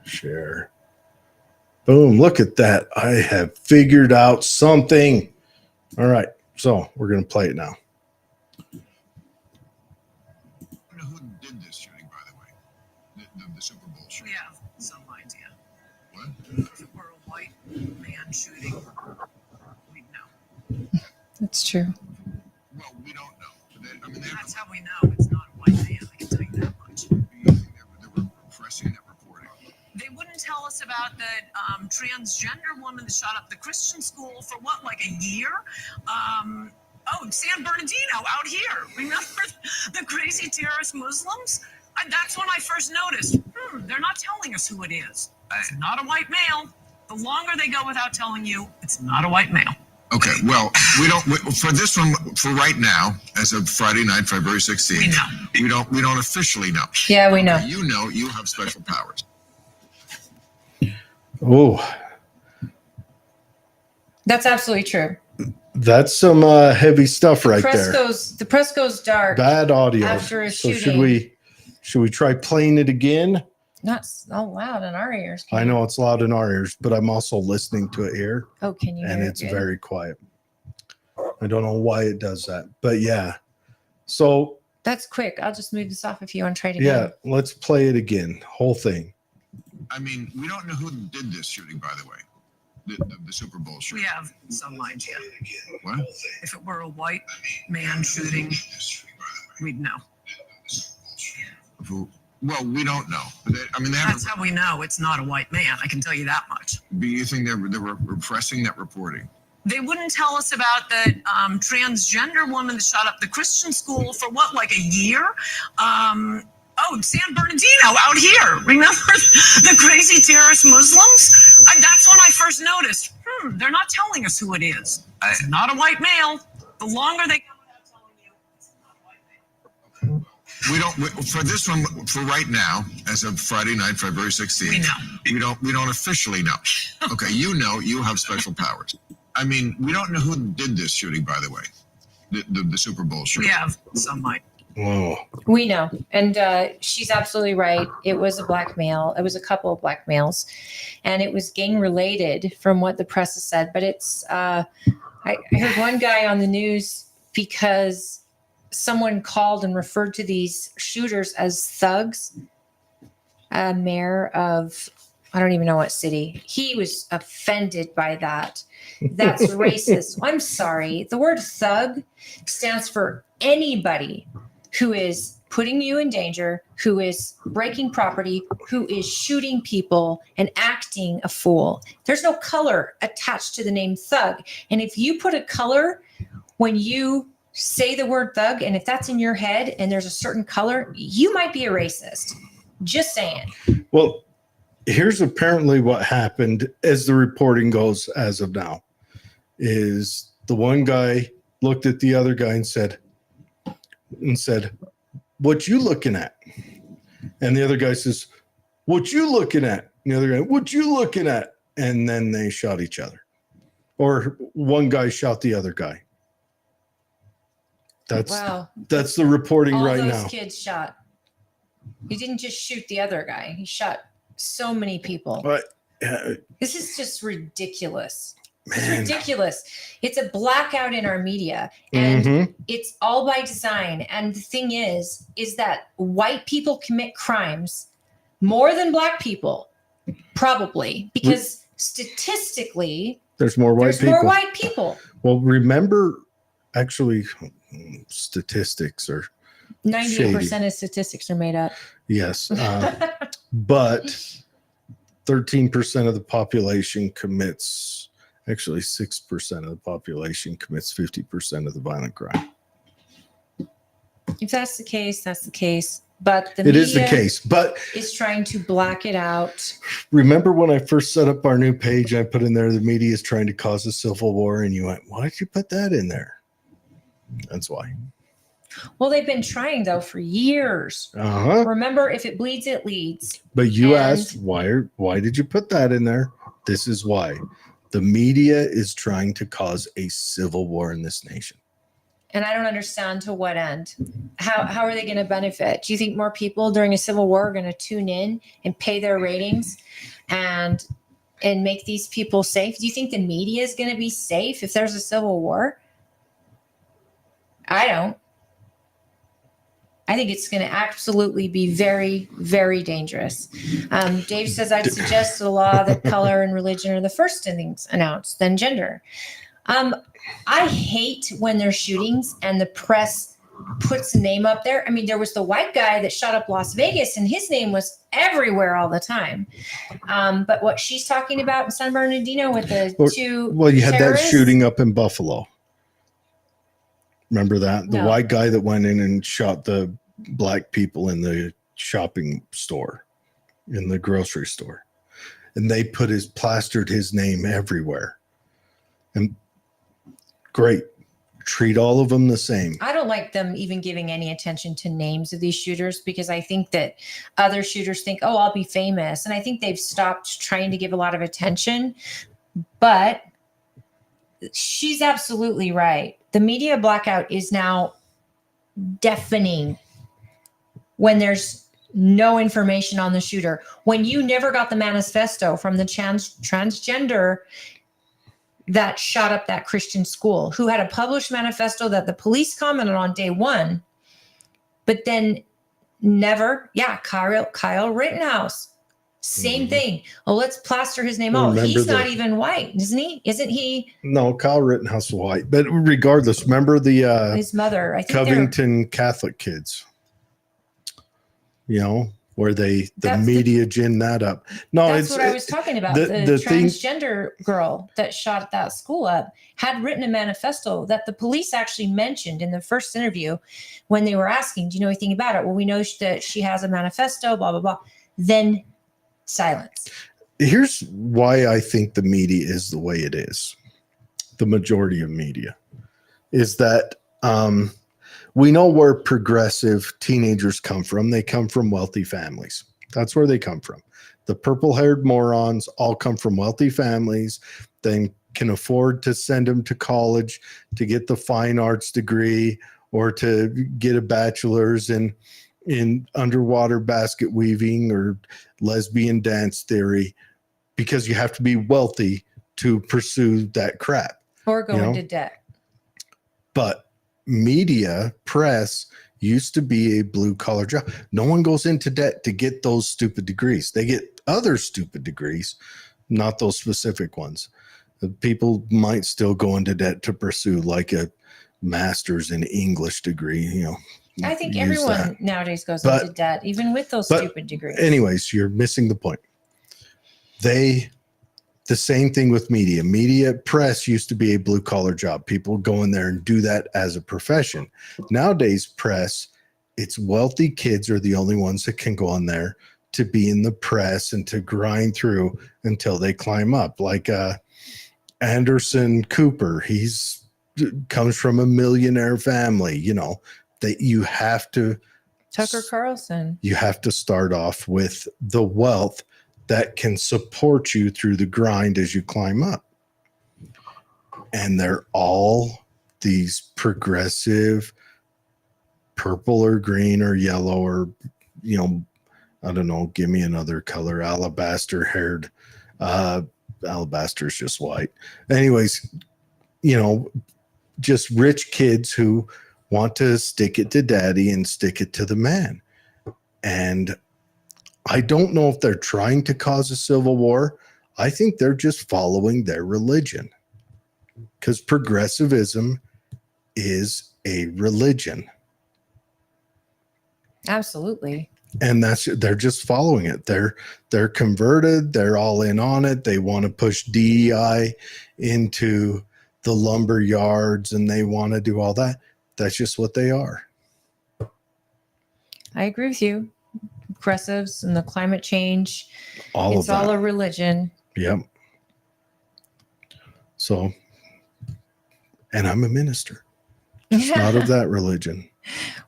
share. Boom, look at that. I have figured out something. All right, so we're going to play it now. I don't know who did this shooting, by the way. The Super Bowl shooting. We have some idea. What? If it were a white man shooting, we'd know. That's true. Well, we don't know. That's how we know it's not a white man. I can tell you that much. They were pressing that reporting. They wouldn't tell us about the transgender woman that shot up the Christian school for what, like a year? San Bernardino out here. Remember the crazy terrorist Muslims? That's when I first noticed, they're not telling us who it is. It's not a white male. The longer they go without telling you, it's not a white male. Okay, well, for this one, for right now, as of Friday night, February 16th, We know. we don't officially know. Yeah, we know. You know you have special powers. Oh, That's absolutely true. that's some heavy stuff right there. The press goes dark. Bad audio. After a so shooting. should we try playing it again? Not so loud in our ears. I know it's loud in our ears, but I'm also listening to it here, Oh, can you? and hear it's it good? very quiet. I don't know why it does that, but yeah. So That's quick. I'll just move this off if you want to try it again. yeah, let's play it again. Whole thing. I mean, we don't know who did this shooting, by the way. The Super Bowl We shooting. have some idea. What? If it were a white man shooting, we'd know. Well, we don't know. I mean, they haven't. That's how we know it's not a white man. I can tell you that much. Do you think they're repressing that reporting? They wouldn't tell us about the transgender woman that shot up the Christian school for what, like a year? San Bernardino out here. Remember the crazy terrorist Muslims? That's when I first noticed. They're not telling us who it is. It's not a white male. The longer they go without telling you, it's not a white male. We don't for this one for right now, as of Friday night, February 16th. We know. We don't officially know. Okay, you know you have special powers. I mean, we don't know who did this shooting, by the way. The Super Bowl shooting. We have some idea. Whoa. We know. And she's absolutely right. It was a black male. It was a couple of black males. And it was gang related from what the press has said. But it's, I heard one guy on the news because someone called and referred to these shooters as thugs. A mayor of, I don't even know what city. He was offended by that. That's racist. I'm sorry. The word thug stands for anybody who is putting you in danger, who is breaking property, who is shooting people and acting a fool. There's no color attached to the name thug. And if you put a color when you say the word thug, and if that's in your head and there's a certain color, you might be a racist. Just saying. Well, here's apparently what happened as the reporting goes as of now is the one guy looked at the other guy and said, what you looking at? And the other guy says, what you looking at? And the other guy, what you looking at? And then they shot each other. Or one guy shot the other guy. That's the reporting All right those now. kids shot. He didn't just shoot the other guy. He shot so many people. But This is just ridiculous. It's man, ridiculous. It's a blackout in our media, and mhm. it's all by design. And the thing is that white people commit crimes more than black people, probably, because statistically, There's more white there's people. more white people. Well, remember, actually, statistics are 98% of statistics are made up. yes, but 13% of the population commits. Actually, 6% of the population commits 50% of the violent crime. If that's the case, that's the case. But the It media is the case. But is trying to black it out. remember when I first set up our new page, I put in there the media is trying to cause a civil war, and you went, "Why did you put that in there?" That's why. Well, they've been trying though for years. Remember, if it bleeds, it leads. But you And- asked why did you put that in there? This is why. The media is trying to cause a civil war in this nation. And I don't understand to what end. How are they going to benefit? Do you think more people during a civil war are going to tune in and pay their ratings and make these people safe? Do you think the media is going to be safe if there's a civil war? I don't. I think it's going to absolutely be very, very dangerous. Dave says, I'd suggest a law that color and religion are the first things announced, then gender. I hate when there's shootings and the press puts a name up there. I mean, there was the white guy that shot up Las Vegas and his name was everywhere all the time. But what she's talking about in San Bernardino with the two you had terrorists, that shooting up in Buffalo. Remember that? The No. white guy that went in and shot the black people in the shopping store. in the grocery store, and they plastered his name everywhere. And great, treat all of them the same. I don't like them even giving any attention to names of these shooters, because I think that other shooters think, oh, I'll be famous. And I think they've stopped trying to give a lot of attention. But she's absolutely right. The media blackout is now deafening when there's no information on the shooter. When you never got the manifesto from the transgender that shot up that Christian school, who had a published manifesto that the police commented on day one, but then never, Kyle Rittenhouse, same thing. Oh, let's plaster his name. Oh, he's not even white, isn't he? Isn't he? No, Kyle Rittenhouse was white. But regardless, remember the his mother, I think Covington Catholic kids, where the media ginned that up. No, that's what I was talking about. The transgender girl that shot that school up had written a manifesto that the police actually mentioned in the first interview when they were asking, do you know anything about it? Well, we know that she has a manifesto, blah, blah, blah. Then silence. Here's why I think the media is the way it is. The majority of media is that we know where progressive teenagers come from. They come from wealthy families. That's where they come from. The purple-haired morons all come from wealthy families. They can afford to send them to college to get the fine arts degree or to get a bachelor's in underwater basket weaving or lesbian dance theory, because you have to be wealthy to pursue that crap. Or go into debt. But media, press used to be a blue collar job. No one goes into debt to get those stupid degrees. They get other stupid degrees, not those specific ones. People might still go into debt to pursue like a master's in English degree, I think everyone nowadays goes into debt, even with those stupid degrees. Anyways, you're missing the point. The same thing with media. Media press used to be a blue collar job. People go in there and do that as a profession. Nowadays, press, it's wealthy kids are the only ones that can go in there to be in the press and to grind through until they climb up. Like Anderson Cooper, he's comes from a millionaire family, that you have to. Tucker Carlson. You have to start off with the wealth that can support you through the grind as you climb up. And they're all these progressive purple or green or yellow or, I don't know, give me another color, alabaster haired. Alabaster is just white. Anyways, just rich kids who want to stick it to daddy and stick it to the man. And I don't know if they're trying to cause a civil war. I think they're just following their religion, because progressivism is a religion. Absolutely. And they're just following it. They're converted. They're all in on it. They want to push DEI into the lumber yards and they want to do all that. That's just what they are. I agree with you. Progressives and the climate change. It's all a religion. Yep. So, and I'm a minister. It's not of that religion.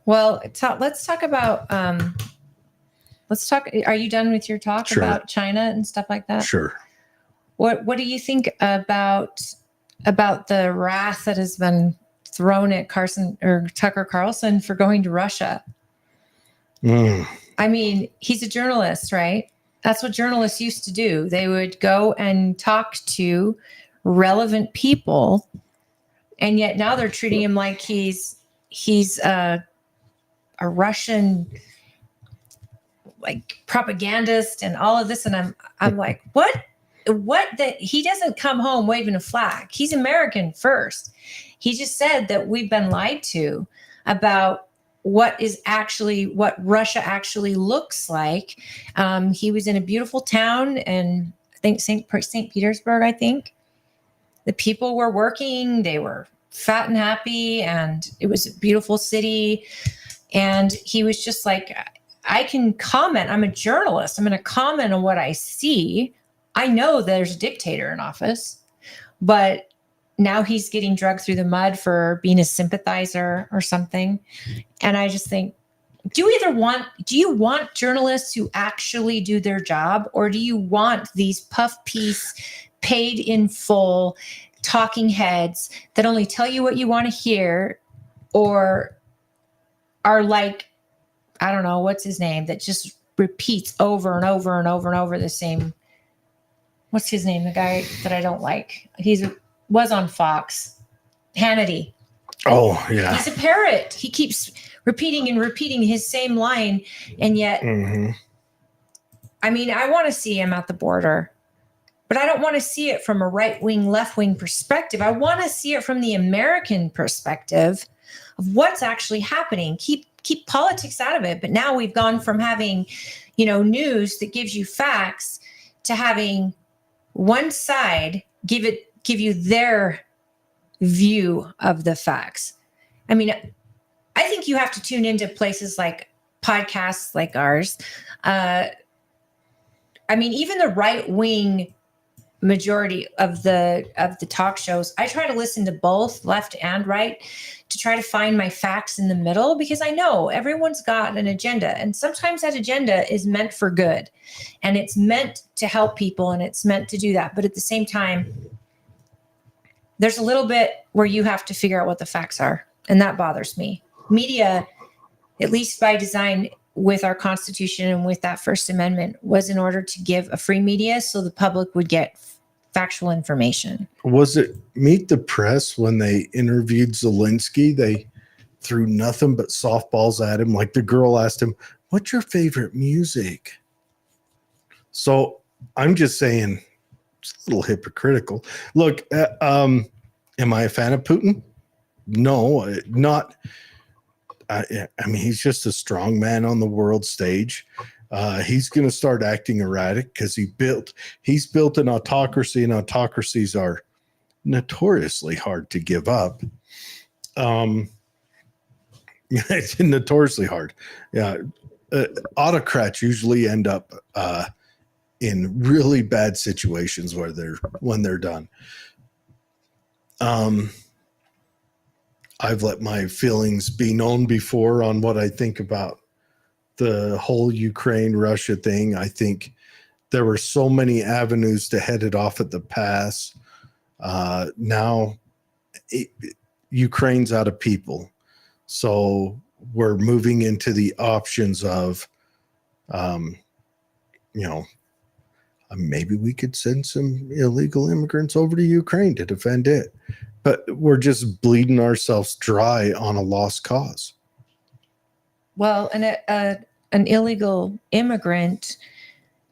Well, let's talk about, are you done with your talk about China and stuff like that? Sure. What do you think about the wrath that has been thrown at Tucker Carlson for going to Russia? I mean, he's a journalist, right? That's what journalists used to do. They would go and talk to relevant people, and yet now they're treating him like he's a Russian like propagandist and all of this. And I'm like, what? That he doesn't come home waving a flag. He's American first. He just said that we've been lied to about what Russia actually looks like. He was in a beautiful town, and I think St. Petersburg, I think. The people were working, they were fat and happy, and it was a beautiful city. And he was just like, I can comment. I'm a journalist. I'm going to comment on what I see. I know there's a dictator in office, but now he's getting dragged through the mud for being a sympathizer or something. And I just think, do you want journalists who actually do their job, or do you want these puff piece, paid in full talking heads that only tell you what you want to hear, or are like, I don't know, what's his name, that just repeats over and over and over and over the same, what's his name? The guy that I don't like. Was on Fox. Hannity. Oh, yeah. He's a parrot. He keeps repeating and repeating his same line. And yet, I mean, I want to see him at the border, but I don't want to see it from a right-wing, left-wing perspective. I want to see it from the American perspective of what's actually happening. Keep politics out of it. But now we've gone from having, news that gives you facts to having one side give you their view of the facts. I mean, I think you have to tune into places like podcasts like ours. I mean, even the right-wing majority of the talk shows, I try to listen to both left and right to try to find my facts in the middle, because I know everyone's got an agenda, and sometimes that agenda is meant for good and it's meant to help people and it's meant to do that. But at the same time, there's a little bit where you have to figure out what the facts are. And that bothers me. Media, at least by design with our Constitution and with that First Amendment, was in order to give a free media so the public would get factual information. Was it Meet the Press when they interviewed Zelensky? They threw nothing but softballs at him. Like the girl asked him, "What's your favorite music?" So I'm just saying, it's a little hypocritical. Look, am I a fan of Putin? No, not. I mean, he's just a strong man on the world stage. He's going to start acting erratic because he's built an autocracy, and autocracies are notoriously hard to give up. It's notoriously hard. Yeah, autocrats usually end up in really bad situations when they're done. I've let my feelings be known before on what I think about the whole Ukraine-Russia thing. I think there were so many avenues to head it off at the pass. Now Ukraine's out of people. So we're moving into the options of, maybe we could send some illegal immigrants over to Ukraine to defend it. But we're just bleeding ourselves dry on a lost cause. Well, an illegal immigrant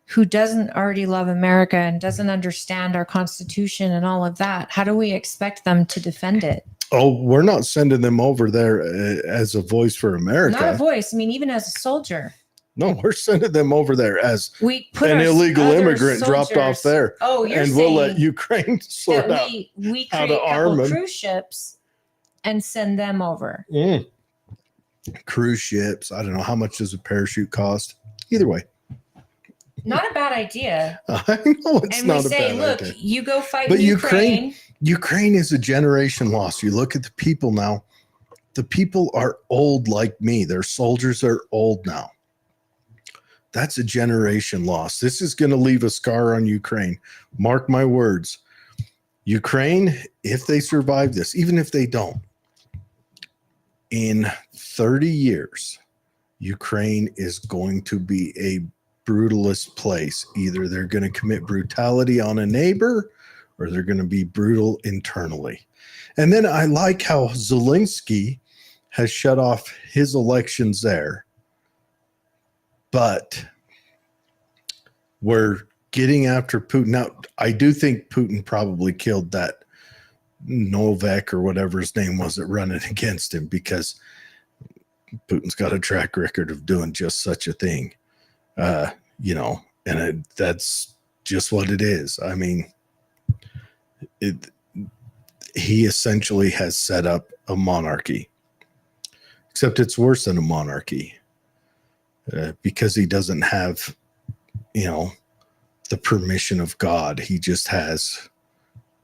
who doesn't already love America and doesn't understand our Constitution and all of that, how do we expect them to defend it? Oh, we're not sending them over there as a voice for America. Not a voice. I mean, even as a soldier. No, we're sending them over there as we put an illegal immigrant soldiers, dropped off there. Oh, you're and saying we'll let Ukraine sort out we how create to a couple arm them. cruise ships and send them over. Cruise ships. I don't know, how much does a parachute cost? Either way. Not a bad idea. I know it's and not we a say, bad look, idea. you go fight But in Ukraine. Ukraine is a generation lost. You look at the people now. The people are old like me. Their soldiers are old now. That's a generation lost. This is going to leave a scar on Ukraine. Mark my words. Ukraine, if they survive this, even if they don't, in 30 years, Ukraine is going to be a brutalist place. Either they're going to commit brutality on a neighbor or they're going to be brutal internally. And then I like how Zelensky has shut off his elections there. But we're getting after Putin. Now, I do think Putin probably killed that Novak or whatever his name was that running against him, because Putin's got a track record of doing just such a thing. That's just what it is. I mean, he essentially has set up a monarchy, except it's worse than a monarchy. because he doesn't have, the permission of God. He just has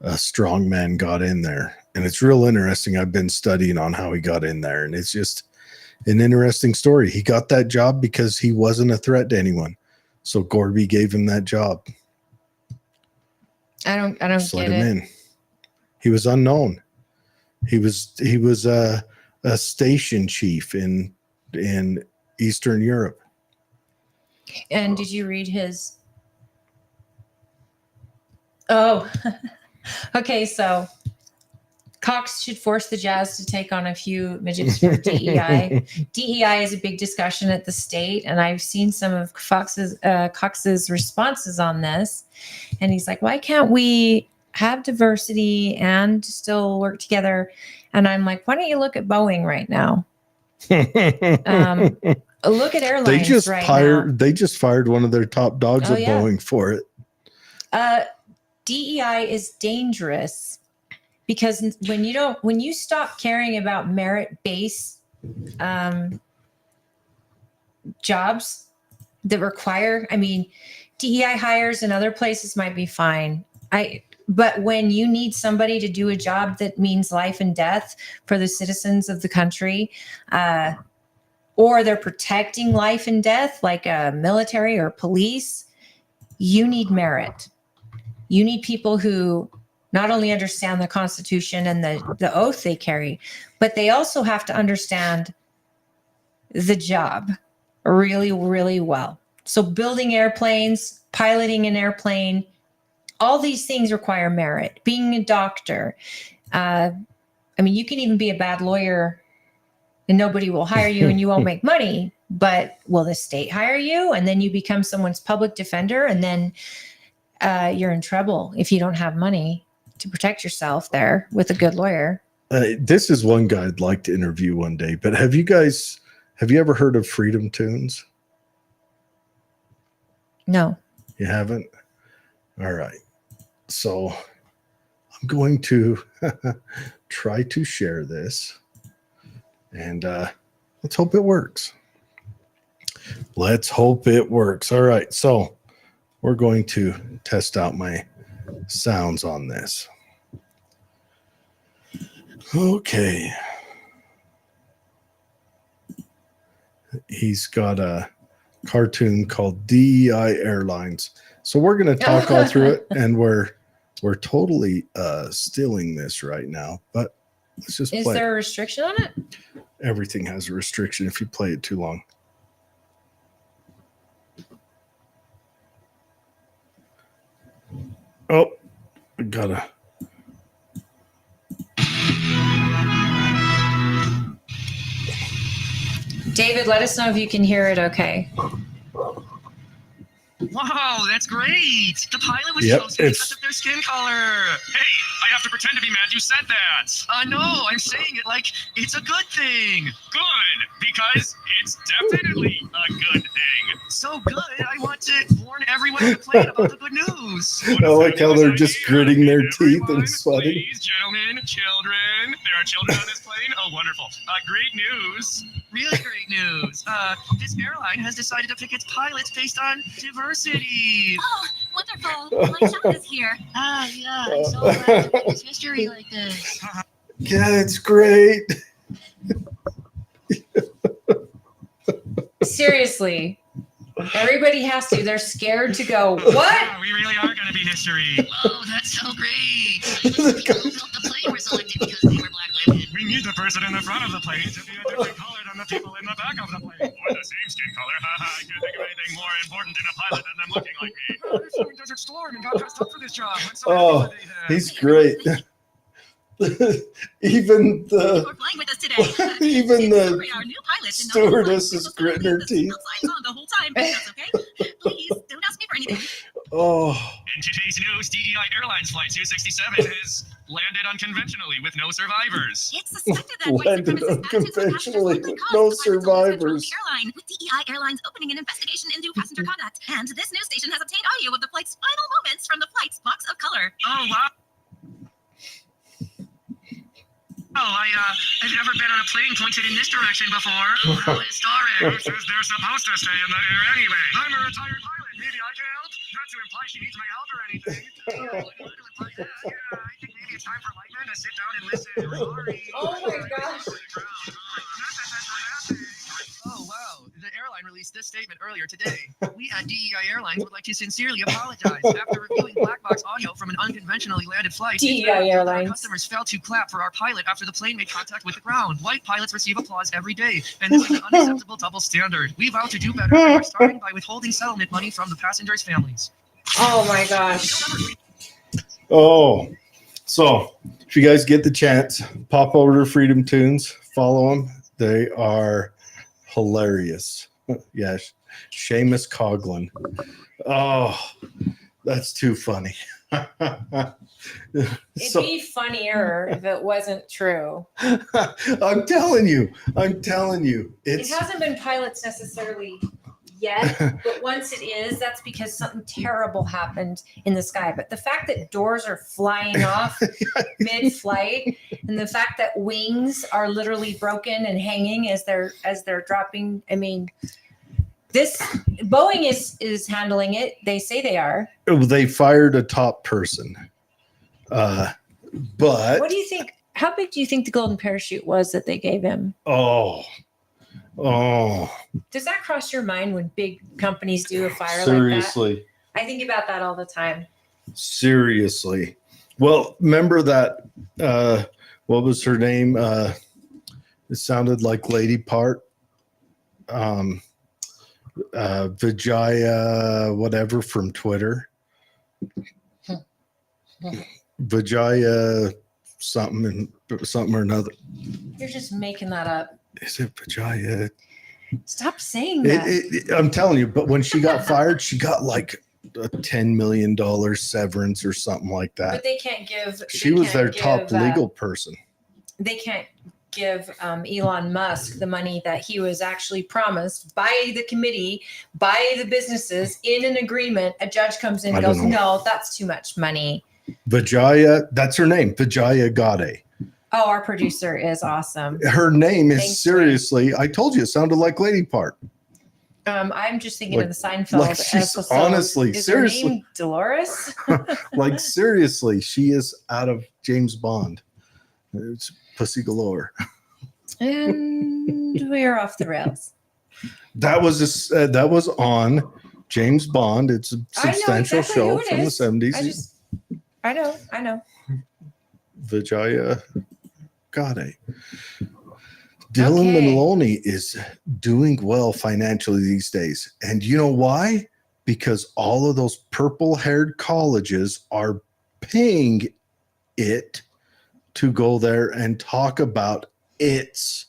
a strong man got in there. And it's real interesting. I've been studying on how he got in there, and it's just an interesting story. He got that job because he wasn't a threat to anyone. So Gorby gave him that job. I don't Just get let him it. in. He was unknown. He was a station chief in Eastern Europe. And did you read his? Oh, okay. So Cox should force the Jazz to take on a few midgets for DEI. DEI is a big discussion at the state, and I've seen some of Cox's responses on this. And he's like, "Why can't we have diversity and still work together?" And I'm like, "Why don't you look at Boeing right now? Look at airlines now. They just fired one of their top dogs at yeah. Boeing for it. DEI is dangerous because when you stop caring about merit-based jobs that require, DEI hires in other places might be fine. But when you need somebody to do a job that means life and death for the citizens of the country, or they're protecting life and death, like a military or police, you need merit. You need people who not only understand the Constitution and the oath they carry, but they also have to understand the job really, really well. So building airplanes, piloting an airplane, all these things require merit. Being a doctor. You can even be a bad lawyer and nobody will hire you and you won't make money, but will the state hire you? And then you become someone's public defender, and then you're in trouble if you don't have money to protect yourself there with a good lawyer. This is one guy I'd like to interview one day, but have you ever heard of Freedom Tunes? No. You haven't? All right. So I'm going to try to share this, and let's hope it works. Let's hope it works. All right. So we're going to test out my sounds on this. Okay. He's got a cartoon called DEI Airlines. So we're going to talk all through it, and we're totally stealing this right now, but let's just play. Is there a restriction on it? Everything has a restriction if you play it too long. Oh, I gotta. David, let us know if you can hear it okay. Wow, that's great. The pilot was chosen because of their skin color. Hey, I have to pretend to be mad you said that. No, I'm saying it like it's a good thing. Good, because it's definitely a good thing. So good, I want to warn everyone on the plane about the good news. I like how they're just gritting their teeth and sweating. Please, gentlemen, children. There are children on this plane? Oh, wonderful. Great news. Really great news. This airline has decided to pick its pilots based on diversity. Oh, wonderful. My child is here. Yeah, I'm so glad to make history like this. Yeah, it's great. Seriously. Everybody has to. They're scared to go, what? Yeah, we really are going to be history. Whoa, that's so great. The people who built the plane were selected because they were black women. We need the person in the front of the plane to be a different color than the people in the back of the plane. Or the same skin color. I can't think of anything more important in a pilot than them looking like me. This one Desert Storm and got dressed up for this job. Oh, he's great. Even the stewardess is gritting her teeth. The whole time, but that's okay. Please don't ask me for anything. Oh. In today's news, DEI Airlines Flight 267 has landed unconventionally with no survivors. It's suspected that landed unconventionally with no survivors. Airline, with DEI Airlines opening an investigation into passenger conduct, and this news station has obtained audio of the flight's final moments from the flight's box of color. Oh wow! I've never been on a plane pointed in this direction before. Well, historic. They're supposed to stay in that air anyway. I'm a retired pilot. Maybe I can help. Not to imply she needs my help or anything. I think maybe it's time for Lightman to sit down and listen. Sorry. Oh my gosh. Oh, wow. The airline released this statement earlier today. We at DEI Airlines would like to sincerely apologize. After reviewing black box audio from an unconventionally landed flight, DEI Airlines. our customers failed to clap for our pilot after the plane made contact with the ground. White pilots receive applause every day, and this is an unacceptable double standard. We vow to do better, and we're starting by withholding settlement money from the passengers' families. Oh my gosh. Oh, so if you guys get the chance, pop over to Freedom Tunes, follow them. They are hilarious. Yeah, Seamus Coughlin. Oh, that's too funny. It'd be funnier if it wasn't true. I'm telling you. It hasn't been pilots necessarily yet, but once it is, that's because something terrible happened in the sky. But the fact that doors are flying off mid-flight, and the fact that wings are literally broken and hanging as they're dropping, I mean, this Boeing is handling it. They say they are. They fired a top person. But What do you think? How big do you think the golden parachute was that they gave him? Oh. Does that cross your mind when big companies do a fire Seriously. like that? I think about that all the time. Seriously. Well, remember that what was her name? It sounded like Lady Part. Vijaya whatever from Twitter. Vijaya something or another. You're just making that up. Is it Vijaya? Stop saying that. I'm telling you, but when she got fired, she got like a $10 million severance or something like that. But they can't give. She was their top legal person. They can't give Elon Musk the money that he was actually promised by the committee, by the businesses in an agreement. A judge comes in and goes, no, that's too much money. Vijaya, that's her name, Vijaya Gade. Oh, our producer is awesome. Her name is seriously, I told you, it sounded like Lady Part. I'm just thinking of the Seinfeld episode. Honestly, is seriously. her name Dolores? Like, seriously, she is out of James Bond. It's pussy galore. And we're off the rails. That was on James Bond. It's a substantial show from the 70s. I know. Vijaya Gade. Dylan Maloney is doing well financially these days. And you know why? Because all of those purple-haired colleges are paying it to go there and talk about its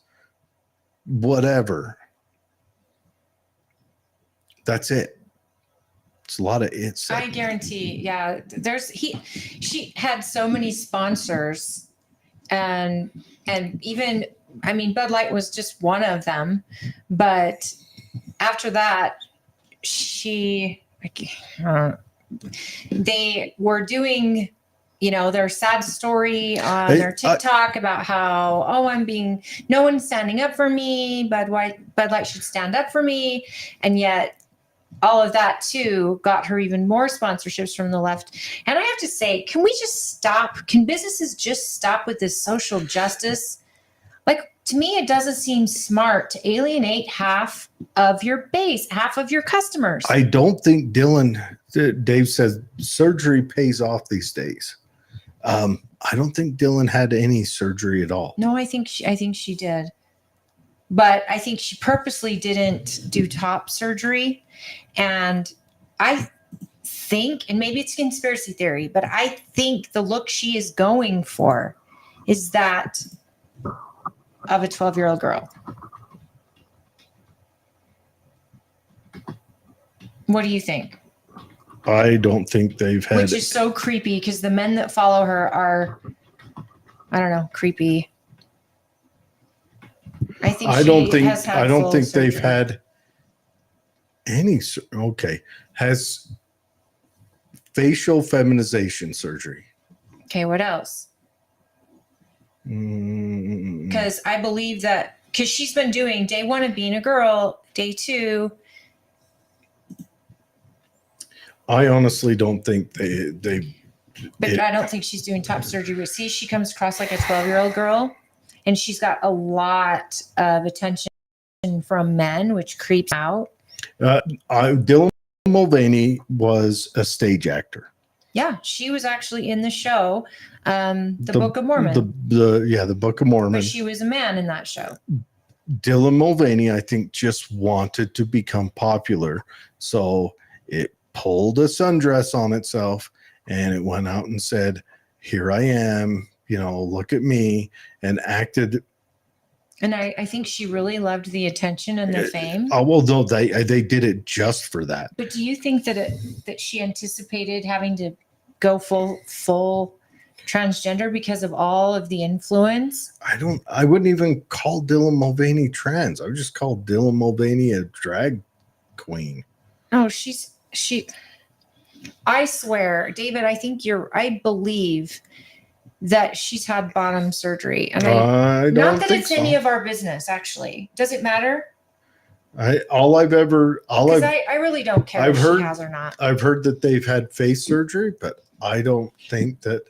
whatever. That's it. It's a lot of it's. I guarantee. Yeah, she had so many sponsors, and even, I mean, Bud Light was just one of them, but after that, they were doing, their sad story on their TikTok about how, no one's standing up for me. Bud Light should stand up for me. And yet all of that too got her even more sponsorships from the left. And I have to say, can we just stop? Can businesses just stop with this social justice? Like, to me, it doesn't seem smart to alienate half of your base, half of your customers. I don't think Dave says surgery pays off these days. I don't think Dylan had any surgery at all. No, I think she did. But I think she purposely didn't do top surgery. And I think, and maybe it's a conspiracy theory, but I think the look she is going for is that of a 12-year-old girl. What do you think? I don't think they've had. Which is so creepy because the men that follow her are, I don't know, creepy. I don't think they've had any. Okay, has facial feminization surgery. Okay, what else? I because I believe that because she's been doing day 1 of being a girl, day 2. I honestly don't think they But I don't think she's doing top surgery. But see, she comes across like a 12-year-old girl, and she's got a lot of attention from men, which creeps out. Dylan Mulvaney was a stage actor. Yeah, she was actually in the show, the Book of Mormon. The Book of Mormon. But she was a man in that show. Dylan Mulvaney, I think, just wanted to become popular, so it pulled a sundress on itself, and it went out and said, "Here I am, look at me," and acted. And I think she really loved the attention and the fame. Oh well, no, they did it just for that. But do you think that she anticipated having to go full transgender because of all of the influence? I wouldn't even call Dylan Mulvaney trans. I would just call Dylan Mulvaney a drag queen. Oh, I swear, David, I believe that she's had bottom surgery. And I don't not that think it's so. any of our business, actually. Does it matter? I really don't care if she has or not. I've heard that they've had face surgery, but I don't think that.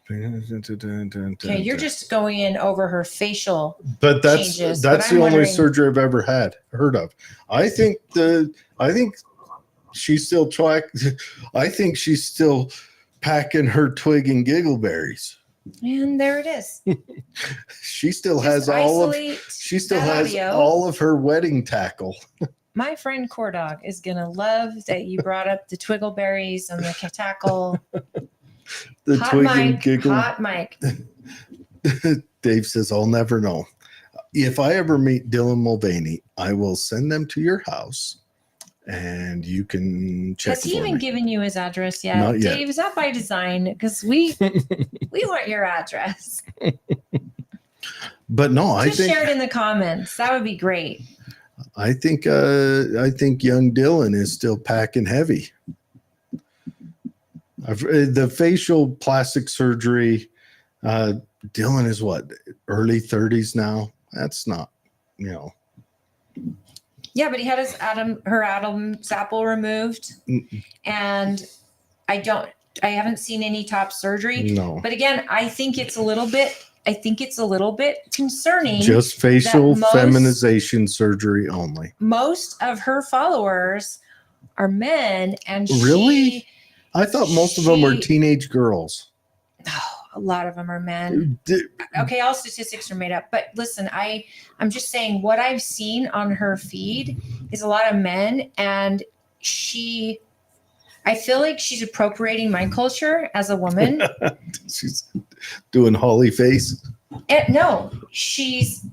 Okay, you're just going in over her facial changes. That's the only surgery I've ever heard of. I think she's still I think she's still packing her twig and giggleberries. And there it is. She still Just has all of her wedding tackle. My friend Cordog is gonna love that you brought up the twiggleberries and the tackle. The Hot twig mic, and giggle. hot mic. Dave says, "I'll never know. If I ever meet Dylan Mulvaney, I will send them to your house, and you can check." Has he even given you his address yet? Not yet. Dave, is that by design? Because we want your address. But no, Just share it in the comments. That would be great. I think young Dylan is still packing heavy. The facial plastic surgery, Dylan is what, early 30s now? That's not, Yeah, but he had her Adam's apple removed, and I haven't seen any top surgery. No. But again, I think it's a little bit concerning. Just facial feminization surgery only. Most of her followers are men, and really? I thought most of them were teenage girls. Oh, a lot of them are men. Okay, all statistics are made up. But listen, I'm just saying what I've seen on her feed is a lot of men, and I feel like she's appropriating my culture as a woman. She's doing Holly face. No, she's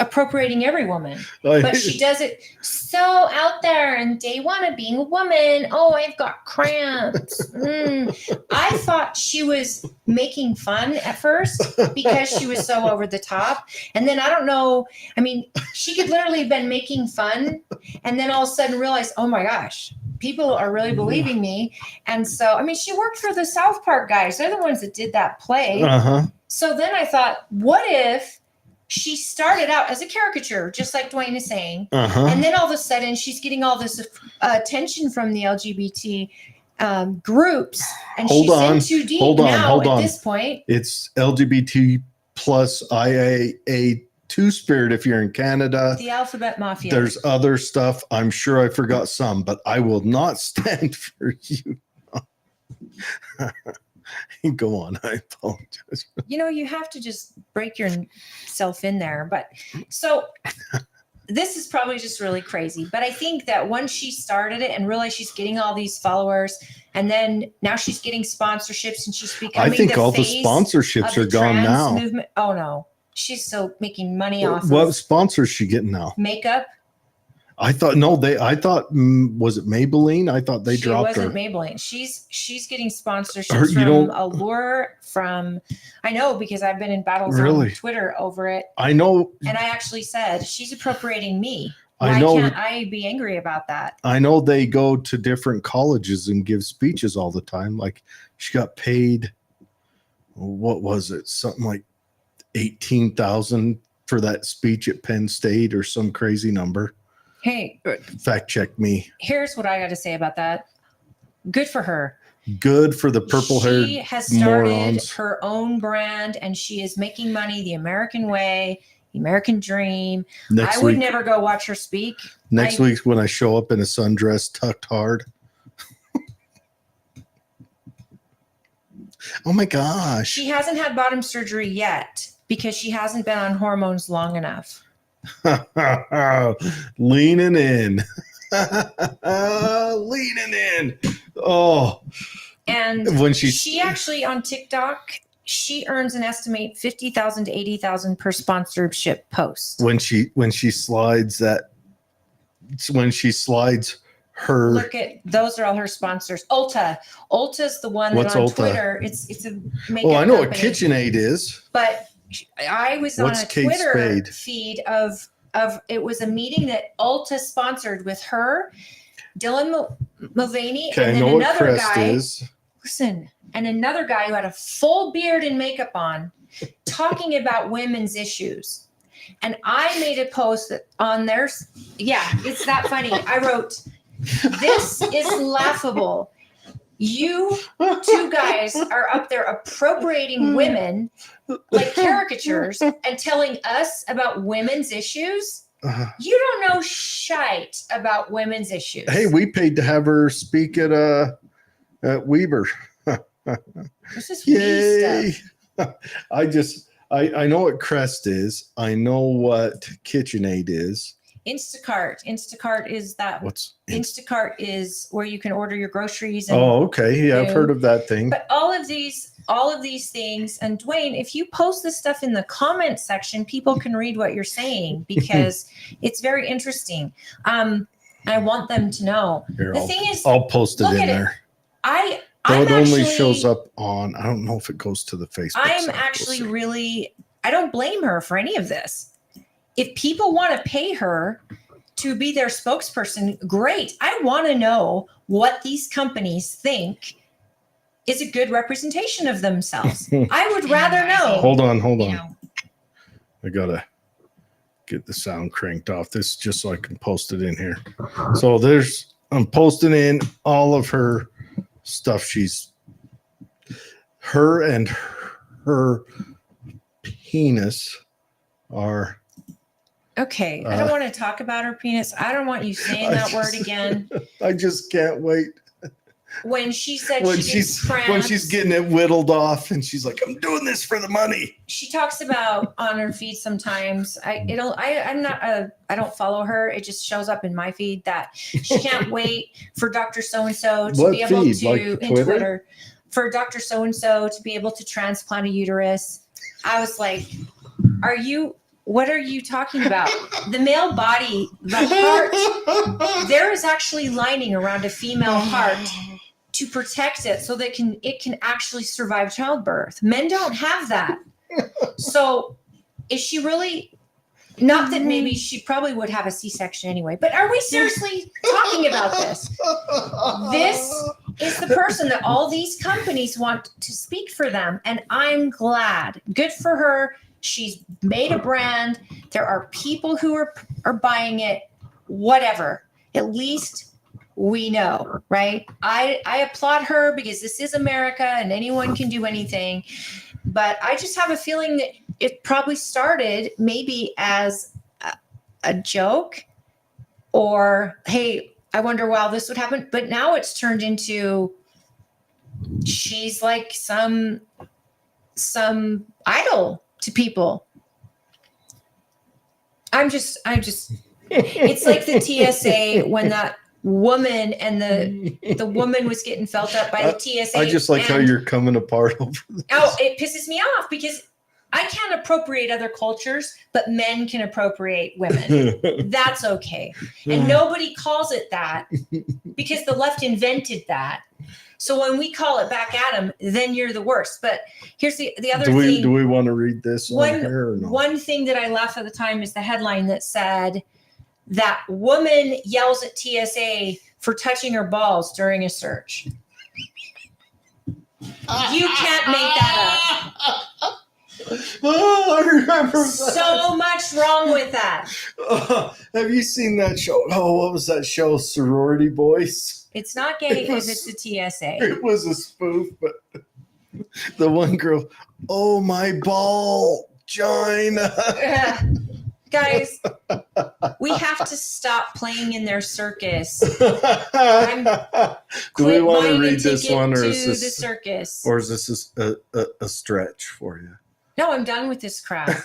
appropriating every woman, but she does it so out there, and day 1 of being a woman. Oh, I've got cramps. I thought she was making fun at first because she was so over the top, and then I don't know. I mean, she could literally have been making fun, and then all of a sudden realize, oh my gosh, people are really believing me. And so, I mean, she worked for the South Park guys. They're the ones that did that play. So then I thought, what if she started out as a caricature, just like Dwayne is saying, and then all of a sudden she's getting all this attention from the LGBT groups, and she's in too deep now at this point. It's LGBT plus IAA Two-Spirit if you're in Canada. The Alphabet Mafia. There's other stuff. I'm sure I forgot some, but I will not stand for you. Go on. I apologize. You have to just break yourself in there. But so this is probably just really crazy. But I think that once she started it and realized she's getting all these followers, and then now she's getting sponsorships, and she's becoming I think all the sponsorships are gone now. Movement. Oh no. She's still making money off of what sponsors is she getting now? Makeup. I thought was it Maybelline? I thought they dropped her. She wasn't Maybelline. She's getting sponsorships from Allure, I know because I've been in battles on Twitter over it. I know. And I actually said she's appropriating me. Why can't I be angry about that? I know they go to different colleges and give speeches all the time. Like she got paid, what was it? Something like $18,000 for that speech at Penn State or some crazy number. Hey, Fact check me. here's what I got to say about that. Good for her. Good for the purple-haired She has started morons. her own brand, and she is making money the American way, the American dream. Next I would week, never go watch her speak. next week when I show up in a sundress tucked hard. Oh my gosh. She hasn't had bottom surgery yet because she hasn't been on hormones long enough. Leaning in. Leaning in. Oh. And When she actually on TikTok, she earns an estimate $50,000 to $80,000 per sponsorship post. when she slides her Look at those are all her sponsors. Ulta's the one What's that on Ulta? Twitter. It's a makeup I know what company. KitchenAid is. But I was What's on a Kate Twitter Spade? feed of it was a meeting that Ulta sponsored with her, Dylan Mulvaney, Okay, and I then know what another Crest guy. is. Listen, and another guy who had a full beard and makeup on, talking about women's issues. And I made a post that on there. Yeah, it's that funny. I wrote, "This is laughable. You two guys are up there appropriating women like caricatures and telling us about women's issues. You don't know shite about women's issues." Hey, we paid to have her speak at Weber. This is Yay! stuff. I know what Crest is. I know what KitchenAid is. Instacart is that. Instacart is where you can order your groceries. And okay. Yeah, I've heard of that thing. But all of these things, and Dwayne, if you post this stuff in the comment section, people can read what you're saying because it's very interesting. I want them to know. Here, The thing is, I'll post it look in at there. I'm it only actually, shows up on. I don't know if it goes to the Facebook. I'm site. actually We'll see. really. I don't blame her for any of this. If people want to pay her to be their spokesperson, great. I want to know what these companies think is a good representation of themselves. I would rather know. Hold on. you know. I gotta get the sound cranked off. This just so I can post it in here. So I'm posting in all of her stuff. Her and her penis are. Okay, I don't want to talk about her penis. I don't want you saying that word again. I just can't wait. When she said When she's getting it whittled off, and she's like, "I'm doing this for the money." She talks about on her feed sometimes. I don't follow her. It just shows up in my feed that she can't wait for Dr. So-and-so to What be able feed? to Like in Twitter? Twitter for Dr. So-and-so to be able to transplant a uterus. I was like, what are you talking about? The male body, the heart, there is actually lining around a female heart to protect it so that it can actually survive childbirth. Men don't have that. So is she really, not that maybe she probably would have a C-section anyway, but are we seriously talking about this? This is the person that all these companies want to speak for them. And I'm glad. Good for her. She's made a brand. There are people who are buying it, whatever. At least we know, right? I applaud her because this is America and anyone can do anything. But I just have a feeling that it probably started maybe as a joke or, hey, I wonder why this would happen. But now it's turned into she's like some idol to people. I'm just it's like the TSA when that woman and the woman was getting felt up by the TSA. I just like how you're coming apart over this. Oh, it pisses me off because I can't appropriate other cultures, but men can appropriate women. That's okay. And nobody calls it that because the left invented that. So when we call it back at them, then you're the worst. But here's the other thing. Do we want to read this on here or no? One thing that I laughed at the time is the headline that said that woman yells at TSA for touching her balls during a search. You can't make that up. Oh, I remember that. So much wrong with that. Have you seen that show? Oh, what was that show? Sorority Boys? It's not gay because it's a TSA. It was a spoof, but the one girl, oh, my ball, Gina. Guys, we have to stop playing in their circus. Do we want to read this one, or is the this circus? Or is this a stretch for you? No, I'm done with this crap.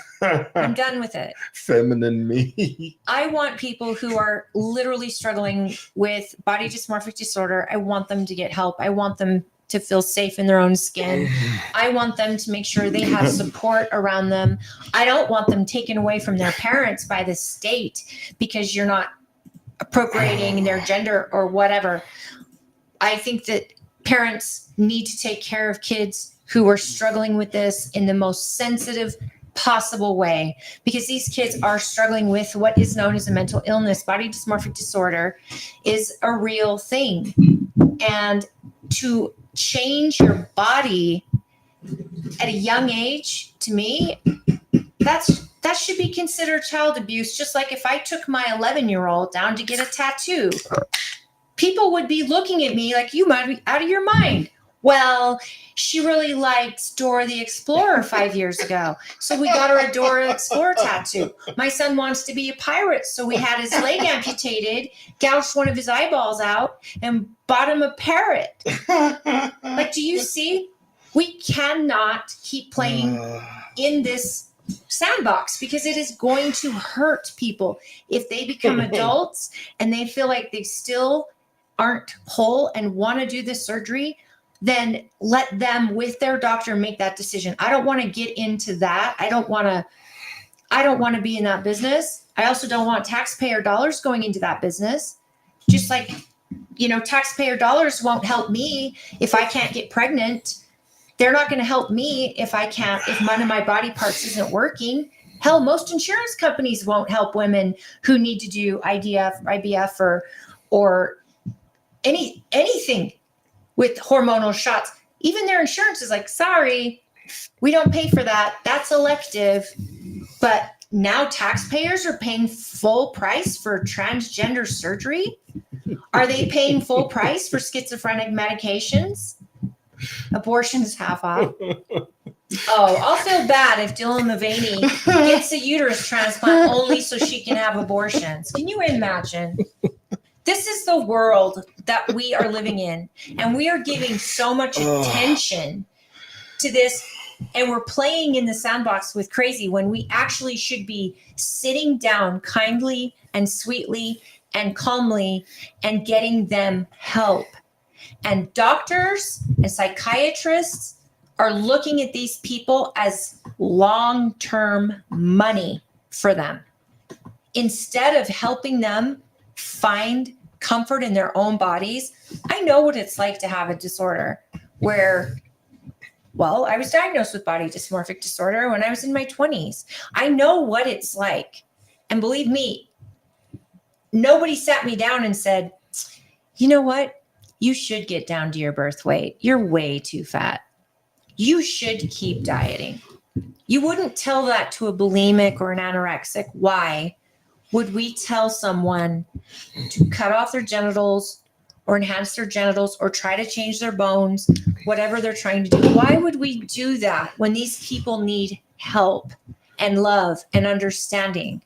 I'm done with it. Feminine me. I want people who are literally struggling with body dysmorphic disorder. I want them to get help. I want them to feel safe in their own skin. I want them to make sure they have support around them. I don't want them taken away from their parents by the state because you're not appropriating their gender or whatever. I think that parents need to take care of kids who are struggling with this in the most sensitive possible way, because these kids are struggling with what is known as a mental illness. Body dysmorphic disorder is a real thing. And to change your body at a young age, to me, that should be considered child abuse. Just like if I took my 11-year-old down to get a tattoo, people would be looking at me like, you might be out of your mind. Well, she really liked Dora the Explorer 5 years ago, so we got her a Dora the Explorer tattoo. My son wants to be a pirate, so we had his leg amputated, gouged one of his eyeballs out, and bought him a parrot. Like, do you see? We cannot keep playing in this sandbox because it is going to hurt people. If they become adults and they feel like they still aren't whole and want to do this surgery, then let them with their doctor make that decision. I don't want to get into that. I don't want to be in that business. I also don't want taxpayer dollars going into that business. Just like, taxpayer dollars won't help me if I can't get pregnant. They're not going to help me if one of my body parts isn't working. Hell, most insurance companies won't help women who need to do IVF or anything with hormonal shots. Even their insurance is like, sorry, we don't pay for that. That's elective. But now taxpayers are paying full price for transgender surgery. Are they paying full price for schizophrenic medications? Abortion's half off. Oh, I'll feel bad if Dylan Mulvaney gets a uterus transplant only so she can have abortions. Can you imagine? This is the world that we are living in, and we are giving so much attention to this, and we're playing in the sandbox with crazy when we actually should be sitting down kindly and sweetly and calmly and getting them help. And doctors and psychiatrists are looking at these people as long-term money for them instead of helping them find comfort in their own bodies. I know what it's like to have a disorder where, well, I was diagnosed with body dysmorphic disorder when I was in my 20s. I know what it's like. And believe me, nobody sat me down and said, you know what? You should get down to your birth weight. You're way too fat. You should keep dieting. You wouldn't tell that to a bulimic or an anorexic. Why would we tell someone to cut off their genitals or enhance their genitals or try to change their bones, whatever they're trying to do? Why would we do that when these people need help and love and understanding?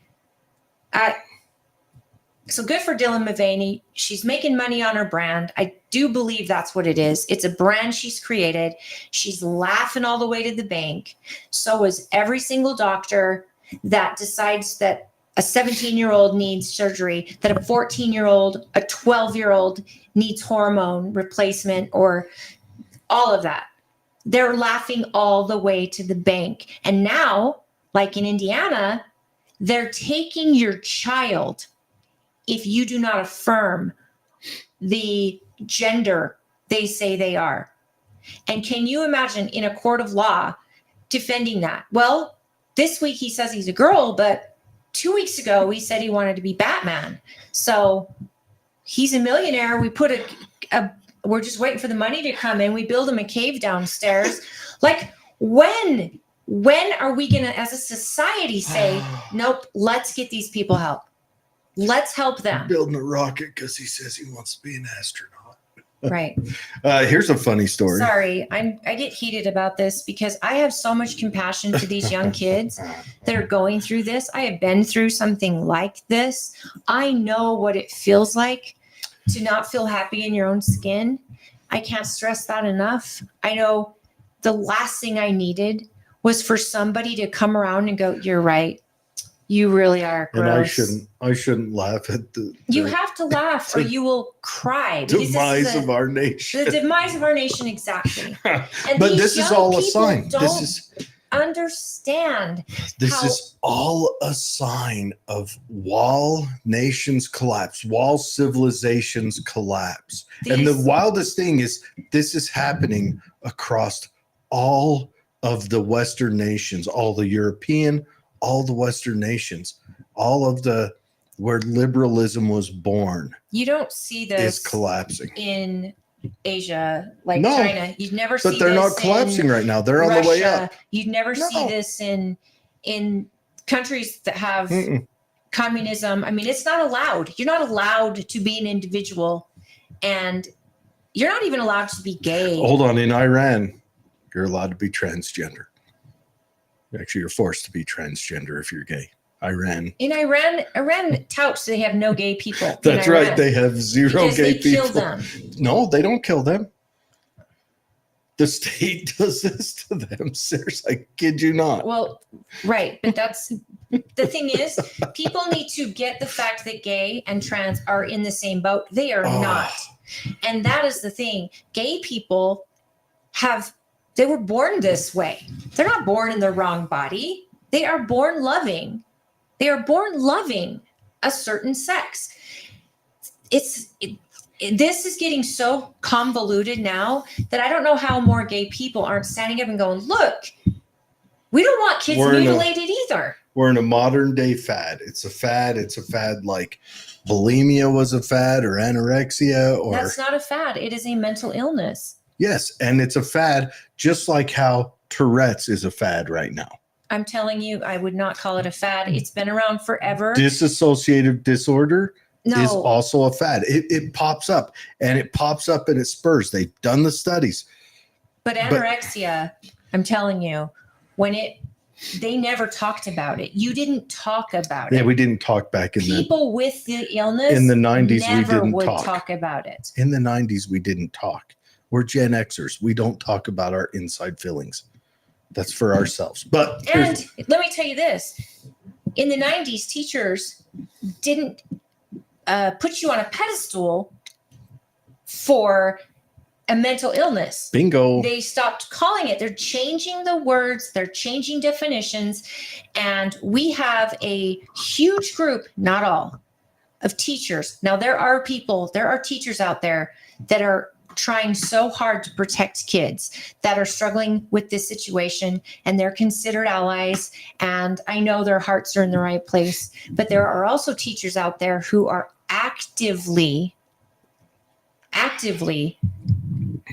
So good for Dylan Mulvaney. She's making money on her brand. I do believe that's what it is. It's a brand she's created. She's laughing all the way to the bank. So is every single doctor that decides that a 17-year-old needs surgery, that a 14-year-old, a 12-year-old needs hormone replacement, or all of that. They're laughing all the way to the bank. And now, like in Indiana, they're taking your child if you do not affirm the gender they say they are. And can you imagine in a court of law defending that? Well, this week he says he's a girl, but 2 weeks ago he said he wanted to be Batman. So he's a millionaire. We put we're just waiting for the money to come in. We build him a cave downstairs. Like, when When are we going to, as a society, say, nope, let's get these people help. Let's help them. Building a rocket because he says he wants to be an astronaut. Right. Here's a funny story. Sorry, I get heated about this because I have so much compassion for these young kids that are going through this. I have been through something like this. I know what it feels like to not feel happy in your own skin. I can't stress that enough. I know the last thing I needed was for somebody to come around and go, "You're right. You really are gross." And I shouldn't laugh at the you have to laugh or you will cry. Demise of our nation. The demise of our nation, exactly. And but this is all a sign. This is all a sign of wall nations collapse, wall civilizations collapse. And the wildest thing is this is happening across all of the Western nations, all the European, all the Western nations, all of the where liberalism was born. You don't see this is collapsing in Asia, like China. You'd never see this. But they're not collapsing right now. They're Russia. On the way up. You'd never see this in countries that have communism. I mean, it's not allowed. You're not allowed to be an individual, and you're not even allowed to be gay. Hold on. In Iran, you're allowed to be transgender. Actually, you're forced to be transgender if you're gay. Iran touts they have no gay people. That's right. They have zero gay people. Kill them. No, they don't kill them. The state does this to them. Seriously, I kid you not. Well, right. But that's the thing is, people need to get the fact that gay and trans are in the same boat. They are not. And that is the thing. Gay people they were born this way. They're not born in the wrong body. They are born loving. They are born loving a certain sex. This is getting so convoluted now that I don't know how more gay people aren't standing up and going, look, we don't want kids mutilated either. We're in a modern day fad. It's a fad. It's a fad like bulimia was a fad or anorexia. Or that's not a fad. It is a mental illness. Yes. And it's a fad just like how Tourette's is a fad right now. I'm telling you, I would not call it a fad. It's been around forever. Dissociative disorder is also a fad. It pops up and it pops up in its spurs. They've done the studies. But anorexia, I'm telling you, they never talked about it. You didn't talk about it. Yeah, we didn't talk back in people with the illness. In the 90s, never we didn't talk about it. In the 90s, we didn't talk. We're Gen Xers. We don't talk about our inside feelings. That's for ourselves. And let me tell you this. In the 90s, teachers didn't put you on a pedestal for a mental illness. Bingo. They stopped calling it. They're changing the words. They're changing definitions. And we have a huge group, not all, of teachers. Now, there are teachers out there that are trying so hard to protect kids that are struggling with this situation, and they're considered allies. And I know their hearts are in the right place, but there are also teachers out there who are actively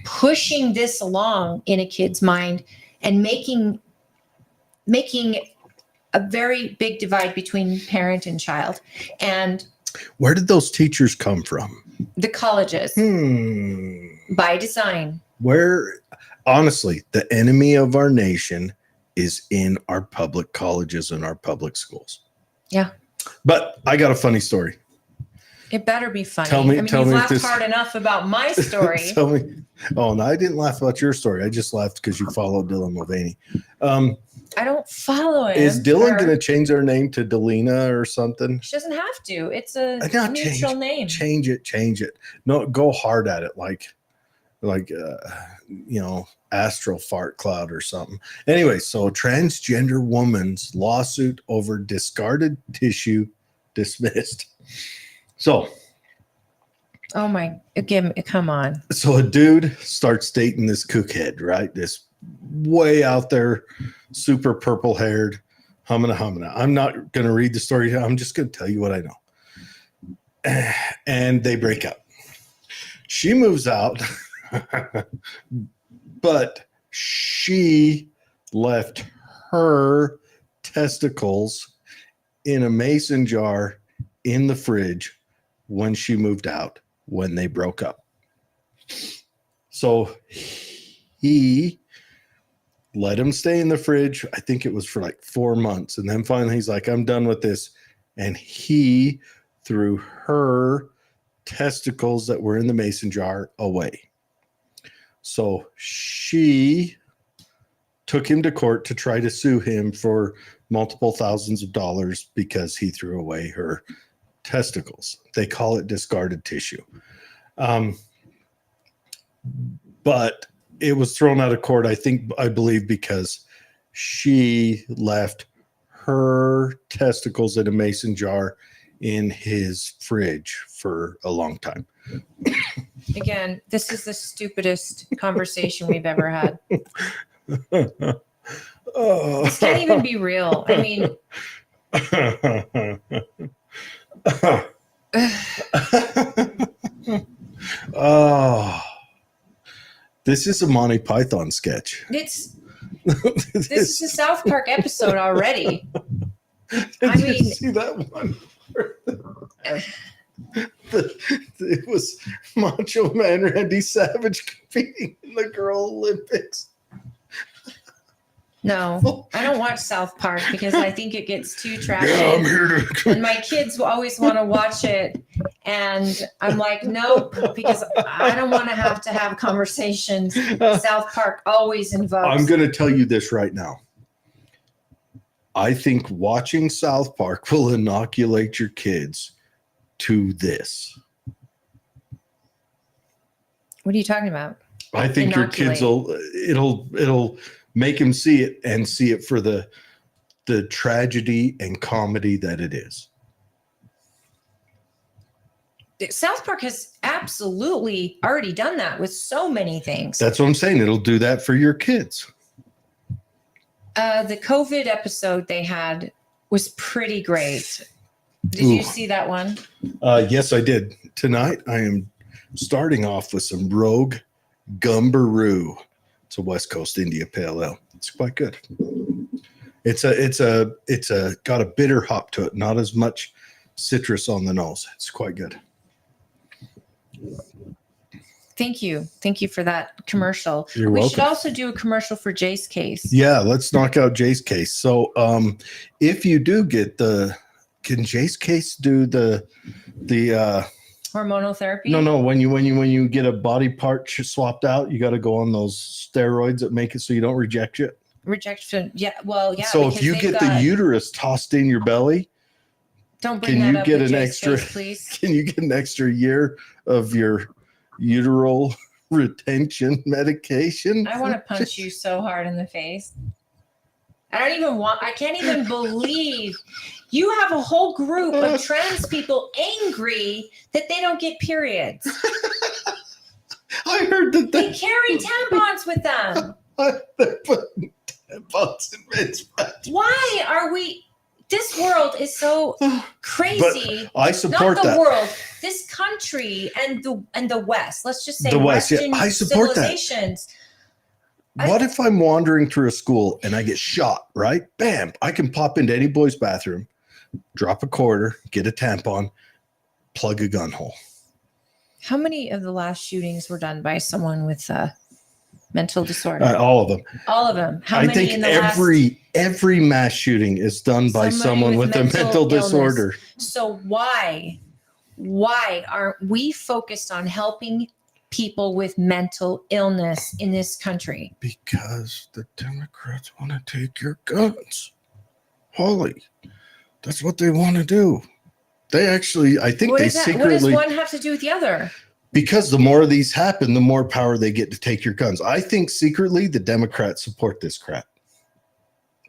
pushing this along in a kid's mind and making a very big divide between parent and child. And where did those teachers come from? The colleges. By design. Where, honestly, the enemy of our nation is in our public colleges and our public schools. Yeah. But I got a funny story. It better be funny. You've laughed hard enough about my story. Tell me. Oh, no, I didn't laugh about your story. I just laughed because you followed Dylan Mulvaney. I don't follow him. Is Dylan going to change her name to Delina or something? She doesn't have to. It's a neutral name. Change it. No, go hard at it like astral fart cloud or something. Anyway, so transgender woman's lawsuit over discarded tissue dismissed. So. Oh my, come on. So a dude starts dating this cookhead, right? This way out there, super purple haired, humana. I'm not going to read the story. I'm just going to tell you what I know. And they break up. She moves out, but she left her testicles in a mason jar in the fridge when she moved out, when they broke up. So he let him stay in the fridge. I think it was for like 4 months. And then finally he's like, I'm done with this. And he threw her testicles that were in the mason jar away. So she took him to court to try to sue him for multiple thousands of dollars because he threw away her testicles. They call it discarded tissue. But it was thrown out of court, I believe, because she left her testicles in a mason jar in his fridge for a long time. Again, this is the stupidest conversation we've ever had. This can't even be real. I mean, oh, this is a Monty Python sketch. this is a South Park episode already. Did you see that one? It was Macho Man Randy Savage competing in the Girl Olympics. No, I don't watch South Park because I think it gets too trashy. Yeah, I'm here to. And my kids always want to watch it. And I'm like, nope, because I don't want to have conversations South Park always invokes. I'm going to tell you this right now. I think watching South Park will inoculate your kids to this. What are you talking about? I think your kids it'll make them see it and see it for the tragedy and comedy that it is. South Park has absolutely already done that with so many things. That's what I'm saying. It'll do that for your kids. The COVID episode they had was pretty great. Did you see that one? Yes, I did. Tonight, I am starting off with some Rogue Gumbaroo. It's a West Coast India Pale Ale. It's quite good. It's got a bitter hop to it, not as much citrus on the nose. It's quite good. Thank you for that commercial. You're we welcome. should also do a commercial for Jay's case. Yeah, let's knock out Jay's case. So, if you do get can Jay's case do the hormonal therapy? No. When you get a body part swapped out, you got to go on those steroids that make it so you don't reject it. Rejection. Yeah. Well, yeah. So if you get the uterus tossed in your belly, don't bring that up with Jay's case, please. Can you get an extra year of your uteral retention medication? I want to punch you so hard in the face. I can't even believe you have a whole group of trans people angry that they don't get periods. I heard that they carry tampons with them. They're putting tampons in men's bathrooms. Why are we? This world is so crazy. But I support Not the that. world, this country and the West. Let's just say The West, yeah, Western I support that. civilizations. What if I'm wandering through a school and I get shot, right? Bam. I can pop into any boy's bathroom, drop a quarter, get a tampon, plug a gun hole. How many of the last shootings were done by someone with a mental disorder? All of them. All of them. How I many think in the every mass shooting is done by someone with a mental disorder. So why aren't we focused on helping people with mental illness in this country? Because the Democrats want to take your guns. Holly, that's what they want to do. They actually, I think they secretly. What does one have to do with the other? Because the more of these happen, the more power they get to take your guns. I think secretly the Democrats support this crap.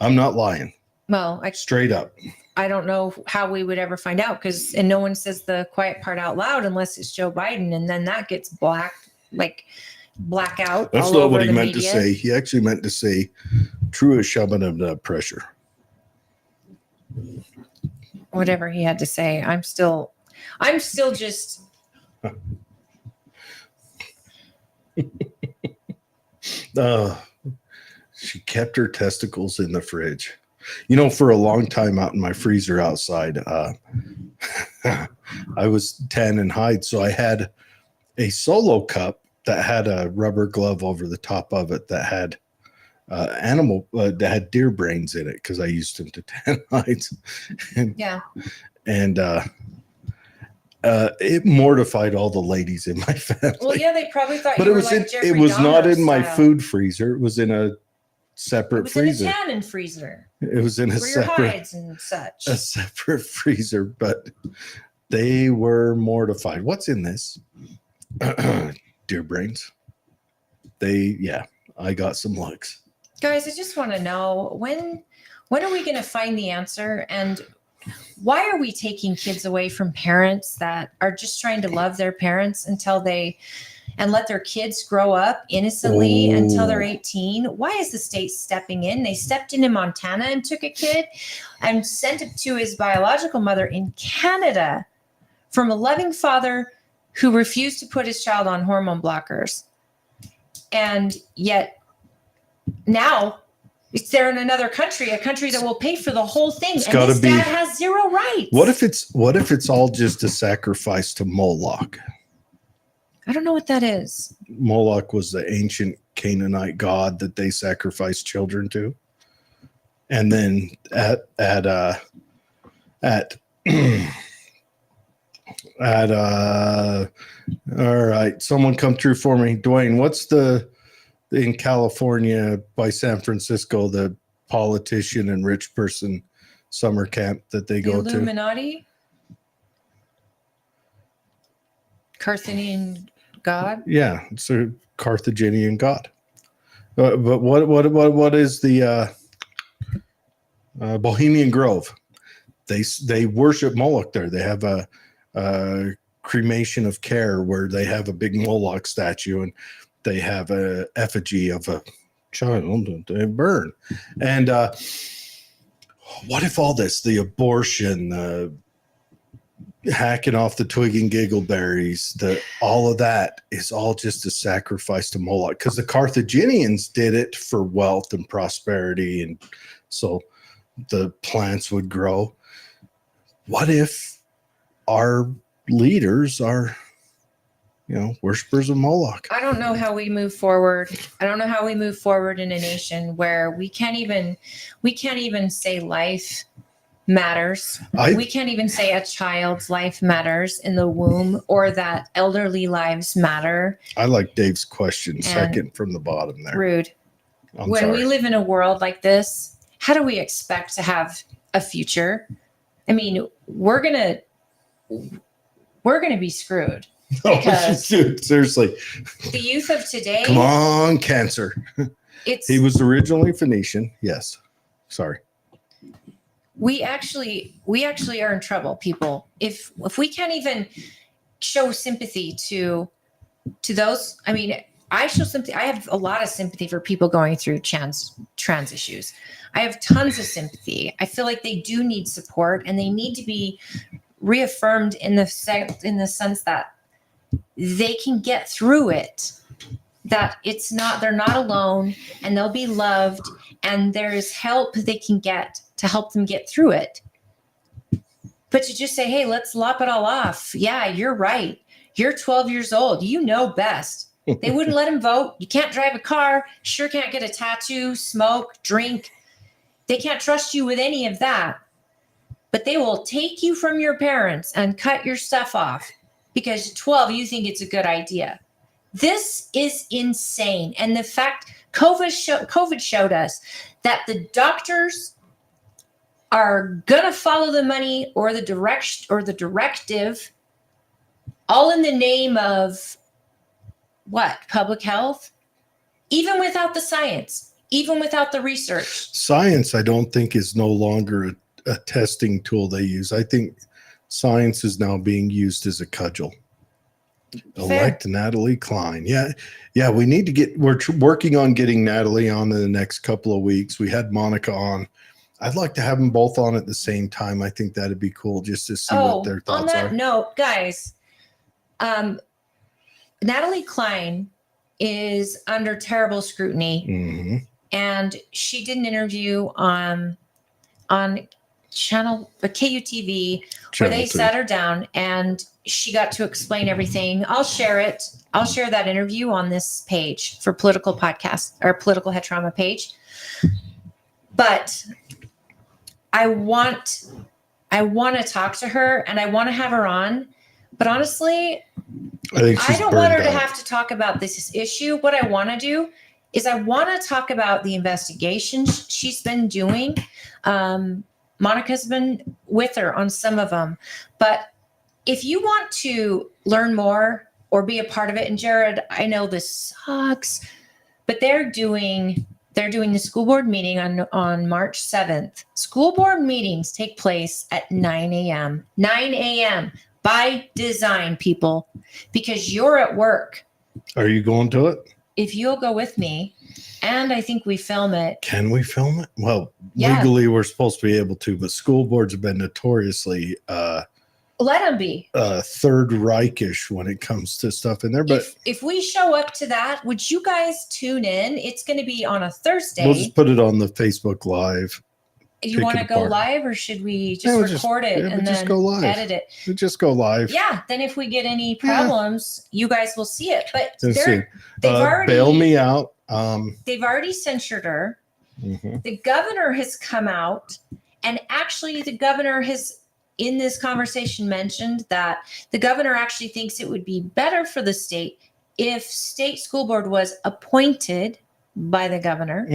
I'm not lying. Well, straight up. I don't know how we would ever find out and no one says the quiet part out loud unless it's Joe Biden, and then that gets blackout. That's not what he meant to say. He actually meant to say, "True as shoving of pressure." Whatever he had to say, I'm still just. She kept her testicles in the fridge. You know, for a long time out in my freezer outside, I was tan and hide, so I had a Solo cup that had a rubber glove over the top of it that had that had deer brains in it because I used them to tan hides. And it mortified all the ladies in my family. Well, yeah, they probably thought but you it were was like Jeffrey it was Dahmer not in my style. food freezer. It was in a separate freezer. In a tannin freezer. It was in a for your separate hides and such. a separate freezer, but they were mortified. What's in this? Deer brains. I got some looks. Guys, I just want to know when are we going to find the answer, and why are we taking kids away from parents that are just trying to love their parents and let their kids grow up innocently until they're 18? Why is the state stepping in? They stepped in Montana and took a kid and sent it to his biological mother in Canada from a loving father who refused to put his child on hormone blockers. And yet now it's there in another country, a country that will pay for the whole thing. And this dad has zero rights. What if it's all just a sacrifice to Moloch? I don't know what that is. Moloch was the ancient Canaanite god that they sacrificed children to. And then all right, someone come through for me. Dwayne, what's in California by San Francisco, the politician and rich person summer camp that they go to? Illuminati? Carthaginian god? Yeah, it's a Carthaginian god. But what is the Bohemian Grove? They worship Moloch there. They have a cremation of care where they have a big Moloch statue and they have a effigy of a child they burn. And what if all this, the abortion, hacking off the twig and giggleberries, all of that is all just a sacrifice to Moloch? Because the Carthaginians did it for wealth and prosperity, and so the plants would grow. What if our leaders are, worshipers of Moloch? I don't know how we move forward. I don't know how we move forward in a nation where we can't even say life matters. We can't even say a child's life matters in the womb, or that elderly lives matter. I like Dave's question, second from the bottom there. Rude. When we live in a world like this, how do we expect to have a future? I mean, we're gonna be screwed. Because dude, seriously, the youth of today. Come on, cancer. He was originally Phoenician. Yes. Sorry. We actually are in trouble, people. If we can't even show sympathy to those, I mean, I show sympathy. I have a lot of sympathy for people going through trans issues. I have tons of sympathy. I feel like they do need support, and they need to be reaffirmed in the sense that they can get through it, that they're not alone, and they'll be loved, and there's help they can get to help them get through it. But to just say, hey, let's lop it all off. Yeah, you're right. You're 12 years old. You know best. They wouldn't let him vote. You can't drive a car. Sure can't get a tattoo, smoke, drink. They can't trust you with any of that. But they will take you from your parents and cut your stuff off because at 12, you think it's a good idea. This is insane. And the fact COVID showed us that the doctors are going to follow the money or the directive, all in the name of what? Public health? Even without the science, even without the research. Science, I don't think, is no longer a testing tool they use. I think science is now being used as a cudgel. Elect Natalie Klein. Yeah. We need to we're working on getting Natalie on in the next couple of weeks. We had Monica on. I'd like to have them both on at the same time. I think that'd be cool just to see what their thoughts are. On that note, guys, Natalie Klein is under terrible scrutiny. Mm-hmm. and she did an interview on channel KUTV where they sat her down and she got to explain everything. I'll share it. I'll share that interview on this page for Political Podcast or Political Head Trauma page. But I want to talk to her and I want to have her on. But honestly, I don't want her to have to talk about this issue. What I want to do is I want to talk about the investigations she's been doing. Monica's been with her on some of them. But if you want to learn more or be a part of it, and Jared, I know this sucks, but they're doing the school board meeting on March 7th. School board meetings take place at 9 a.m. 9 a.m. by design, people, because you're at work. Are you going to it? If you'll go with me, and I think we film it. Can we film it? Well, legally we're supposed to be able to, but school boards have been notoriously let them be Third Reichish when it comes to stuff in there. But if we show up to that, would you guys tune in? It's going to be on a Thursday. We'll just put it on the Facebook Live. You want to go live, or should we just record it and then go live. edit it? We'll just go live. Yeah. Then if we get any problems, you guys will see it. But they've already bail me out. They've already censured her. Mm-hmm. The governor has come out, and actually, the governor has, in this conversation, mentioned that the governor actually thinks it would be better for the state if state school board was appointed by the governor.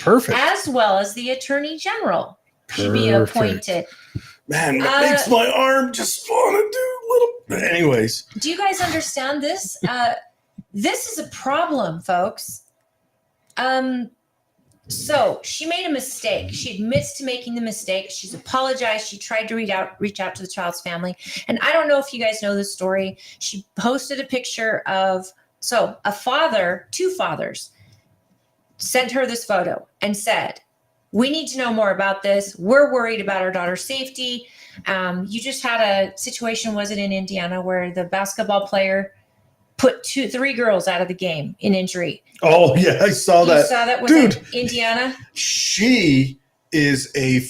Perfect. As well as the attorney general to be appointed. Man, that makes my arm just want to do little. Anyways. Do you guys understand this? This is a problem, folks. So she made a mistake. She admits to making the mistake. She's apologized. She tried to reach out to the child's family. And I don't know if you guys know this story. She posted a picture of, two fathers sent her this photo and said, we need to know more about this. We're worried about our daughter's safety. You just had a situation, was it in Indiana, where the basketball player put 3 girls out of the game in injury? Oh, yeah, I saw that. You saw that? Was Dude, in Indiana? She is a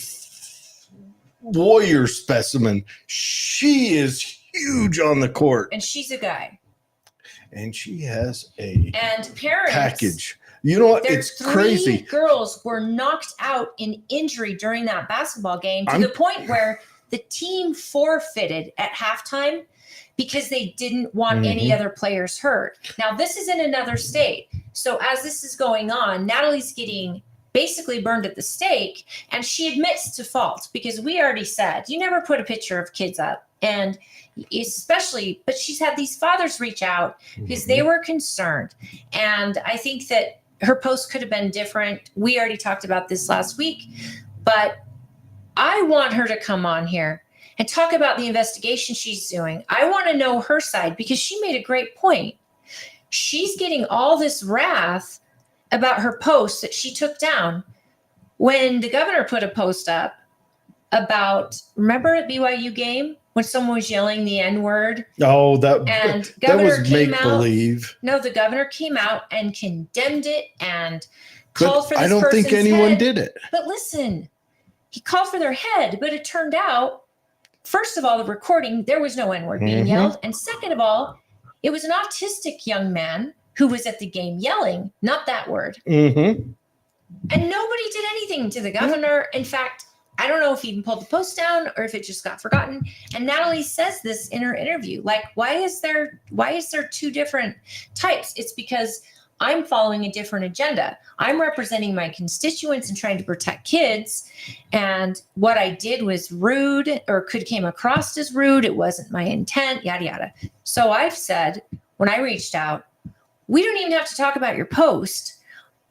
warrior specimen. She is huge on the court. And she's a guy. And she has a parents, package. You know what? It's crazy. 3 girls were knocked out in injury during that basketball game to the point where the team forfeited at halftime because they didn't want any other players hurt. Now, this is in another state. So as this is going on, Natalie's getting basically burned at the stake, and she admits to fault because we already said, you never put a picture of kids up. And especially, but she's had these fathers reach out because they were concerned. And I think that her post could have been different. We already talked about this last week, but I want her to come on here and talk about the investigation she's doing. I want to know her side because she made a great point. She's getting all this wrath about her post that she took down when the governor put a post up about, remember at BYU game when someone was yelling the N-word? Oh, that was make-believe. No, the governor came out and condemned it and called for this person's head. I don't think anyone did it. But listen, he called for their head, but it turned out, first of all, the recording, there was no N-word being yelled. And second of all, it was an autistic young man who was at the game yelling, not that word. And nobody did anything to the governor. In fact, I don't know if he even pulled the post down or if it just got forgotten. And Natalie says this in her interview, like, why is there 2 different types? It's because I'm following a different agenda. I'm representing my constituents and trying to protect kids. And what I did was rude or came across as rude. It wasn't my intent, yada, yada. So I've said, when I reached out, we don't even have to talk about your post.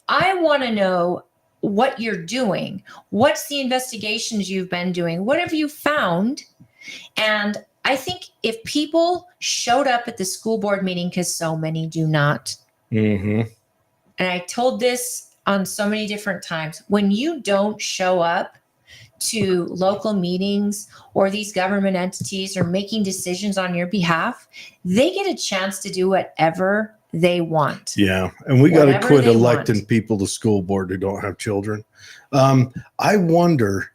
I want to know what you're doing. What's the investigations you've been doing? What have you found? And I think if people showed up at the school board meeting, because so many do not, and I told this on so many different times, when you don't show up to local meetings or these government entities are making decisions on your behalf, they get a chance to do whatever they want. Yeah, and we got to Whatever quit they electing want. people to school board who don't have children. I wonder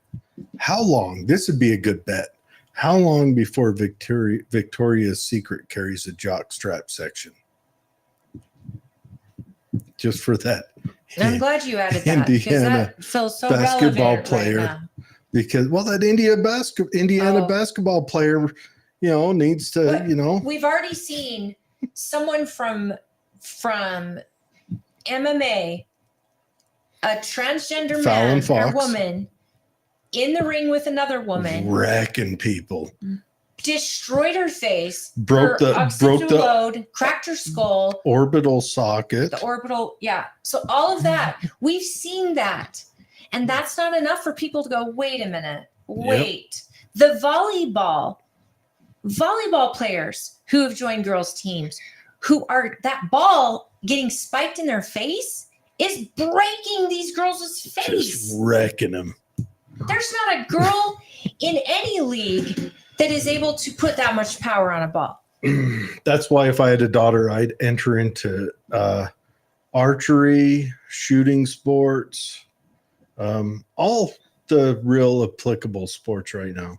how long, this would be a good bet, how long before Victoria's Secret carries a jock strap section? Just for that. And I'm glad you added that because Indiana that feels so basketball relevant player. right now. Because, well, that Indiana basketball player, needs to, But we've already seen someone from MMA, a transgender Fallon man Fox. or woman in the ring with another woman, wrecking people, destroyed her face, broke her the occipital lobe, cracked her skull, orbital socket. the orbital, yeah. So all of that, we've seen that. And that's not enough for people to go, wait a minute, wait. Yep. The volleyball players who have joined girls' teams, who are that ball getting spiked in their face is breaking these girls' face. Just wrecking them. There's not a girl in any league that is able to put that much power on a ball. That's why if I had a daughter, I'd enter into archery, shooting sports, all the real applicable sports right now.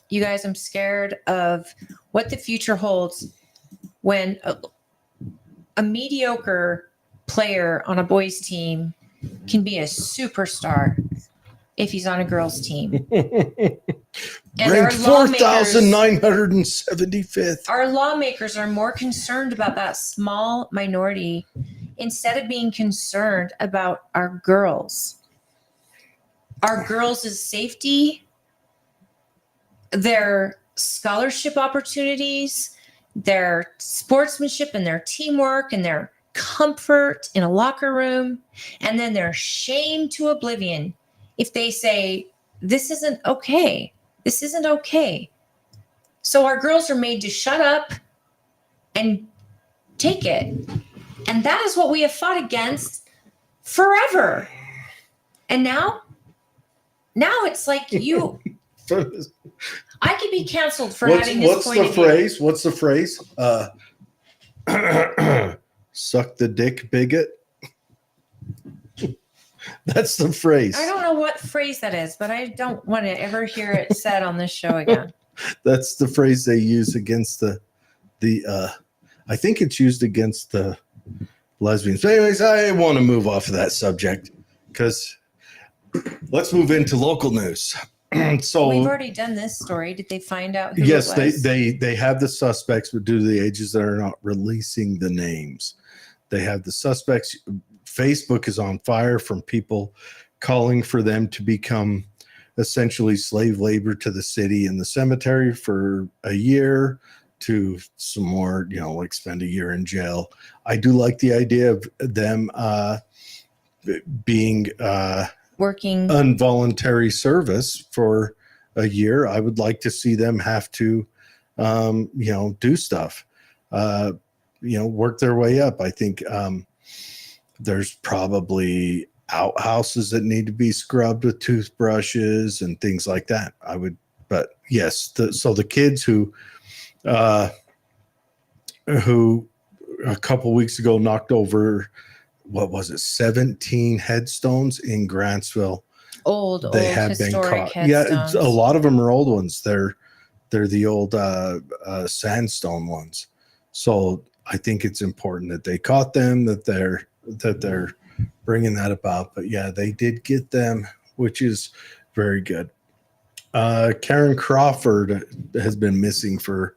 You guys, I'm scared of what the future holds when a mediocre player on a boys' team can be a superstar if he's on a girls' team. Ranked 4,975th. Our lawmakers are more concerned about that small minority instead of being concerned about our girls' safety, their scholarship opportunities, their sportsmanship and their teamwork and their comfort in a locker room, and then they're shamed to oblivion if they say, this isn't okay. This isn't okay. So our girls are made to shut up and take it. And that is what we have fought against forever. And now it's like you... I could be canceled for having this point of view. What's the phrase? Suck the dick, bigot. That's the phrase. I don't know what phrase that is, but I don't want to ever hear it said on this show again. That's the phrase they use against the I think it's used against the lesbians. But anyways, I want to move off of that subject because let's move into local news. So we've already done this story. Did they find out who yes, it was? they have the suspects, but due to the ages, they're not releasing the names. They have the suspects. Facebook is on fire from people calling for them to become essentially slave labor to the city and the cemetery for a year, to some more, like spend a year in jail. I do like the idea of them being working involuntary service for a year. I would like to see them have to, do stuff, work their way up. I think there's probably outhouses that need to be scrubbed with toothbrushes and things like that. But yes, so the kids who a couple weeks ago knocked over, 17 headstones in Grantsville. They have been caught. Headstones. Yeah, a lot of them are old ones. They're the old sandstone ones. So I think it's important that they caught them, that they're bringing that about. But yeah, they did get them, which is very good. Karen Crawford has been missing for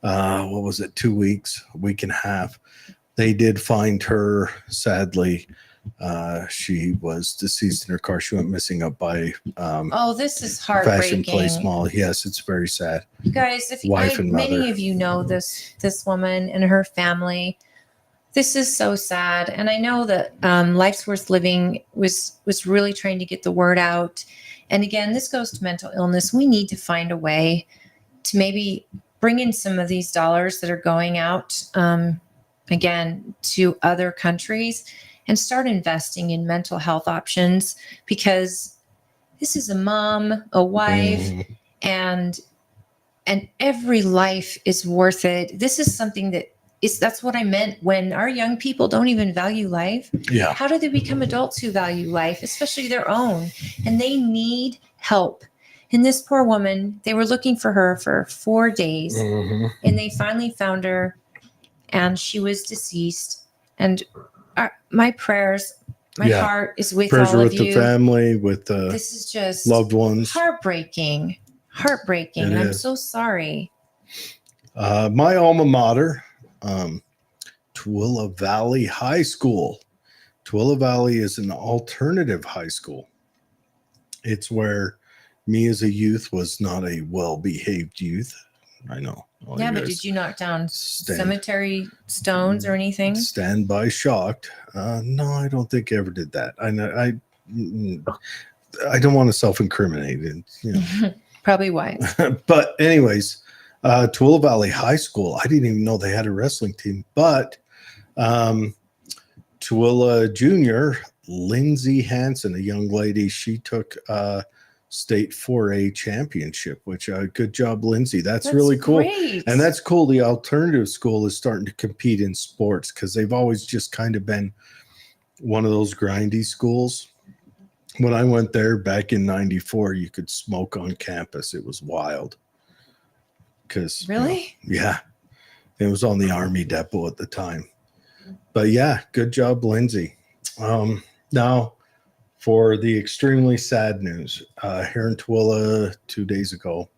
2 weeks, a week and a half. They did find her, sadly. She was deceased in her car. She went missing up by this is heartbreaking. Fashion Place Mall. Yes, it's very sad. You guys, many of you know this woman and her family. This is so sad. And I know that Life's Worth Living was really trying to get the word out. And again, this goes to mental illness. We need to find a way to maybe bring in some of these dollars that are going out again to other countries and start investing in mental health options, because this is a mom, a wife, and and every life is worth it. This is something that's what I meant when our young people don't even value life. Yeah. How do they become adults who value life, especially their own? And they need help. And this poor woman, they were looking for her for 4 days, and they finally found her, and she was deceased. And my prayers, my heart is with prayers all are of with you. the family, with the This is just loved ones. Heartbreaking. It I'm is. so sorry. My alma mater, Tooele Valley High School. Tooele Valley is an alternative high school. It's where me as a youth was not a well-behaved youth. I know. Yeah, but did you knock down cemetery stones or anything? Stand by shocked. No, I don't think I ever did that. I don't want to self-incriminate. You know. Probably wise. But anyways, Tooele Valley High School, I didn't even know they had a wrestling team. But Tooele Junior, Lindsay Hansen, a young lady, she took state 4A championship, which good job, Lindsay. That's really cool. Great. And that's cool. The alternative school is starting to compete in sports because they've always just kind of been one of those grindy schools. When I went there back in 94, you could smoke on campus. It was wild. Because really? Yeah. It was on the Army depot at the time. But yeah, good job, Lindsay. Now, for the extremely sad news, here in Tooele 2 days ago,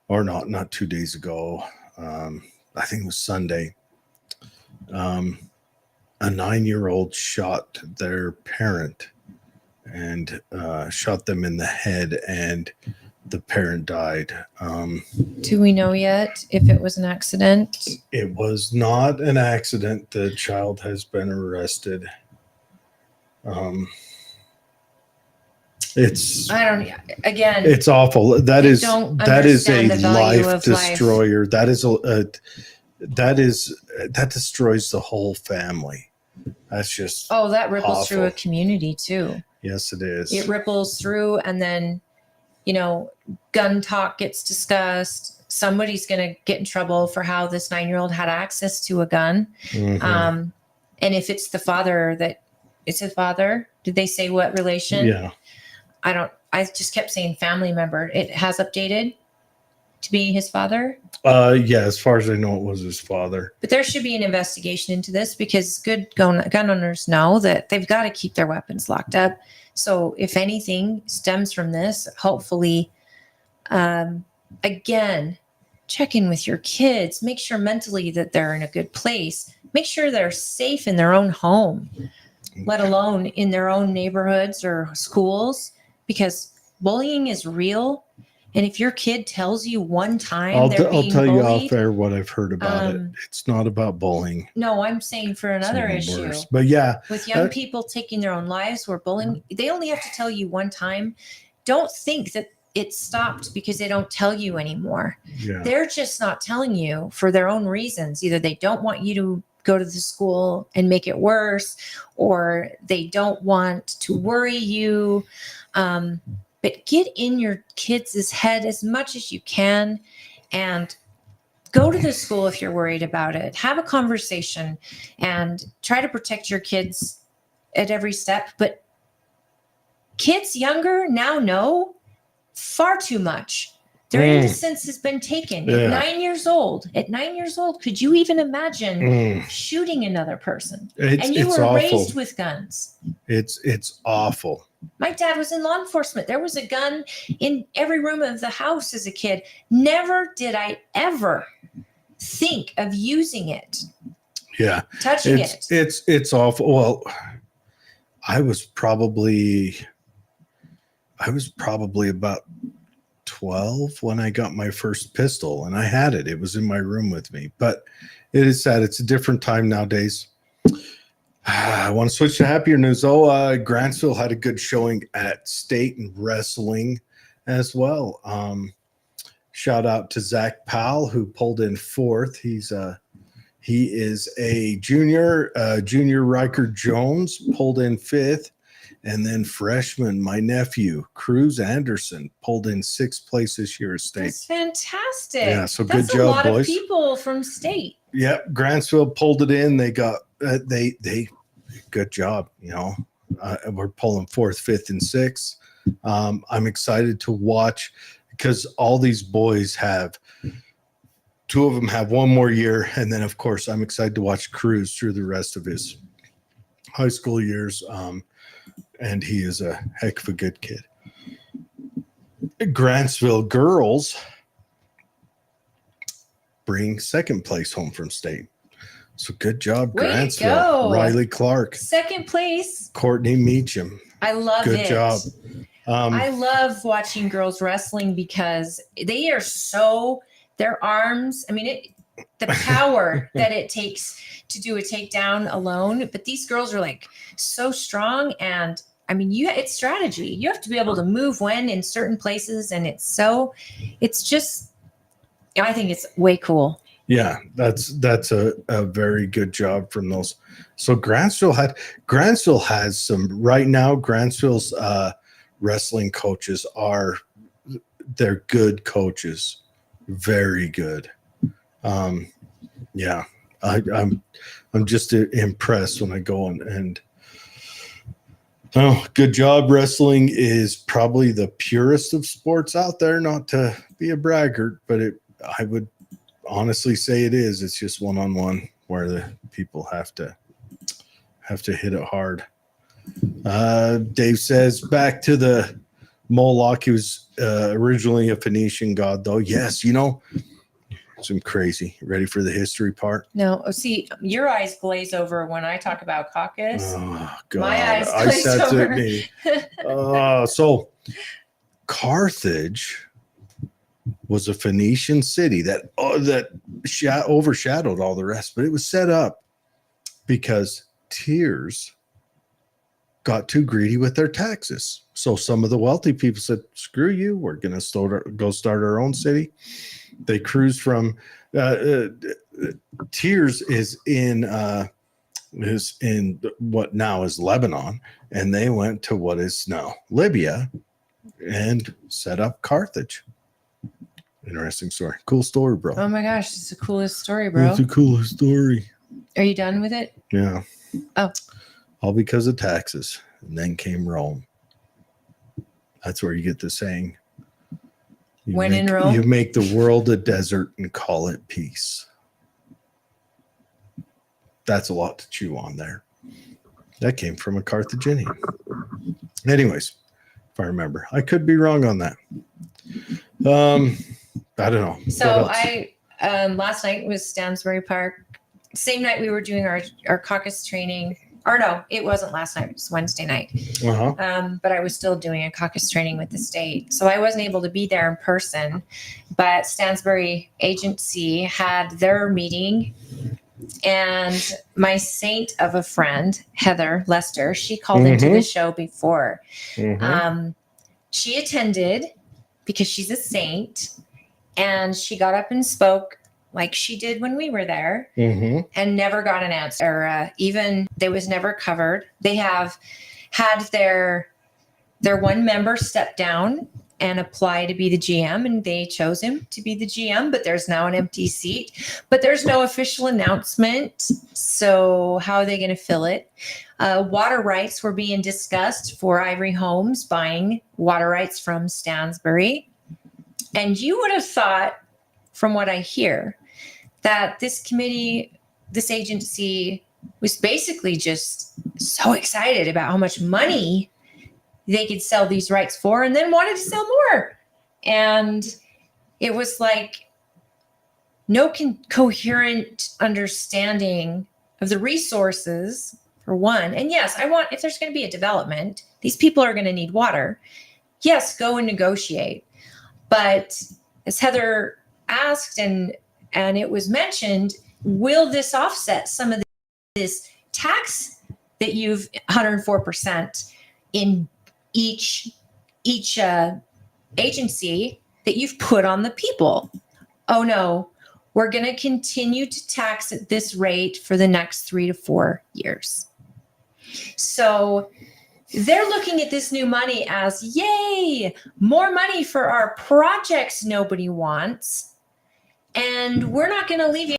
or not 2 days ago, I think it was Sunday, a 9-year-old shot their parent and shot them in the head, and the parent died. Do we know yet if it was an accident? It was not an accident. The child has been arrested. It's awful. That is a life destroyer. That destroys the whole family. That's just that ripples awful. through a community too. Yes, it is. It ripples through, and then gun talk gets discussed. Somebody's going to get in trouble for how this 9-year-old had access to a gun. And if it's the father, it's a father. Did they say what relation? Yeah. I just kept saying family member. It has updated to be his father. Yeah, as far as I know, it was his father. But there should be an investigation into this, because good gun owners know that they've got to keep their weapons locked up. So if anything stems from this, hopefully, again, check in with your kids. Make sure mentally that they're in a good place. Make sure they're safe in their own home, let alone in their own neighborhoods or schools, because bullying is real. And if your kid tells you one time I'll they're being tell bullied, you off air what I've heard about it. It's not about bullying. No, I'm saying for another It's issue. worse. But yeah, with young people taking their own lives where bullying, they only have to tell you one time. Don't think that it stopped because they don't tell you anymore. Yeah. They're just not telling you for their own reasons. Either they don't want you to go to the school and make it worse, or they don't want to worry you. But get in your kids' head as much as you can and go to the school if you're worried about it. Have a conversation and try to protect your kids at every step. But kids younger now know far too much. Their innocence has been taken. Yeah. At 9 years old, could you even imagine shooting another person? And you were raised with guns. It's awful. My dad was in law enforcement. There was a gun in every room of the house as a kid. Never did I ever think of using it. Yeah. Touching it. It's awful. Well, I was probably about 12 when I got my first pistol, and I had it. It was in my room with me. But it is sad. It's a different time nowadays. I want to switch to happier news. Grantsville had a good showing at state and wrestling as well. Shout out to Zach Powell, who pulled in fourth. He is a junior. Junior Riker Jones pulled in fifth, And then freshman, my nephew, Cruz Anderson, pulled in 6th place this year at state. That's fantastic. Yeah, so That's good job, a lot boys. of people from state. Yep, Grantsville pulled it in. They got they good job. We're pulling 4th, 5th, and 6th. I'm excited to watch because all these boys have 2 of them have 1 more year, and then of course I'm excited to watch Cruz through the rest of his high school years. And he is a heck of a good kid. Grantsville girls bring 2nd place home from state. So good job, Way to Grantsville. go. Riley Clark, 2nd place. Courtney Meacham. I love it. Good job. I love watching girls wrestling because they are so, their arms, I mean, the power that it takes to do a takedown alone. But these girls are like so strong. And I mean, it's strategy. You have to be able to move when in certain places. And it's just, I think it's way cool. Yeah, that's a very good job from those. So Grantsville has some right now. Grantsville's wrestling coaches they're good coaches, very good. Yeah, I'm just impressed when I go and good job. Wrestling is probably the purest of sports out there. Not to be a braggart, but I would honestly say it is. It's just one-on-one where the people have to hit it hard. Dave says back to the Moloch. He was originally a Phoenician god, though. Yes, some crazy. Ready for the history part? No, see, your eyes glaze over when I talk about caucus. Oh God, My eyes glaze over. So Carthage was a Phoenician city that overshadowed all the rest, but it was set up because Tyrs got too greedy with their taxes. So some of the wealthy people said, "Screw you! We're going to go start our own city." They cruised from Tyrs is in what now is Lebanon, and they went to what is now Libya and set up Carthage. Interesting story. Cool story, bro. Oh my gosh, it's the coolest story, bro. It's the coolest story. Are you done with it? Yeah. Oh. All because of taxes. And then came Rome. That's where you get the saying. In Rome? You make the world a desert and call it peace. That's a lot to chew on there. That came from a Carthaginian. Anyways, if I remember. I could be wrong on that. I don't know. So last night was Stansbury Park. Same night we were doing our caucus training. Or no, it wasn't last night. It was Wednesday night. Uh-huh. But I was still doing a caucus training with the state. So I wasn't able to be there in person. But Stansbury Agency had their meeting. And my saint of a friend, Heather Lester, she called into the show before. She attended because she's a saint. And she got up and spoke like she did when we were there and never got an answer. Even they was never covered. They have had their one member step down and apply to be the GM, and they chose him to be the GM, but there's now an empty seat, but there's no official announcement. So how are they going to fill it? Water rights were being discussed for Ivory Homes buying water rights from Stansbury. And you would have thought, from what I hear, that this committee, this agency was basically just so excited about how much money they could sell these rights for and then wanted to sell more. And it was like no coherent understanding of the resources, for one. And yes, if there's going to be a development, these people are going to need water. Yes, go and negotiate. But as Heather asked, and it was mentioned, will this offset some of this tax that you've 104% in each agency that you've put on the people? Oh no, we're going to continue to tax at this rate for the next 3 to 4 years. So they're looking at this new money as, yay, more money for our projects nobody wants. And we're not going to alleviate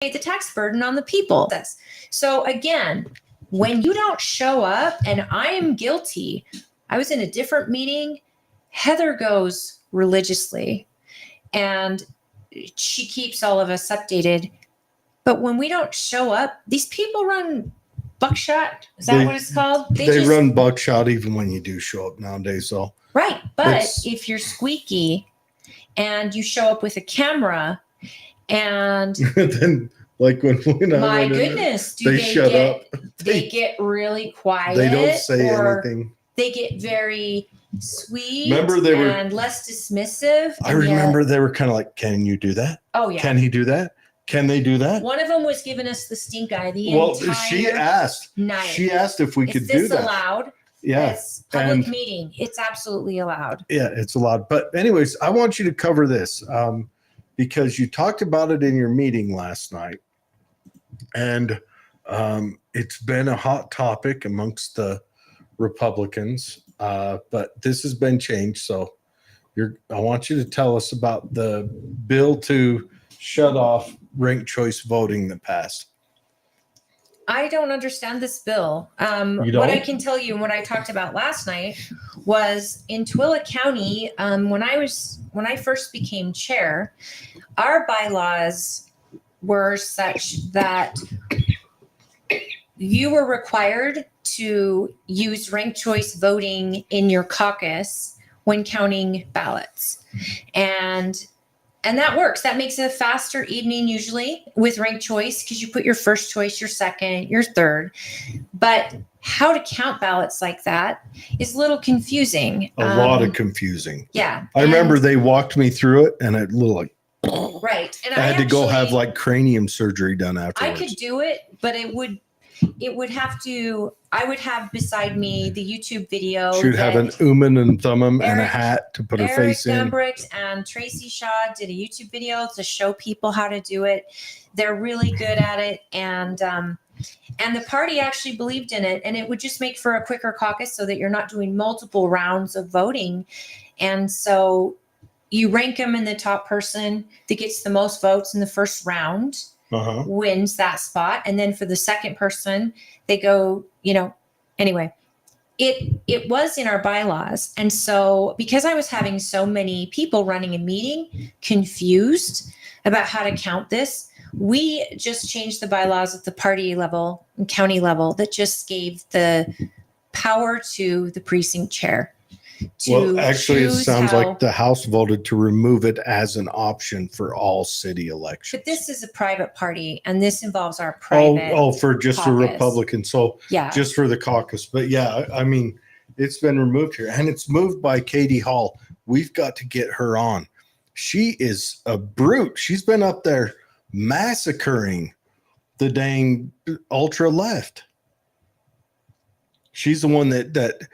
the tax burden on the people. So again, when you don't show up, and I am guilty, I was in a different meeting. Heather goes religiously and she keeps all of us updated. But when we don't show up, these people run buckshot. Is that what it's called? They run buckshot even when you do show up nowadays. So right. But if you're squeaky and you show up with a camera and then like when my goodness, do they shut up? They get really quiet. They don't say anything. They get very sweet and less dismissive. I remember they were kind of like, can you do that? Oh, yeah. Can he do that? Can they do that? One of them was giving us the stink eye. She asked. Night. She asked if we could do that. Is this allowed? Yeah. It's public meeting. It's absolutely allowed. Yeah, it's allowed. But anyways, I want you to cover this because you talked about it in your meeting last night. And it's been a hot topic amongst the Republicans, but this has been changed. So I want you to tell us about the bill to shut off ranked choice voting that passed. I don't understand this bill. You don't? What I can tell you and what I talked about last night was in Tooele County, when I first became chair, our bylaws were such that you were required to use ranked choice voting in your caucus when counting ballots. And that works. That makes it a faster evening usually with ranked choice because you put your first choice, your second, your third. But how to count ballots like that is a little confusing. A lot of confusing. Yeah. I remember they walked me through it and it looked like, right. And I had to go have like cranium surgery done afterwards. I could do it, but I would have beside me the YouTube video. She would have an and thumbum and a hat to put her face in. Eric Dumbrix and Tracy Shaw did a YouTube video to show people how to do it. They're really good at it. And the party actually believed in it, and it would just make for a quicker caucus so that you're not doing multiple rounds of voting. And so you rank them, and the top person that gets the most votes in the first round wins that spot. And then for the second person, they go, anyway, it was in our bylaws. And so because I was having so many people running a meeting confused about how to count this, we just changed the bylaws at the party level and county level that just gave the power to the precinct chair. Well, actually, it sounds like the House voted to remove it as an option for all city elections. But this is a private party, and this involves our private. For just caucus. a Republican. So yeah, just for the caucus. But yeah, I mean, it's been removed here, and it's moved by Katie Hall. We've got to get her on. She is a brute. She's been up there massacring the dang ultra left. She's the one that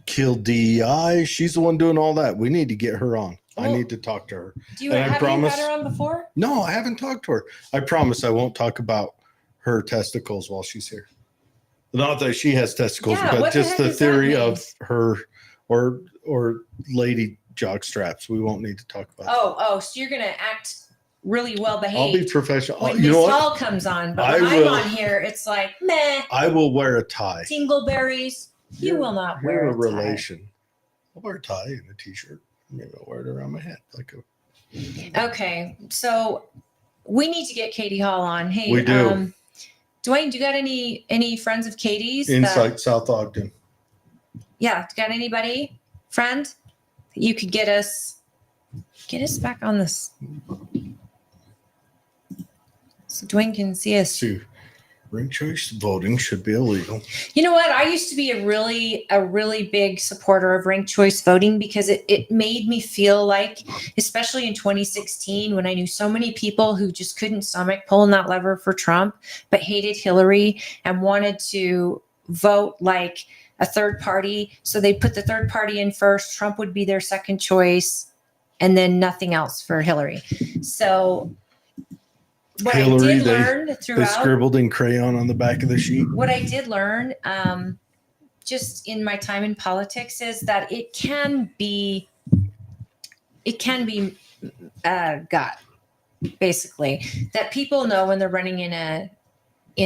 killed DEI. She's the one doing all that. We need to get her on. Well, I need to talk to her. Do you have you had her on before? No, I haven't talked to her. I promise I won't talk about her testicles while she's here. Not that she has testicles, but just the theory of her or lady jock straps. We won't need to talk about that. Oh, so you're going to act really well behaved. I'll be professional. When this all comes on, but when I'm on here, it's like, meh. I will wear a tie. Dingleberries. You will not wear a relation. Tie. I'll wear a tie and a t-shirt. Maybe I'll wear it around my head like a. Okay, so we need to get Katie Hall on. Hey, we do. Dwayne, do you got any friends of Katie's? Inside South Ogden. Yeah, got anybody, friend, that you could get us back on this, so Dwayne can see us. Ranked choice voting should be illegal. You know what? I used to be a really big supporter of ranked choice voting because it made me feel like, especially in 2016, when I knew so many people who just couldn't stomach pulling that lever for Trump, but hated Hillary and wanted to vote like a third party. So they put the third party in first. Trump would be their second choice, and then nothing else for Hillary. So what Hillary, I did learn throughout, they scribbled in crayon on the back of the sheet. What I did learn just in my time in politics is that it can be gut, basically, that people know when they're running in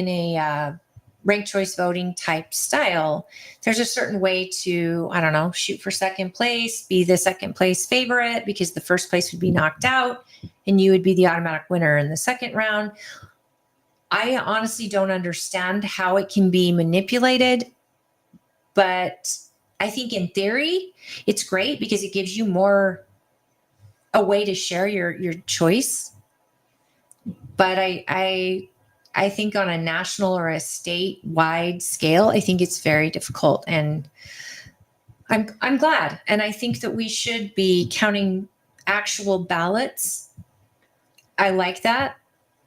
a ranked choice voting type style. There's a certain way to, I don't know, shoot for second place, be the second place favorite because the first place would be knocked out and you would be the automatic winner in the second round. I honestly don't understand how it can be manipulated, but I think in theory it's great because it gives you more a way to share your choice. But I think on a national or a statewide scale, I think it's very difficult, and I'm glad. And I think that we should be counting actual ballots. I like that.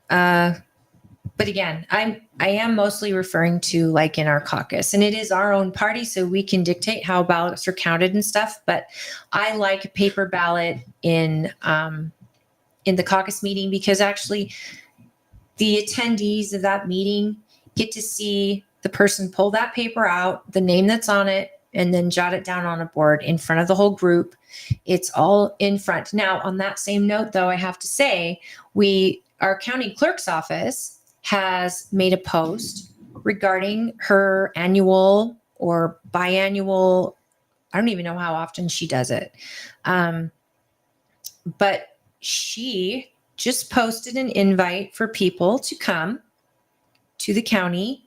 But again, I am mostly referring to like in our caucus, and it is our own party, so we can dictate how ballots are counted and stuff. But I like a paper ballot in the caucus meeting because actually the attendees of that meeting get to see the person pull that paper out, the name that's on it, and then jot it down on a board in front of the whole group. It's all in front. Now, on that same note, though, I have to say, our county clerk's office has made a post regarding her annual or biannual, I don't even know how often she does it. But she just posted an invite for people to come to the county,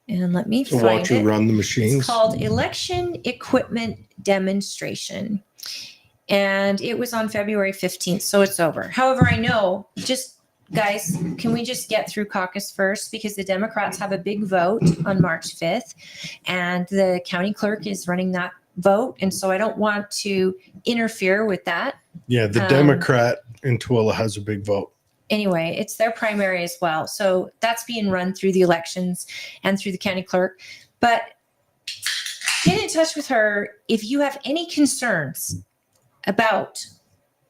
and let me find watch you it. run the machines. It's called Election Equipment Demonstration, and it was on February 15th, so it's over. However, I know, just guys, can we just get through caucus first, because the Democrats have a big vote on March 5th, and the county clerk is running that vote, and so I don't want to interfere with that. Yeah, the Democrat in Tooele has a big vote. Anyway, it's their primary as well. So that's being run through the elections and through the county clerk. But get in touch with her if you have any concerns about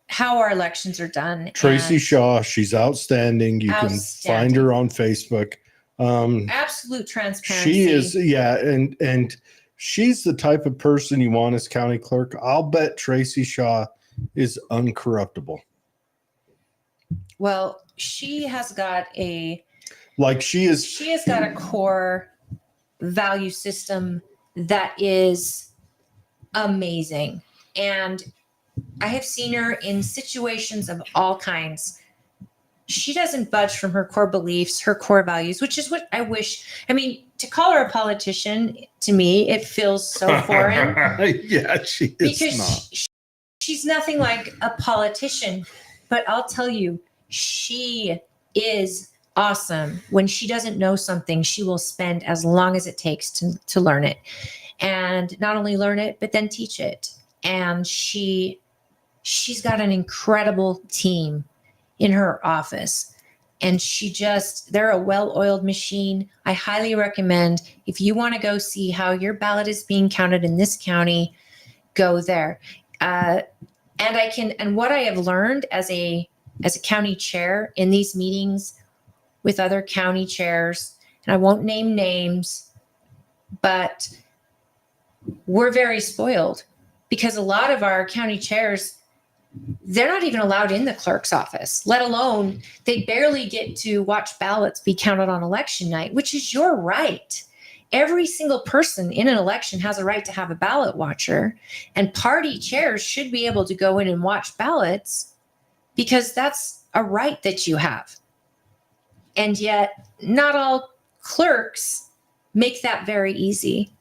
how our elections are done. Tracy Shaw, she's outstanding. You can find her on Facebook. Absolute transparency. She is, yeah, and she's the type of person you want as county clerk. I'll bet Tracy Shaw is uncorruptible. Well, she has got she has got a core value system that is amazing. And I have seen her in situations of all kinds. She doesn't budge from her core beliefs, her core values, which is what I wish. I mean, to call her a politician, to me, it feels so foreign. Yeah, she is because not. She's nothing like a politician, but I'll tell you, she is awesome. When she doesn't know something, she will spend as long as it takes to learn it, and not only learn it, but then teach it. And she's got an incredible team in her office, and they're a well-oiled machine. I highly recommend, if you want to go see how your ballot is being counted in this county, go there. And what I have learned as a county chair in these meetings with other county chairs, and I won't name names, but we're very spoiled because a lot of our county chairs, they're not even allowed in the clerk's office, let alone they barely get to watch ballots be counted on election night, which is your right. Every single person in an election has a right to have a ballot watcher, and party chairs should be able to go in and watch ballots because that's a right that you have. And yet not all clerks make that very easy.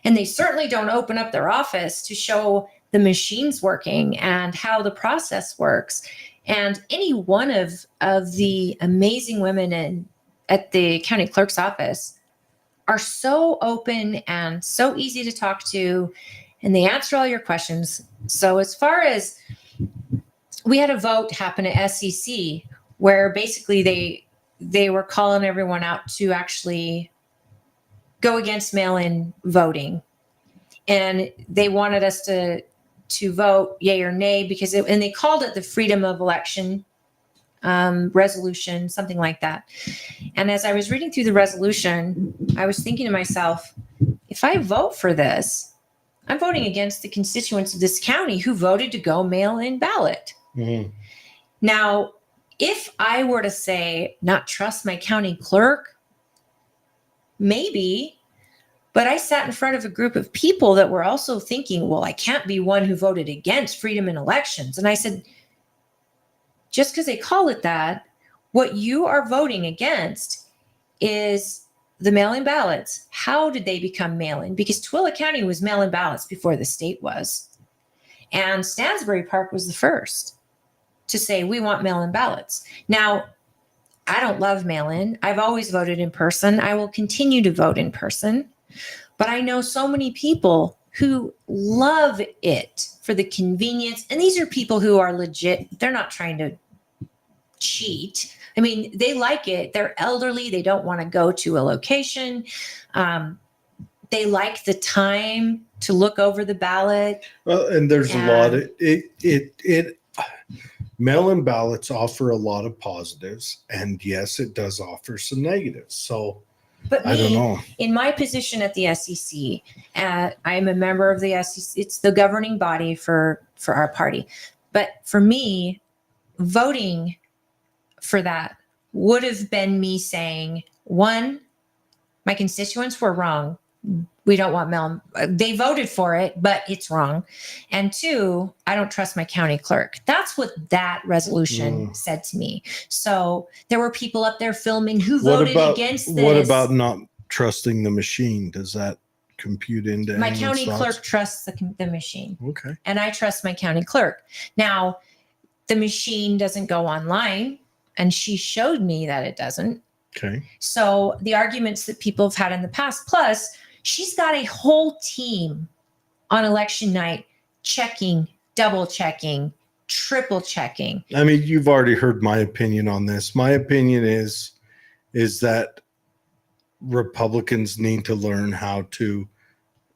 And they certainly don't open up their office to show the machines working and how the process works. And any one of the amazing women at the county clerk's office are so open and so easy to talk to, and they answer all your questions. So as far as, we had a vote happen at SEC where basically they were calling everyone out to actually go against mail-in voting. And they wanted us to vote yay or nay because and they called it the freedom of election resolution, something like that. And as I was reading through the resolution, I was thinking to myself, if I vote for this, I'm voting against the constituents of this county who voted to go mail-in ballot. Mhm. Now, if I were to say not trust my county clerk, maybe, but I sat in front of a group of people that were also thinking, well, I can't be one who voted against freedom in elections. And I said, just because they call it that, what you are voting against is the mail-in ballots. How did they become mail-in? Because Tooele County was mail-in ballots before the state was. And Stansbury Park was the first to say, we want mail-in ballots. Now, I don't love mail-in. I've always voted in person. I will continue to vote in person. But I know so many people who love it for the convenience. And these are people who are legit. They're not trying to cheat. I mean, they like it. They're elderly. They don't want to go to a location. They like the time to look over the ballot. Well, and there's a lot of it. Mail-in ballots offer a lot of positives, and yes, it does offer some negatives. So, but I don't know. In my position at the SEC, I'm a member of the SEC. It's the governing body for our party. But for me, voting for that would have been me saying, one, my constituents were wrong. We don't want mail. They voted for it, but it's wrong. And two, I don't trust my county clerk. That's what that resolution said to me. So there were people up there filming who voted against this. What about not trusting the machine? Does that compute into my county clerk trusts the machine? Okay. And I trust my county clerk. Now, the machine doesn't go online, and she showed me that it doesn't. Okay. So the arguments that people have had in the past, plus she's got a whole team on election night checking, double checking, triple checking. I mean, you've already heard my opinion on this. My opinion is that Republicans need to learn how to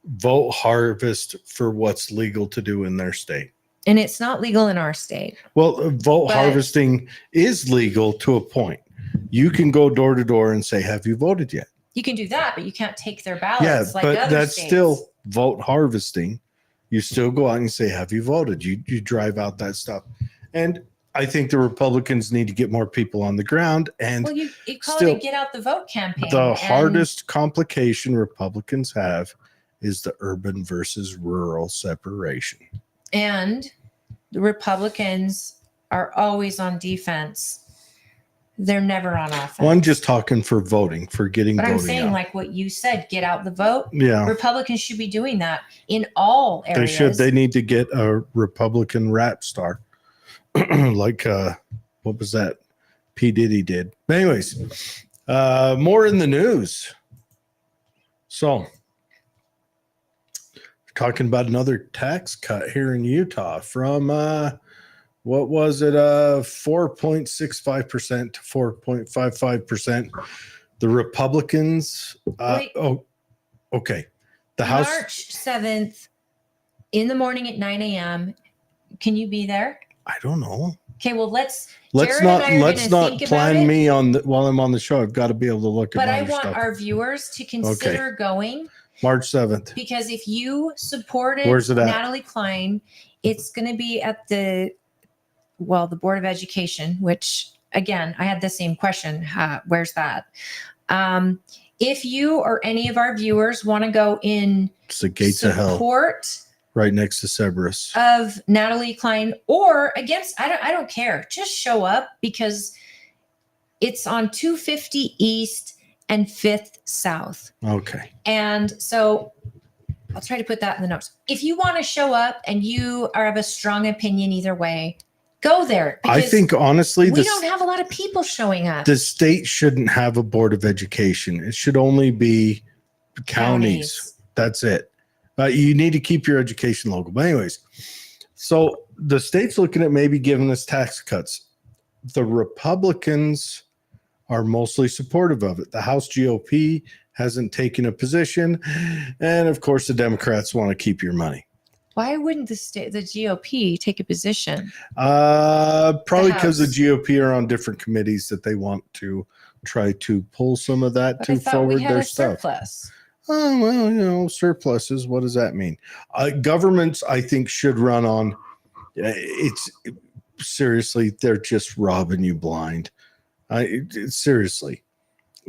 vote harvest for what's legal to do in their state. And it's not legal in our state. Well, harvesting is legal to a point. You can go door to door and say, have you voted yet? You can do that, but you can't take their ballots. Yeah, like but other that's states. still vote harvesting. You still go out and say, have you voted? You drive out that stuff. And I think the Republicans need to get more people on the ground. And well, you call it a get out the vote campaign. The hardest complication Republicans have is the urban versus rural separation. And the Republicans are always on defense. They're never on offense. Well, I'm just talking for voting, for getting but voting I'm saying, out. like what you said, get out the vote. Yeah. Republicans should be doing that in all areas. They should. They need to get a Republican rap star. Like, what was that? P. Diddy did. But anyways, more in the news. So, talking about another tax cut here in Utah from what was it? 4.65% to 4.55%. The Republicans. Okay. The House. March 7th in the morning at 9 a.m. Can you be there? I don't know. Okay, well let's not plan me on while I'm on the show. I've got to be able to look at. But I want our viewers to consider going March 7th. Because if you supported Where's it at? Natalie Klein, it's going to be at the Board of Education, which again, I had the same question. Where's that? If you or any of our viewers want to go in it's the gates of hell. Support right next to Cerberus of Natalie Klein or against, I don't care. Just show up because it's on 250 East and 5th South. Okay. And so I'll try to put that in the notes. If you want to show up and you are of a strong opinion either way, go there. I think honestly, we don't have a lot of people showing up. The state shouldn't have a board of education. It should only be counties. That's it. You need to keep your education local. But anyways, so the state's looking at maybe giving us tax cuts. The Republicans are mostly supportive of it. The House GOP hasn't taken a position. And of course, the Democrats want to keep your money. Why wouldn't the GOP take a position? Probably because the House. GOP are on different committees that they want to try to pull some of that But I to thought forward we had their a stuff. surplus. Oh, well, surpluses. What does that mean? Governments, I think, should run on. It's seriously, they're just robbing you blind. Seriously,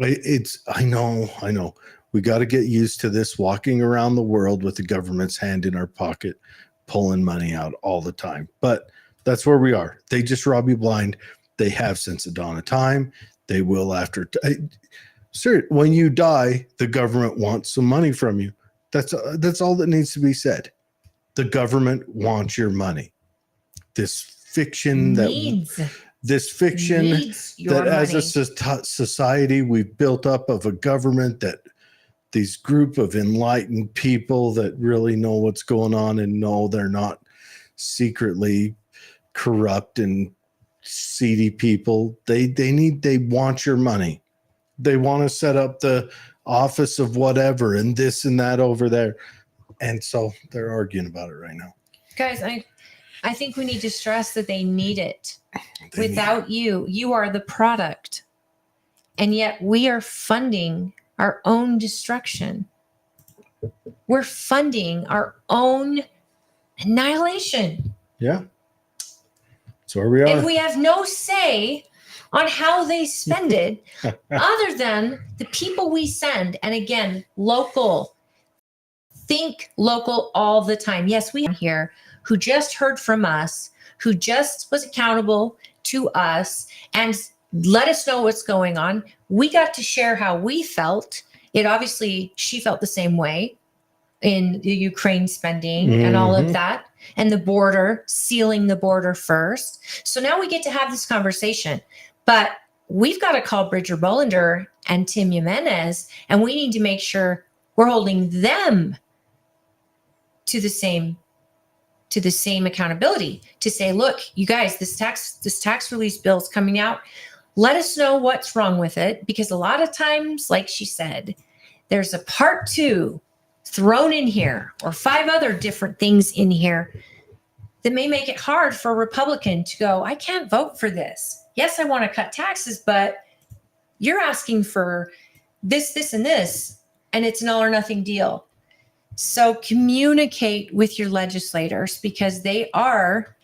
I know. We got to get used to this walking around the world with the government's hand in our pocket, pulling money out all the time. But that's where we are. They just rob you blind. They have since the dawn of time. They will after. Sir, when you die, the government wants some money from you. That's all that needs to be said. The government wants your money. This fiction Needs that as a society we've built up of a government, that these group of enlightened people that really know what's going on and know they're not secretly corrupt and seedy people. They want your money. They want to set up the office of whatever and this and that over there. And so they're arguing about it right now. Guys, I think we need to stress that they need it. Without you, you are the product. And yet we are funding our own destruction. We're funding our own annihilation. Yeah. That's where we are. And we have no say on how they spend it other than the people we send. And again, local. Think local all the time. Yes, we have here who just heard from us, who just was accountable to us and let us know what's going on. We got to share how we felt. She felt the same way in the Ukraine spending and all of that, and the border, sealing the border first. So now we get to have this conversation, but we've got to call Bridger Bollender and Tim Jimenez, and we need to make sure we're holding them to the same accountability, to say, look, you guys, this tax release bill is coming out. Let us know what's wrong with it, because a lot of times, like she said, there's a part 2 thrown in here or 5 other different things in here that may make it hard for a Republican to go, I can't vote for this. Yes, I want to cut taxes, but you're asking for this, this, and this, and it's an all or nothing deal. So communicate with your legislators, because they are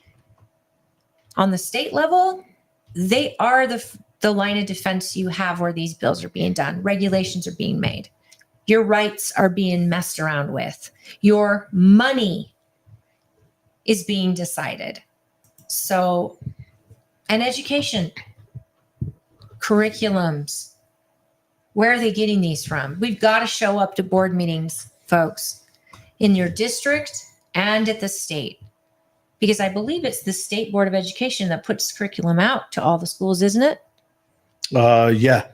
on the state level. They are the line of defense you have where these bills are being done. Regulations are being made. Your rights are being messed around with. Your money is being decided. So, and education, curriculums, where are they getting these from? We've got to show up to board meetings, folks, in your district and at the state. Because I believe it's the State Board of Education that puts curriculum out to all the schools, isn't it? Yeah.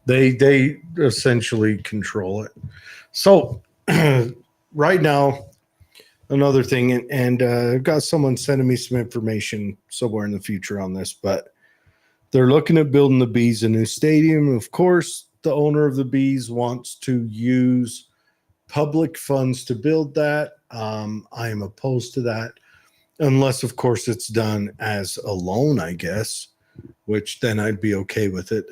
They essentially control it. So right now, another thing, and I've got someone sending me some information somewhere in the future on this, but they're looking at building the Bees a new stadium. Of course, the owner of the Bees wants to use public funds to build that. I am opposed to that, unless, of course, it's done as a loan, I guess, which then I'd be okay with it.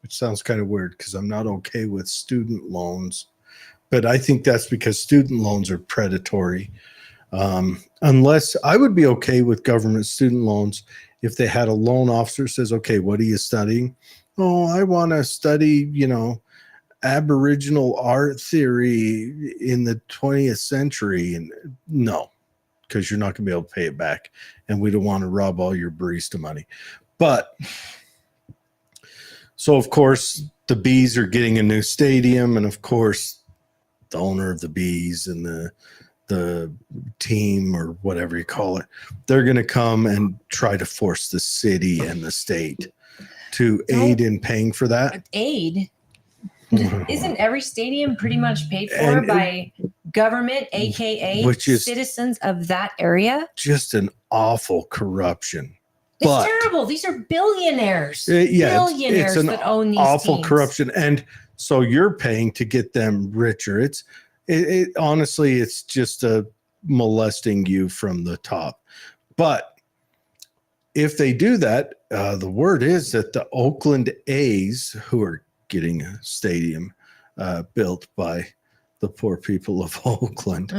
Which sounds kind of weird because I'm not okay with student loans, but I think that's because student loans are predatory. Unless I would be okay with government student loans if they had a loan officer says, okay, what are you studying? Oh, I want to study, Aboriginal art theory in the 20th century. And no, because you're not going to be able to pay it back. And we don't want to rob all your barista money. But so, of course, the Bees are getting a new stadium. And, of course, the owner of the Bees and the team, or whatever you call it, they're going to come and try to force the city and the state to aid in paying for that. Aid? Isn't every stadium pretty much paid for by government, aka citizens of that area? Just an awful corruption. It's terrible. These are billionaires. Billionaires it's that own these awful teams. Corruption. And so you're paying to get them richer. It honestly, it's just a molesting you from the top. But if they do that, the word is that the Oakland A's, who are getting a stadium built by the poor people of Oakland,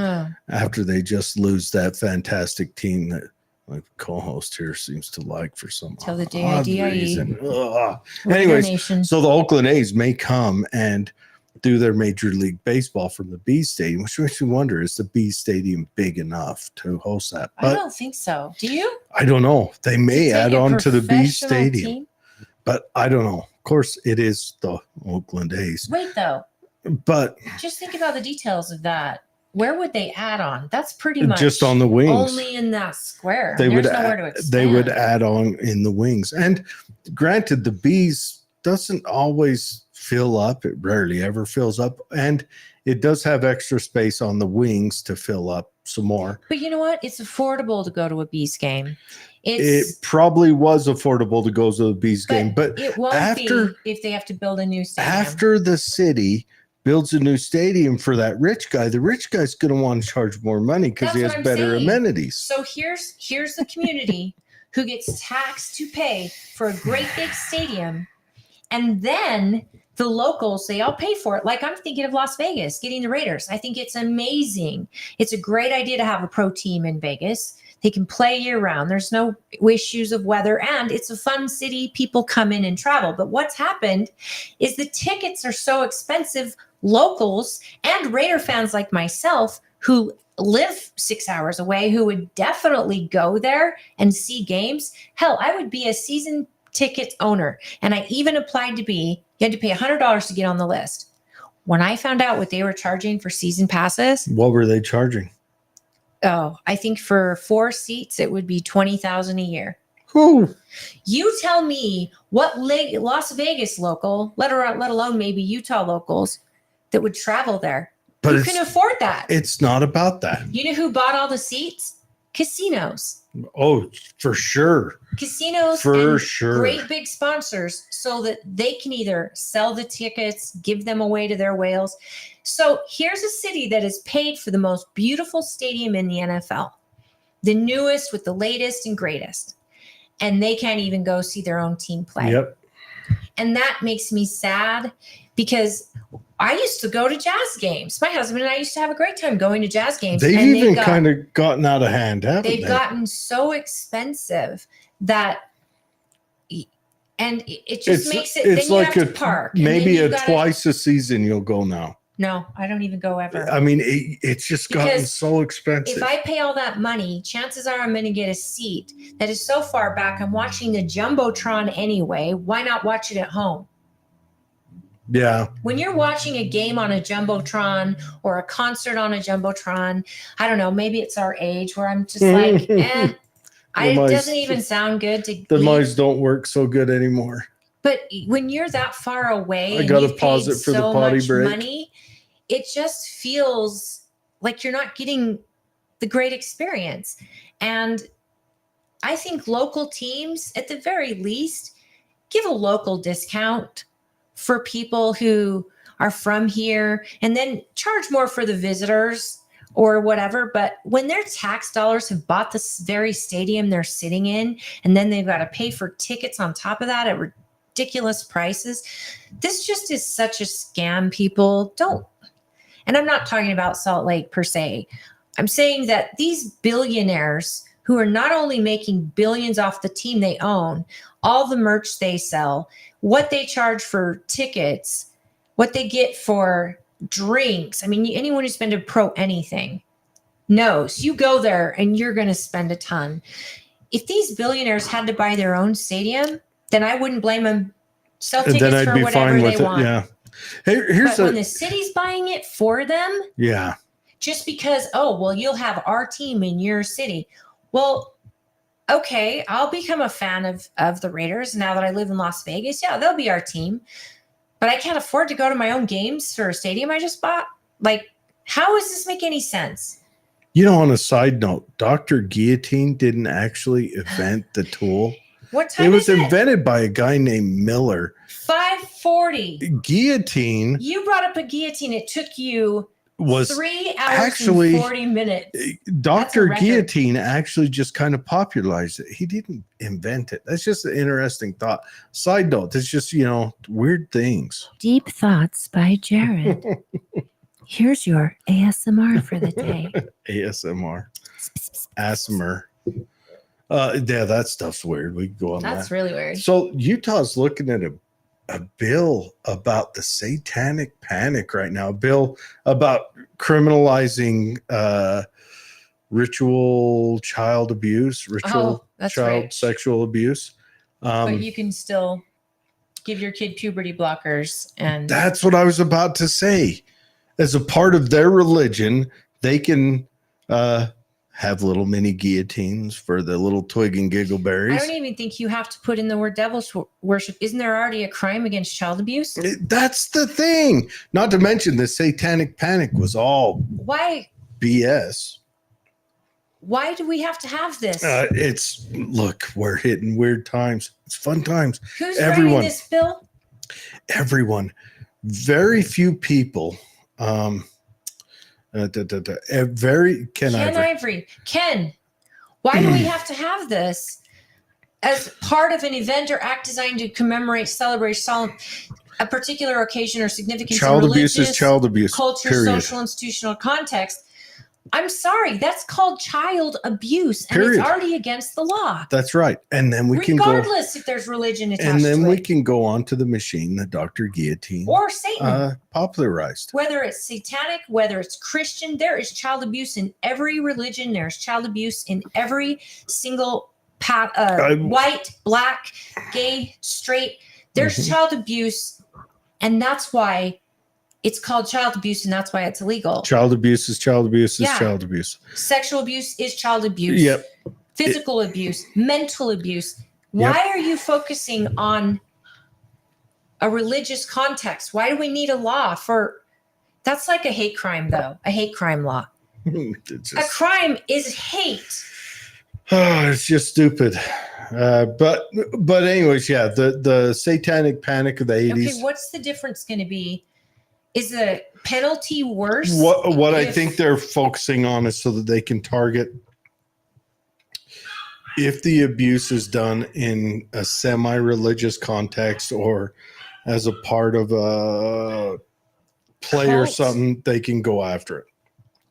after they just lose that fantastic team that my co-host here seems to like for some Till the day odd I die. reason. Raider Anyways, Nation. so the Oakland A's may come and do their Major League Baseball from the B Stadium, which makes me wonder, is the B Stadium big enough to host that? I don't think so. Do you? I don't know. They may add on to the B Professional Stadium, team? but I don't know. Of course, it is the Oakland A's. Wait, though. But just think about the details of that. Where would they add on? That's pretty much just on the wings. Only in that square. They There's would nowhere to expand. they would add on in the wings. And granted, the B's doesn't always fill up. It rarely ever fills up. And it does have extra space on the wings to fill up some more. But you know what? It's affordable to go to a B's game. It probably was affordable to go to the B's game, but it won't be if they have to build a new stadium. After the city builds a new stadium for that rich guy, the rich guy's going to want to charge more money because he has better amenities. So here's the community who gets taxed to pay for a great big stadium, and then the locals, they all pay for it. Like I'm thinking of Las Vegas, getting the Raiders. I think it's amazing. It's a great idea to have a pro team in Vegas. They can play year round. There's no issues of weather, and it's a fun city. People come in and travel. But what's happened is the tickets are so expensive. Locals and Raider fans like myself who live 6 hours away, who would definitely go there and see games. Hell, I would be a season ticket owner, and I even applied to be. You had to pay $100 to get on the list. When I found out what they were charging for season passes, what were they charging? Oh, I think for 4 seats, it would be $20,000 a year. Whew. You tell me what Las Vegas local, let alone maybe Utah locals, that would travel there. But who can afford that? It's not about that. You know who bought all the seats? Casinos. Oh, for sure. Casinos for and sure. Great big sponsors so that they can either sell the tickets, give them away to their whales. So here's a city that is paid for the most beautiful stadium in the NFL, the newest with the latest and greatest. And they can't even go see their own team play. Yep. And that makes me sad because I used to go to jazz games. My husband and I used to have a great time going to jazz games. They've even kind of gotten out of hand, haven't they? They've gotten so expensive that, and it just makes it, it's then like you have to park. Maybe twice a season you'll go now. No, I don't even go ever. I mean, it's just gotten so expensive. If I pay all that money, chances are I'm going to get a seat that is so far back. I'm watching the Jumbotron anyway. Why not watch it at home? Yeah. When you're watching a game on a Jumbotron or a concert on a Jumbotron, I don't know, maybe it's our age where I'm just like, it doesn't even sound good to the mics don't work so good anymore. But when you're that far away, I gotta pause it for the potty break. Money, it just feels like you're not getting the great experience. And I think local teams, at the very least, give a local discount for people who are from here, and then charge more for the visitors or whatever. But when their tax dollars have bought this very stadium they're sitting in, and then they've got to pay for tickets on top of that at ridiculous prices, this just is such a scam. People don't. And I'm not talking about Salt Lake per se. I'm saying that these billionaires who are not only making billions off the team they own, all the merch they sell, what they charge for tickets, what they get for drinks. I mean, anyone who's been to pro anything knows you go there and you're going to spend a ton. If these billionaires had to buy their own stadium, then I wouldn't blame them. Sell tickets for whatever they want. Yeah. But when the city's buying it for them, yeah, just because, you'll have our team in your city. Well, okay, I'll become a fan of the Raiders now that I live in Las Vegas. Yeah, they'll be our team. But I can't afford to go to my own games for a stadium I just bought. Like, how does this make any sense? You know, on a side note, Dr. Guillotine didn't actually invent the tool. What time it was is it? invented by a guy named Miller. 5:40. Guillotine. You brought up a guillotine. It took you was 3 hours actually and 40 minutes. Dr. record. Guillotine actually just kind of popularized it. He didn't invent it. That's just an interesting thought. Side note, it's just, weird things. Deep Thoughts by Jared. Here's your ASMR for the day. ASMR. ASMR. Yeah, that stuff's weird. We can go on That's that. really weird. So Utah's looking at a bill about the satanic panic right now. A bill about criminalizing ritual child abuse, ritual that's child rich. sexual abuse. But you can still give your kid puberty blockers. And That's what I was about to say. As a part of their religion, they can have little mini guillotines for the little twig and giggleberries. I don't even think you have to put in the word devil's worship. Isn't there already a crime against child abuse? That's the thing. Not to mention the satanic panic was all Why? BS. Why do we have to have this? Look, we're hitting weird times. It's fun times. Who's writing this bill? Everyone. Very few people. Ken Ivory. Ken, why do we have to have this as part of an event or act designed to commemorate, celebrate, a particular occasion or significance Child in abuse religious, is child abuse. culture, period. social, institutional context? I'm sorry, that's called child abuse, and Period. it's already against the law. That's right. And then we can go. Regardless if there's religion attached And then to we it. can go on to the machine that Dr. Guillotine Or Satan. popularized. Whether it's satanic, whether it's Christian, there is child abuse in every religion. There's child abuse in every single white, black, gay, straight. There's child abuse, and that's why it's called child abuse, and that's why it's illegal. Child abuse is child abuse is Yeah. child abuse. Sexual abuse is child abuse. Yep. Physical abuse, mental abuse. Why are you focusing on a religious context? Why do we need a law for? That's like a hate crime, though. A hate crime law. A crime is hate. It's just stupid. But anyways, yeah, the satanic panic of the 80s. Okay, what's the difference going to be? Is the penalty worse? What I think they're focusing on is so that they can target if the abuse is done in a semi-religious context or as a part of a play or something, they can go after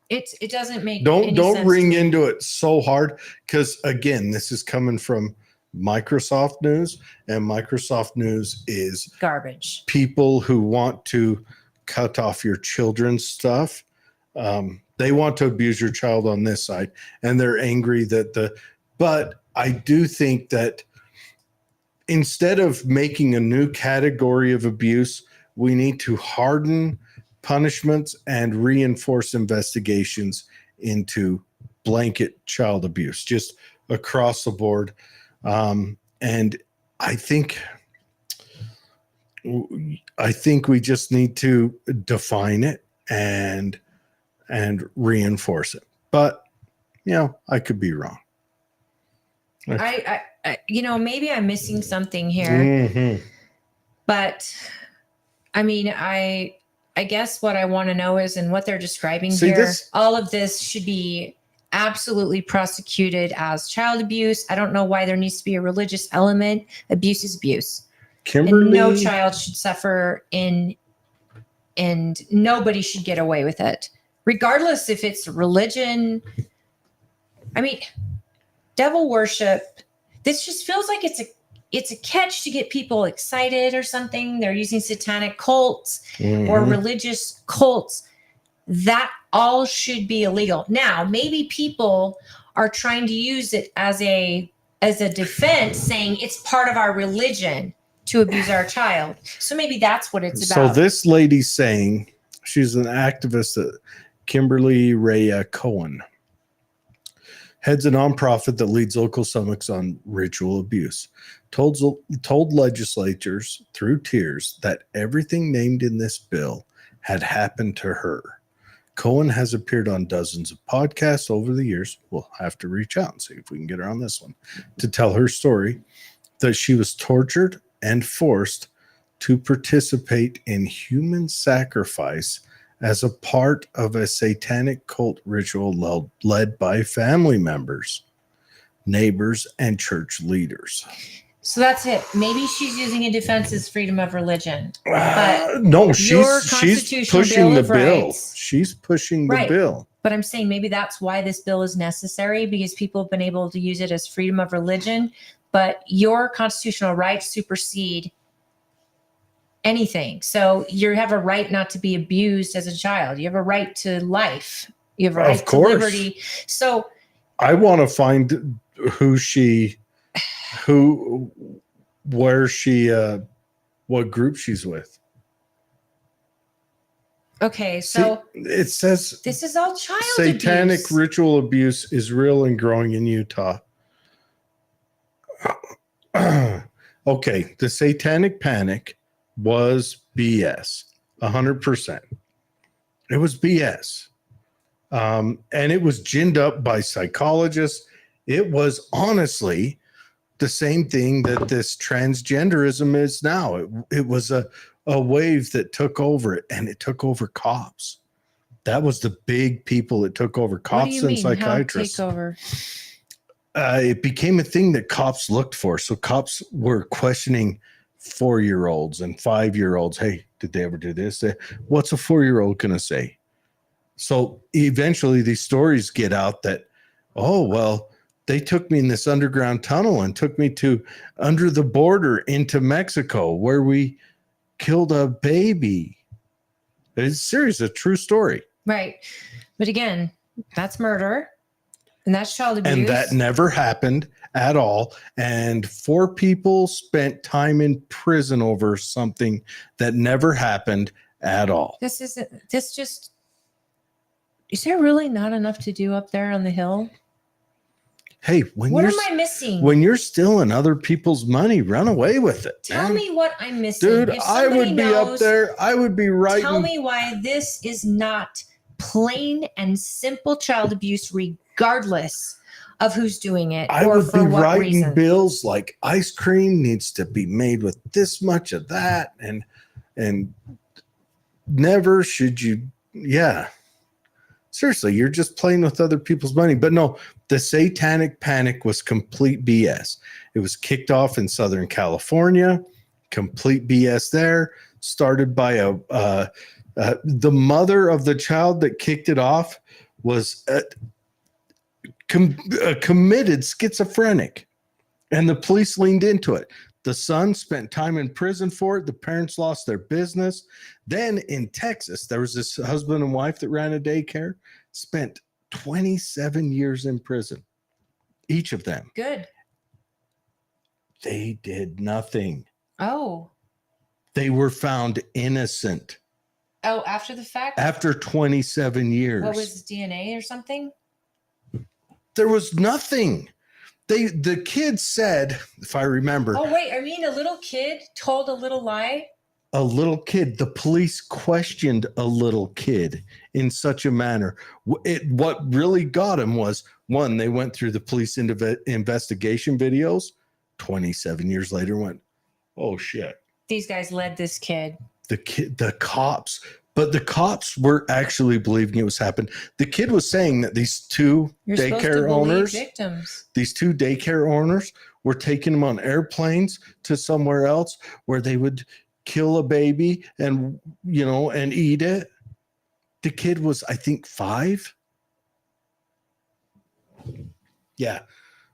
it. It doesn't make Don't sense ring to me. into it so hard, because again, this is coming from Microsoft News, and Microsoft News is garbage. People who want to cut off your children's stuff. They want to abuse your child on this side, and they're angry but I do think that instead of making a new category of abuse, we need to harden punishments and reinforce investigations into blanket child abuse, just across the board. And I think we just need to define it and reinforce it. But I could be wrong. I maybe I'm missing something here. Mm-hmm. But I mean, I guess what I want to know is, and what they're describing here, all of this should be absolutely prosecuted as child abuse. I don't know why there needs to be a religious element. Abuse is abuse. Kimberly, and no child should suffer and nobody should get away with it, regardless if it's religion. I mean, devil worship, this just feels like it's a catch to get people excited or something. They're using satanic cults or religious cults. That all should be illegal. Now, maybe people are trying to use it as a defense, saying it's part of our religion to abuse our child. So maybe that's what it's about. So this lady's saying, she's an activist, Kimberly Ray Cohen, heads a nonprofit that leads local summits on ritual abuse, told legislators through tears that everything named in this bill had happened to her. Cohen has appeared on dozens of podcasts over the years. We'll have to reach out and see if we can get her on this one to tell her story, that she was tortured and forced to participate in human sacrifice as a part of a satanic cult ritual led by family members, neighbors, and church leaders. So that's it. Maybe she's using a defense as freedom of religion. But no, your she's constitutional pushing the Bill of bill. Rights- She's pushing the Right. bill. But I'm saying maybe that's why this bill is necessary, because people have been able to use it as freedom of religion. But your constitutional rights supersede anything. So you have a right not to be abused as a child. You have a right to life. You have a right to liberty. So I want to find what group she's with. okay, so See, it says this is all child satanic abuse. ritual abuse is real and growing in Utah. Okay, the satanic panic was BS, 100%. It was BS. And it was ginned up by psychologists. It was honestly the same thing that this transgenderism is now. It was a wave that took over it, and it took over cops. That was the big people that took over, What do cops you and mean? How psychiatrists. take over? It became a thing that cops looked for. So cops were questioning 4-year-olds and 5-year-olds. Hey, did they ever do this? What's a 4-year-old going to say? So eventually these stories get out that, oh, well, they took me in this underground tunnel and took me to under the border into Mexico where we killed a baby. It's serious, a true story. Right. But again, that's murder. And that's child abuse. And that never happened at all. And 4 people spent time in prison over something that never happened at all. Is there really not enough to do up there on the hill? Hey, What am I missing? when you're stealing other people's money, run away with it. Tell man. me what I'm missing. Dude, If I would somebody be up knows, there. I would be writing. Tell me why this is not plain and simple child abuse, regardless of who's doing it I or would for be what writing reason. bills like ice cream needs to be made with this much of that, and never should you. Yeah, seriously, you're just playing with other people's money. But no, the satanic panic was complete BS. It was kicked off in Southern California. Complete BS there. Started by the mother of the child that kicked it off was a committed schizophrenic, and the police leaned into it. The son spent time in prison for it. The parents lost their business. Then in Texas, there was this husband and wife that ran a daycare, spent 27 years in prison, each of them. Good. They did nothing. Oh. They were found innocent Oh, after the fact? after 27 years. What was DNA or something? There was nothing. The kid said, if I remember, Oh, wait. I mean, a little kid told a little lie? a little kid, the police questioned a little kid in such a manner. What really got him was, one, they went through the police investigation videos. 27 years later went, oh shit. These guys led this kid. The cops, but the cops were actually believing it was happened. The kid was saying that these two You're supposed to daycare believe owners, victims. these two daycare owners were taking them on airplanes to somewhere else where they would kill a baby and eat it. The kid was, I think, 5. Yeah.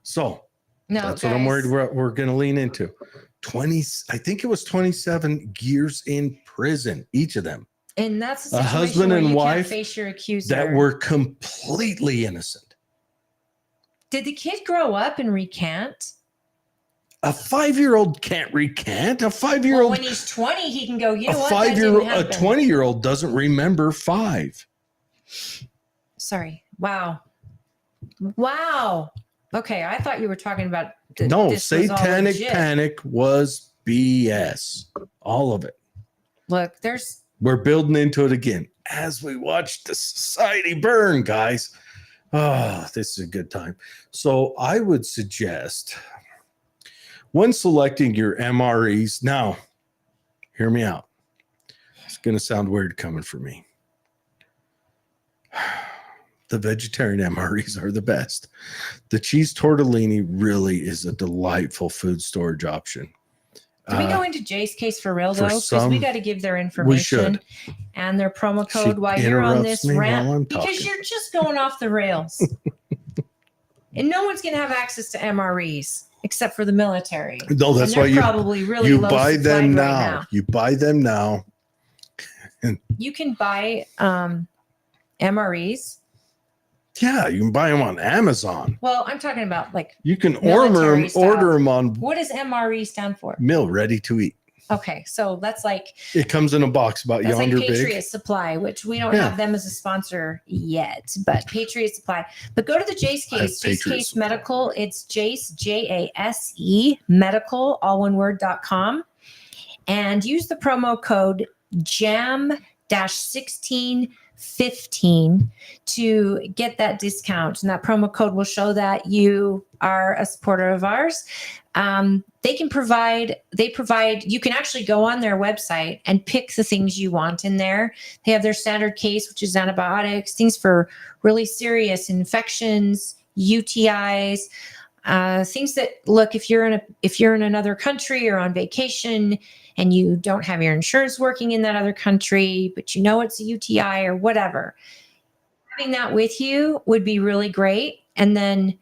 So No, that's what I'm worried we're going to lean into. 20, I think it was 27 years in prison, each of them. And that's a husband where and you wife can't face your accuser. that were completely innocent. Did the kid grow up and recant? A 5-year-old can't recant. A 5-year-old, Well, when he's 20, he can go, you know a what? That 5-year-old, didn't a happen. 20-year-old doesn't remember 5. Sorry. Wow. Okay, I thought you were talking about No, this was all satanic legit. panic was BS. All of it. Look, We're building into it again as we watch the society burn, guys. Oh, this is a good time. So I would suggest when selecting your MREs, now, hear me out. It's going to sound weird coming from me. The vegetarian MREs are the best. The cheese tortellini really is a delightful food storage option. Do we go into Jay's case for real, for though? Because some- we got to give their information and their promo code while you're on interrupts this me while rant. I'm Because talking. you're just going off the rails. And no one's going to have access to MREs except for the military. No, that's and why they're you probably really you low buy them supplied now. right now. You buy them now. You can buy MREs. Yeah, you can buy them on Amazon. Well, I'm talking about like You can military order style. them on What does MRE stand for? meal ready to eat. Okay, so that's like It comes in a box about that's like yonder Patriot big. Supply, which we don't Yeah. have them as a sponsor yet, but Patriot Supply. But go to the Jace I have Case, Jace Patriot Case Supply. Medical. It's Jace, Jase, medical, all one word.com. And use the promo code JAM-1615 to get that discount. And that promo code will show that you are a supporter of ours. They provide, you can actually go on their website and pick the things you want in there. They have their standard case, which is antibiotics, things for really serious infections, UTIs, things that look, if you're in another country or on vacation and you don't have your insurance working in that other country, but you know it's a UTI or whatever, having that with you would be really great. And then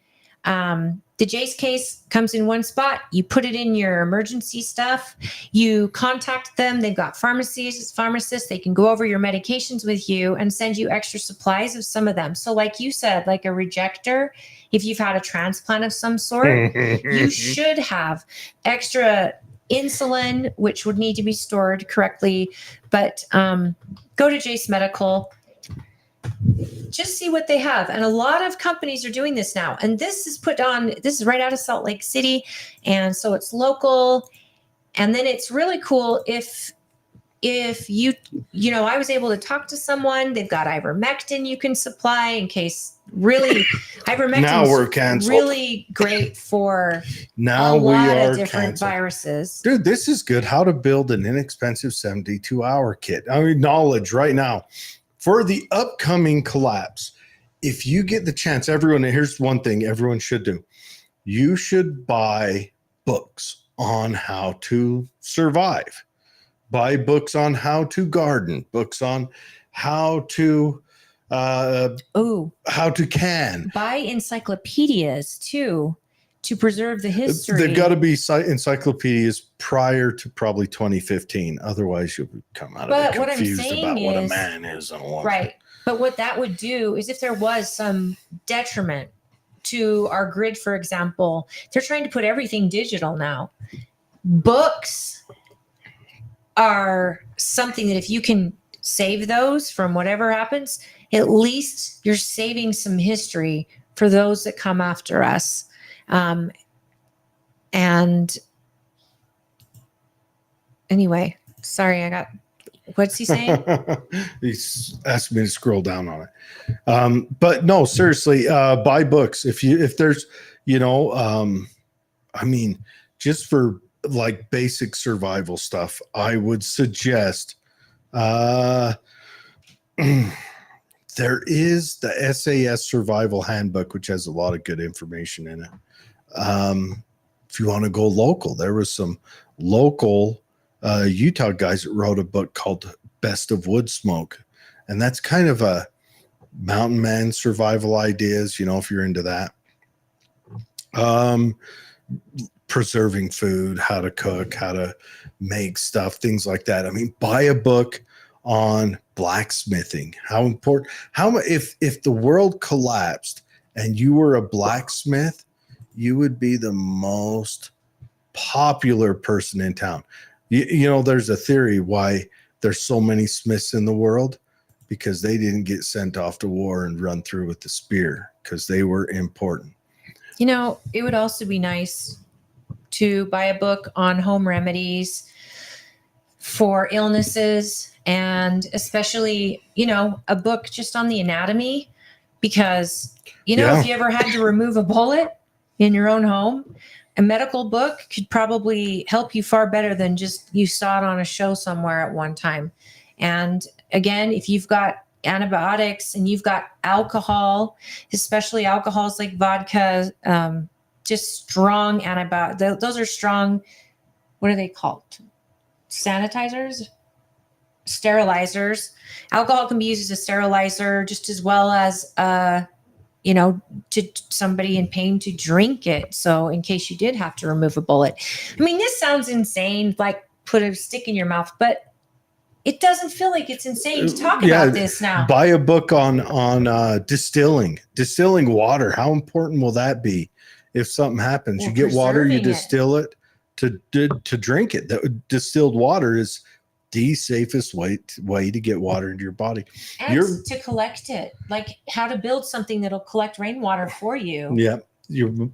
the Jace Case comes in one spot. You put it in your emergency stuff. You contact them. They've got pharmacists. They can go over your medications with you and send you extra supplies of some of them. So like you said, like a rejector, if you've had a transplant of some sort, you should have extra insulin, which would need to be stored correctly. But go to Jace Medical. Just see what they have. And a lot of companies are doing this now. And this is this is right out of Salt Lake City. And so it's local. And then it's really cool if you I was able to talk to someone, they've got ivermectin you can supply in case really ivermectin Now we're canceled. really great for Now a we lot are of different canceled. viruses. Dude, this is good. How to build an inexpensive 72-hour kit. I mean, knowledge right now. For the upcoming collapse, if you get the chance, everyone, here's one thing everyone should do. You should buy books on how to survive. Buy books on how to garden, books on how to can. Buy encyclopedias too to preserve the history. They've got to be encyclopedias prior to probably 2015. Otherwise, you'll come out of it confused about what a man is and a woman. Right. But what that would do is if there was some detriment to our grid, for example, they're trying to put everything digital now. Books are something that if you can save those from whatever happens, at least you're saving some history for those that come after us. And anyway, sorry, what's he saying? He's asked me to scroll down on it. But no, seriously, buy books. If there's, I mean, just for like basic survival stuff, I would suggest, there is the SAS Survival Handbook, which has a lot of good information in it. If you want to go local, there was some local Utah guys that wrote a book called Best of Wood Smoke. And that's kind of a mountain man survival ideas, if you're into that. Preserving food, how to cook, how to make stuff, things like that. I mean, buy a book on blacksmithing. How important, if the world collapsed and you were a blacksmith, you would be the most popular person in town. There's a theory why there's so many smiths in the world, because they didn't get sent off to war and run through with the spear, because they were important. It would also be nice to buy a book on home remedies for illnesses, and especially, a book just on the anatomy, because, if you ever had to remove a bullet in your own home, a medical book could probably help you far better than just you saw it on a show somewhere at one time. And again, if you've got antibiotics, and you've got alcohol, especially alcohols like vodka, just strong antibiotics. Those are strong. What are they called? Sanitizers? Sterilizers. Alcohol can be used as a sterilizer just as well as, to somebody in pain to drink it. So in case you did have to remove a bullet. I mean, this sounds insane, like put a stick in your mouth, but it doesn't feel like it's insane to talk about this now. Buy a book on distilling water. How important will that be if something happens? Well, you get water, you preserving distill it to drink it. That distilled water is the safest way to get water into your body. And to collect it, like how to build something that'll collect rainwater for you. Yeah. Your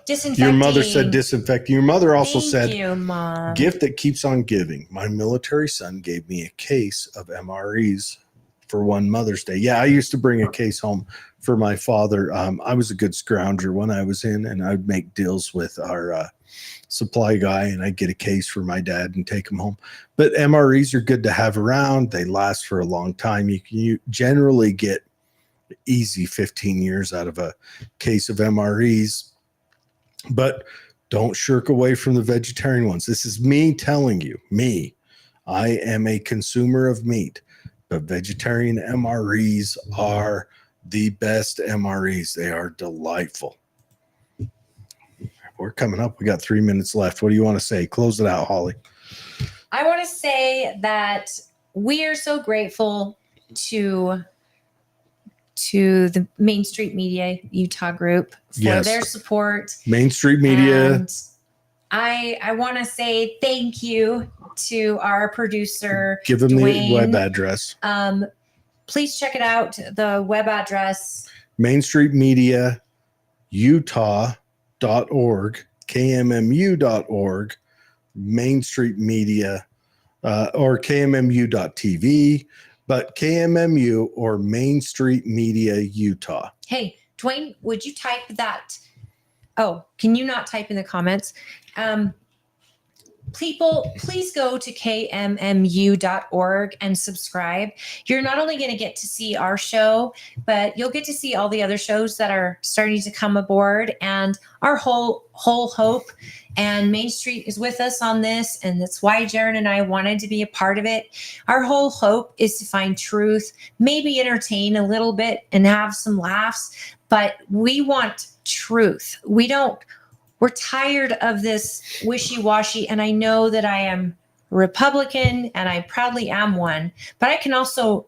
Disinfecting. mother said disinfecting. Your mother also said, you, Mom. Gift that keeps on giving. My military son gave me a case of MREs for one Mother's Day. Yeah, I used to bring a case home for my father. I was a good scrounger when I was in, and I'd make deals with our supply guy, and I'd get a case for my dad and take them home. But MREs are good to have around. They last for a long time. You generally get easy 15 years out of a case of MREs, but don't shirk away from the vegetarian ones. This is me telling you, I am a consumer of meat, but vegetarian MREs are the best MREs. They are delightful. We're coming up. We got 3 minutes left. What do you want to say? Close it out, Holly. I want to say that we are so grateful to the Main Street Media Utah group for their support. Main Street Media. And I want to say thank you to our producer. Give them Dwayne. the web address. Please check it out. The web address. Main Street Media Utah.org, KMMU.org, Main Street Media, or KMMU.TV. But KMMU or Main Street Media Utah. Hey, Dwayne, would you type that? Oh, can you not type in the comments? People, please go to kmmu.org and subscribe. You're not only going to get to see our show, but you'll get to see all the other shows that are starting to come aboard, and our whole hope. And Main Street is with us on this, and that's why Jared and I wanted to be a part of it. Our whole hope is to find truth, maybe entertain a little bit and have some laughs, but we want truth. We're tired of this wishy-washy, and I know that I am Republican, and I proudly am one, but I can also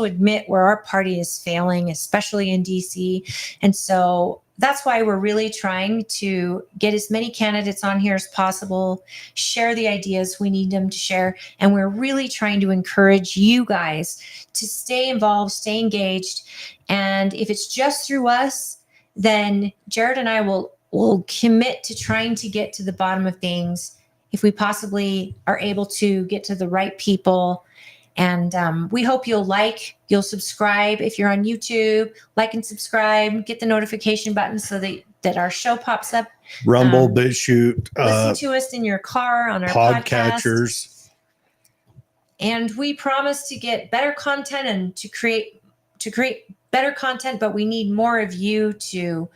admit where our party is failing, especially in DC. And so that's why we're really trying to get as many candidates on here as possible, share the ideas we need them to share, and we're really trying to encourage you guys to stay involved, stay engaged, and if it's just through us, then Jared and I will commit to trying to get to the bottom of things if we possibly are able to get to the right people. And we hope you'll subscribe. If you're on YouTube, like and subscribe, get the notification button so that our show pops up. Rumble, BitChute, listen to us in your car on our podcatchers. And we promise to get better content and to create better content, but we need more of you to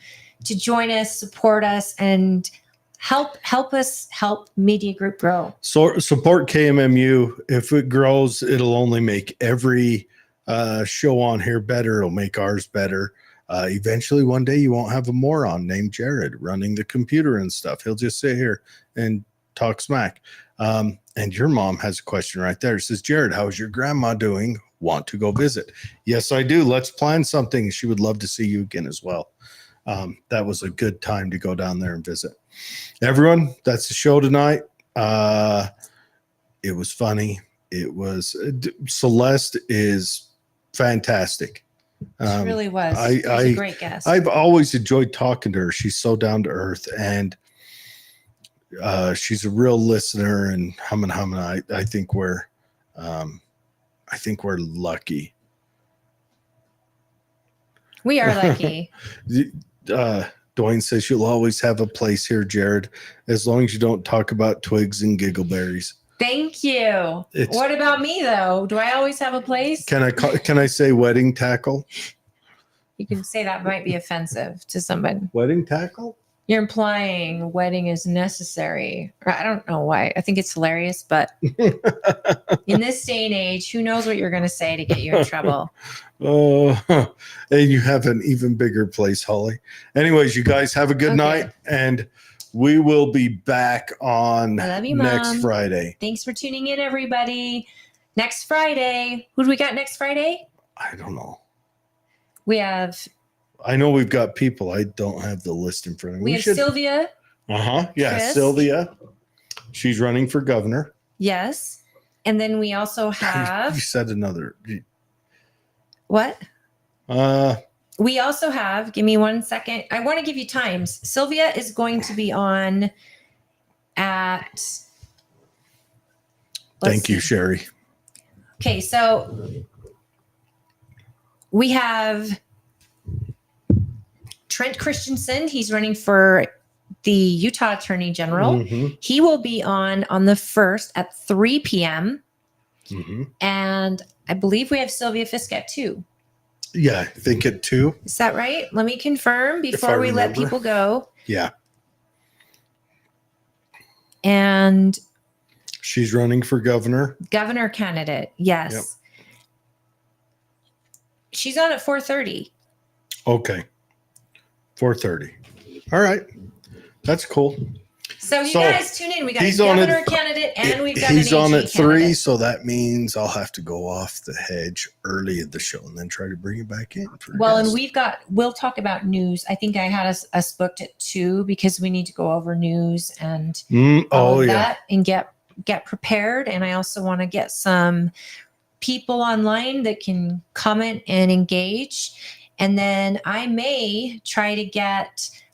join us, support us, and help us help Media Group grow. So support KMMU. If it grows, it'll only make every show on here better. It'll make ours better. Eventually, one day, you won't have a moron named Jared running the computer and stuff. He'll just sit here and talk smack. And your mom has a question right there. It says, Jared, how's your grandma doing? Want to go visit? Yes, I do. Let's plan something. She would love to see you again as well. That was a good time to go down there and visit. Everyone, that's the show tonight. It was funny. It was Celeste is fantastic. She really was. She's a great guest. I've always enjoyed talking to her. She's so down to earth, and she's a real listener. And I think we're lucky. We are lucky. Dwayne says you'll always have a place here, Jared, as long as you don't talk about twigs and giggleberries. Thank you. What about me though? Do I always have a place? Can I say wedding tackle? You can say that might be offensive to somebody. Wedding tackle? You're implying wedding is necessary. I don't know why. I think it's hilarious, but in this day and age, who knows what you're going to say to get you in trouble? And you have an even bigger place, Holly. Anyways, you guys have a good night, and we will be back on I love you, next Mom. Friday. Thanks for tuning in, everybody. Next Friday. Who do we got next Friday? I don't know. I know we've got people. I don't have the list in front of me. We have Sylvia. Yeah, Chris. Sylvia. She's running for governor. Yes. And then we also have. You said another. What? We also have, give me 1 second. I want to give you times. Sylvia is going to be on at. Thank you, Sherry. Okay, so we have Trent Christensen. He's running for the Utah Attorney General. Mm-hmm. He will be on the 1st at 3 p.m. Mm-hmm. And I believe we have Sylvia Fisk at 2. Yeah, I think at 2. Is that right? Let me confirm before we let people go. Yeah. And she's running for governor candidate. Yes. Yep. She's on at 4:30. Okay. 4:30. All right. That's cool. So you guys tune in. We got a on governor candidate and we've got an he's on AG at 3, candidate. so that means I'll have to go off the hedge early in the show and then try to bring it back in. And we'll talk about news. I think I had us booked at 2 because we need to go over news and all of that and get prepared. And I also want to get some people online that can comment and engage. And then I may try to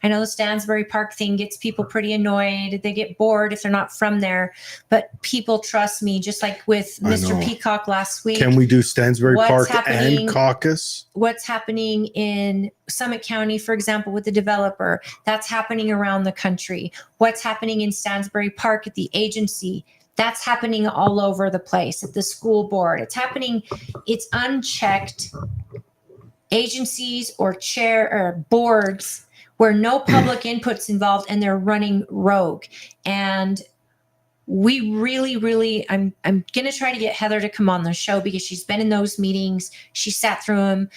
I know the Stansbury Park thing gets people pretty annoyed. They get bored if they're not from there. But people trust me, just like with Mr. Peacock last week. Can we do Stansbury Park and caucus? What's happening in Summit County, for example, with the developer? That's happening around the country. What's happening in Stansbury Park at the agency? That's happening all over the place at the school board. It's happening. It's unchecked agencies or boards where no public input's involved and they're running rogue. And we really, I'm going to try to get Heather to come on the show because she's been in those meetings. She sat through them.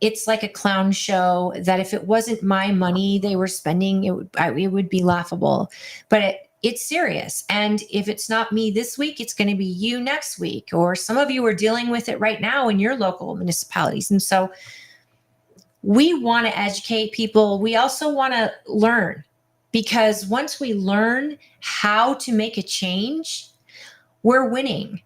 It's like a clown show that if it wasn't my money they were spending, it would be laughable. But it's serious. And if it's not me this week, it's going to be you next week. Or some of you are dealing with it right now in your local municipalities. And so we want to educate people. We also want to learn, because once we learn how to make a change, we're winning.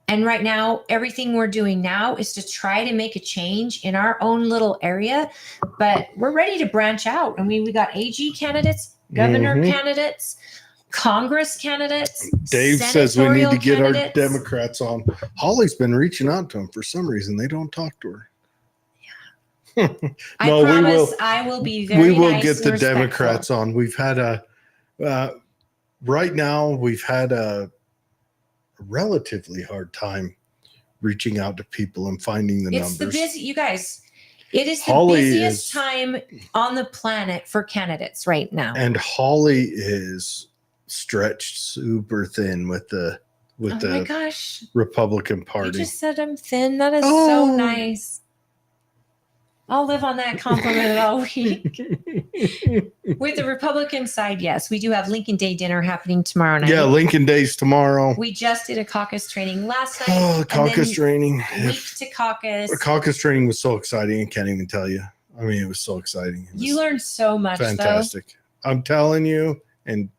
And right now, everything we're doing now is to try to make a change in our own little area. But we're ready to branch out. I mean, we got AG candidates, governor candidates, Congress candidates. Dave says we need to get our Democrats on. Holly's been reaching out to them for some reason. They don't talk to her. Yeah. I promise I will be very We will nice get the and respectful. Democrats on. We've had right now we've had a relatively hard time reaching out to people and finding the numbers. You guys. It is the busiest time on the planet for candidates right now. And Holly is stretched super thin with the my gosh. Republican Party. You just said I'm thin. That is so nice. I'll live on that compliment all week. With the Republican side, yes, we do have Lincoln Day dinner happening tomorrow night. Yeah, Lincoln Day's tomorrow. We just did a caucus training last night. Oh, caucus training. Week to caucus. The caucus training was so exciting. I can't even tell you. I mean, it was so exciting. You learned so much, fantastic. I'm telling you, and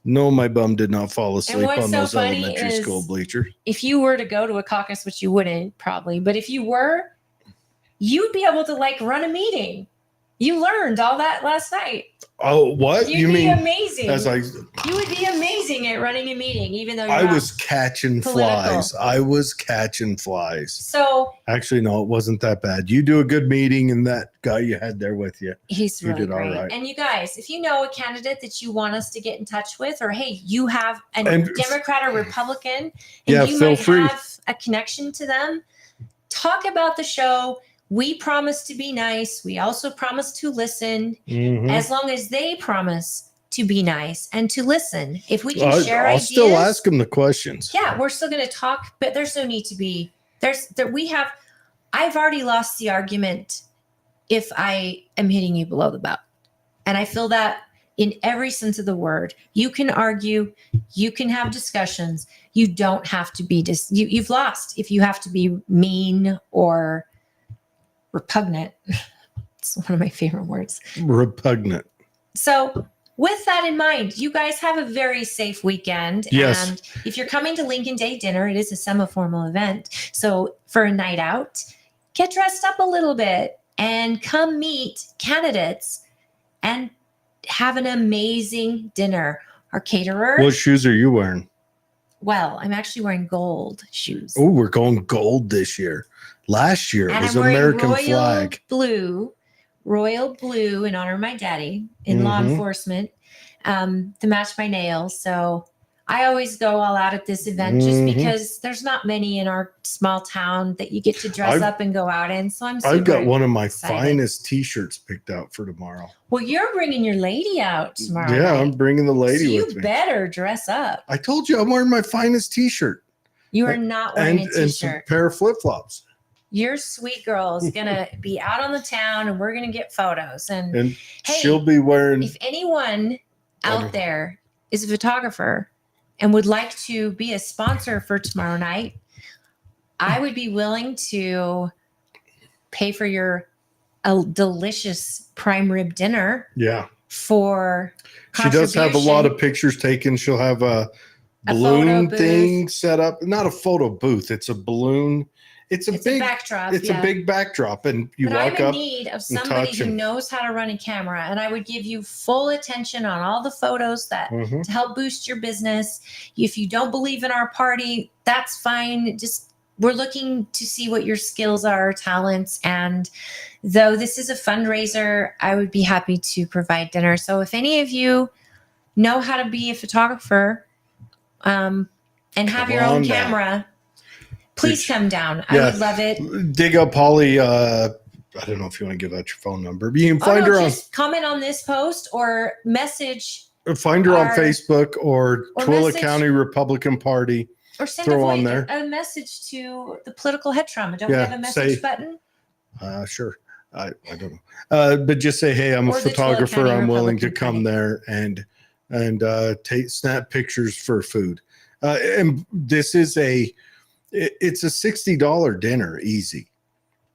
no, my bum did not fall asleep on those elementary school bleachers. If you were to go to a caucus, which you wouldn't probably, but if you were, you'd be able to run a meeting. You learned all that last night. Oh, what? You'd You be mean amazing. as I You would be amazing at running a meeting, even though you're I not was catching political. flies. I was catching flies. So Actually, no, it wasn't that bad. You do a good meeting, and that guy you had there with you. he's You really did all great. right. And you guys, if you know a candidate that you want us to get in touch with, or hey, you have a And- Democrat or Republican, and Yeah, you feel might free. have a connection to them, talk about the show. We promise to be nice. We also promise to listen, Mhm. as long as they promise to be nice and to listen. If we can share I'll ideas, still ask them the questions. yeah, we're still going to talk, but there's no need to be. I've already lost the argument if I am hitting you below the belt, and I feel that in every sense of the word. You can argue, you can have discussions. You don't have to be you've lost if you have to be mean or repugnant. It's one of my favorite words. Repugnant. So with that in mind, you guys have a very safe weekend. Yes. And if you're coming to Lincoln Day dinner, it is a semi-formal event. So for a night out, get dressed up a little bit and come meet candidates and have an amazing dinner. Our caterer. What shoes are you wearing? Well, I'm actually wearing gold shoes. Oh, we're going gold this year. Last year it And was I'm wearing American royal flag. royal blue in honor of my daddy in law Mhm. enforcement, to match my nails. So I always go all out at this event just Mhm. because there's not many in our small town that you get to dress I've- up and go out in. So I'm I've got super one of my excited. finest T-shirts picked out for tomorrow. Well, you're bringing your lady out tomorrow. Yeah, I'm night. bringing the lady So you with me. better dress up. I told you I'm wearing my finest T-shirt You are not wearing and a some t-shirt. pair of flip-flops. Your sweet girl is gonna be out on the town, and we're gonna get photos. And And hey, she'll be wearing if anyone I out don't- there is a photographer and would like to be a sponsor for tomorrow night, I would be willing to pay for your delicious prime rib dinner yeah. for She does have a lot contribution. of pictures taken. She'll have a A balloon photo booth. thing set up. Not a photo booth. It's a balloon. It's a It's big a backdrop. It's yeah. a big backdrop, and you But walk I'm in up. need of and somebody touch who and- knows how to run a camera, and I would give you full attention on all the photos that Mhm. to help boost your business. If you don't believe in our party, that's fine. Just we're looking to see what your skills are, talents, and though this is a fundraiser, I would be happy to provide dinner. So if any of you know how to be a photographer, and have Come your own on down. camera, please Reach- come down. I Yeah. would love it. Dig up Holly. I don't know if you want to give out your phone number, but you can find Oh, no, her on just comment on this post or message find her on our- Facebook or or Twilla message- County Republican Party. or send Throw on there. a message to the political head trauma. Don't Yeah, we have a message say- button? Sure. I don't know. But just say, hey, I'm a Or the Twilla photographer. County I'm willing to Republican come there and take snap pictures for food. And this is it's a $60 dinner, easy.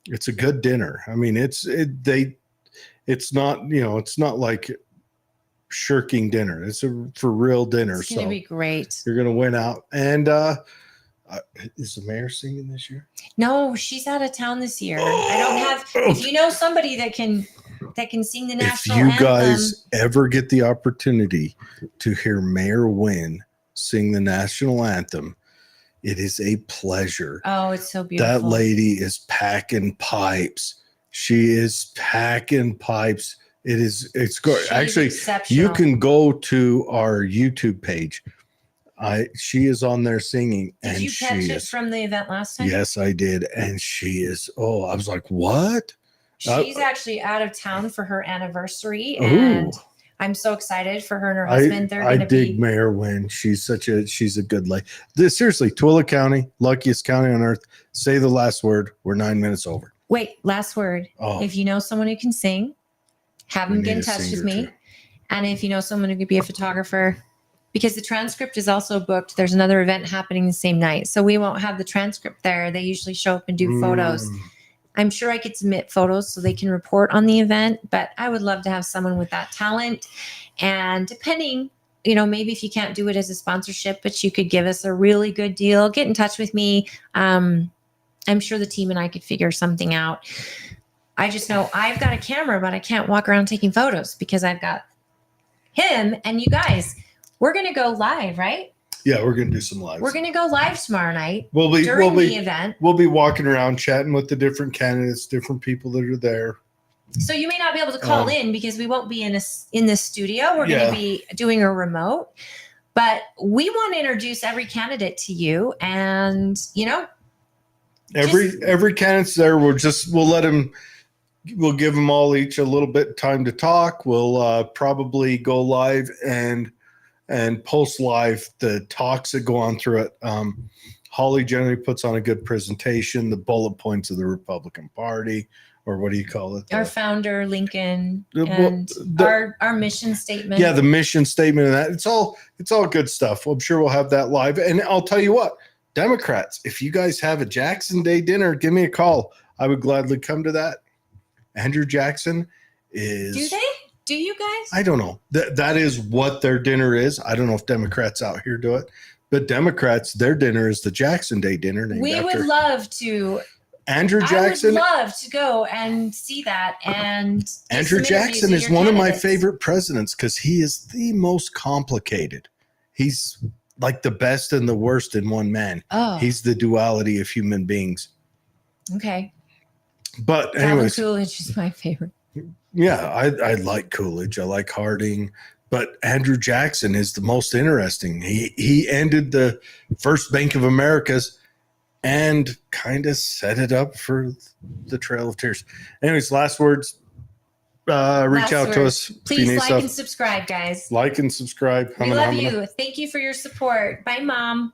It's a good dinner. I mean, it's not, it's not like shirking dinner. It's for real dinner. It's going to So be great. you're going to win out. And is the mayor singing this year? No, she's out of town this year. I don't have. If you know somebody that can sing the If national you anthem, guys ever get the opportunity to hear Mayor Wynn sing the national anthem, it is a pleasure. oh, it's so beautiful. That lady is packing pipes. She is packing pipes. It's good. She's Actually, exceptional. you can go to our YouTube page. She is on there singing, Did and you she catch it is. from the event last time? Yes, I did, and she is. Oh, I was like, what? She's actually out of town for her anniversary, Ooh. and I'm so excited for her and her husband. They're I going to dig be. Mayor Wynn. She's a good lady. Seriously, Twilla County, luckiest county on earth. Say the last word. We're 9 minutes over. Wait, last word. Oh. If you know someone who can sing, have We them get need in a touch with singer, me. too. And if you know someone who could be a photographer, because the transcript is also booked, there's another event happening the same night. So we won't have the transcript there. They usually show up and do photos. Mm. I'm sure I could submit photos so they can report on the event, but I would love to have someone with that talent. And depending, maybe if you can't do it as a sponsorship, but you could give us a really good deal, get in touch with me. I'm sure the team and I could figure something out. I just know I've got a camera, but I can't walk around taking photos because I've got him and you guys. We're going to go live, right? Yeah, we're gonna do some lives. We're going to go live tomorrow night during the event. We'll be walking around chatting with the different candidates, different people that are there. So you may not be able to call in because we won't be in this studio. We're going to be doing a remote, but we want to introduce every candidate to you, and every candidate's there. We'll let them. We'll give them all each a little bit of time to talk. We'll probably go live and post live the talks that go on through it. Holly generally puts on a good presentation, the bullet points of the Republican Party, or what do you call it? Our founder, Lincoln, and our mission statement. Yeah, the mission statement and that. It's all good stuff. I'm sure we'll have that live. And I'll tell you what, Democrats, if you guys have a Jackson Day dinner, give me a call. I would gladly come to that. Andrew Jackson is. Do they? Do you guys? I don't know. That is what their dinner is. I don't know if Democrats out here do it, but Democrats, their dinner is the Jackson Day dinner. We would love to. Andrew Jackson. I would love to go and see that. And Andrew Jackson is one of my favorite presidents because he is the most complicated. He's like the best and the worst in one man. Oh. He's the duality of human beings. Okay. But anyways, Coolidge is my favorite. Yeah, I like Coolidge. I like Harding. But Andrew Jackson is the most interesting. He ended the first Bank of America's and kind of set it up for the Trail of Tears. Anyways, last words. Reach out to us. Please like and subscribe, guys. Like and subscribe. We love you. Thank you for your support. Bye, Mom.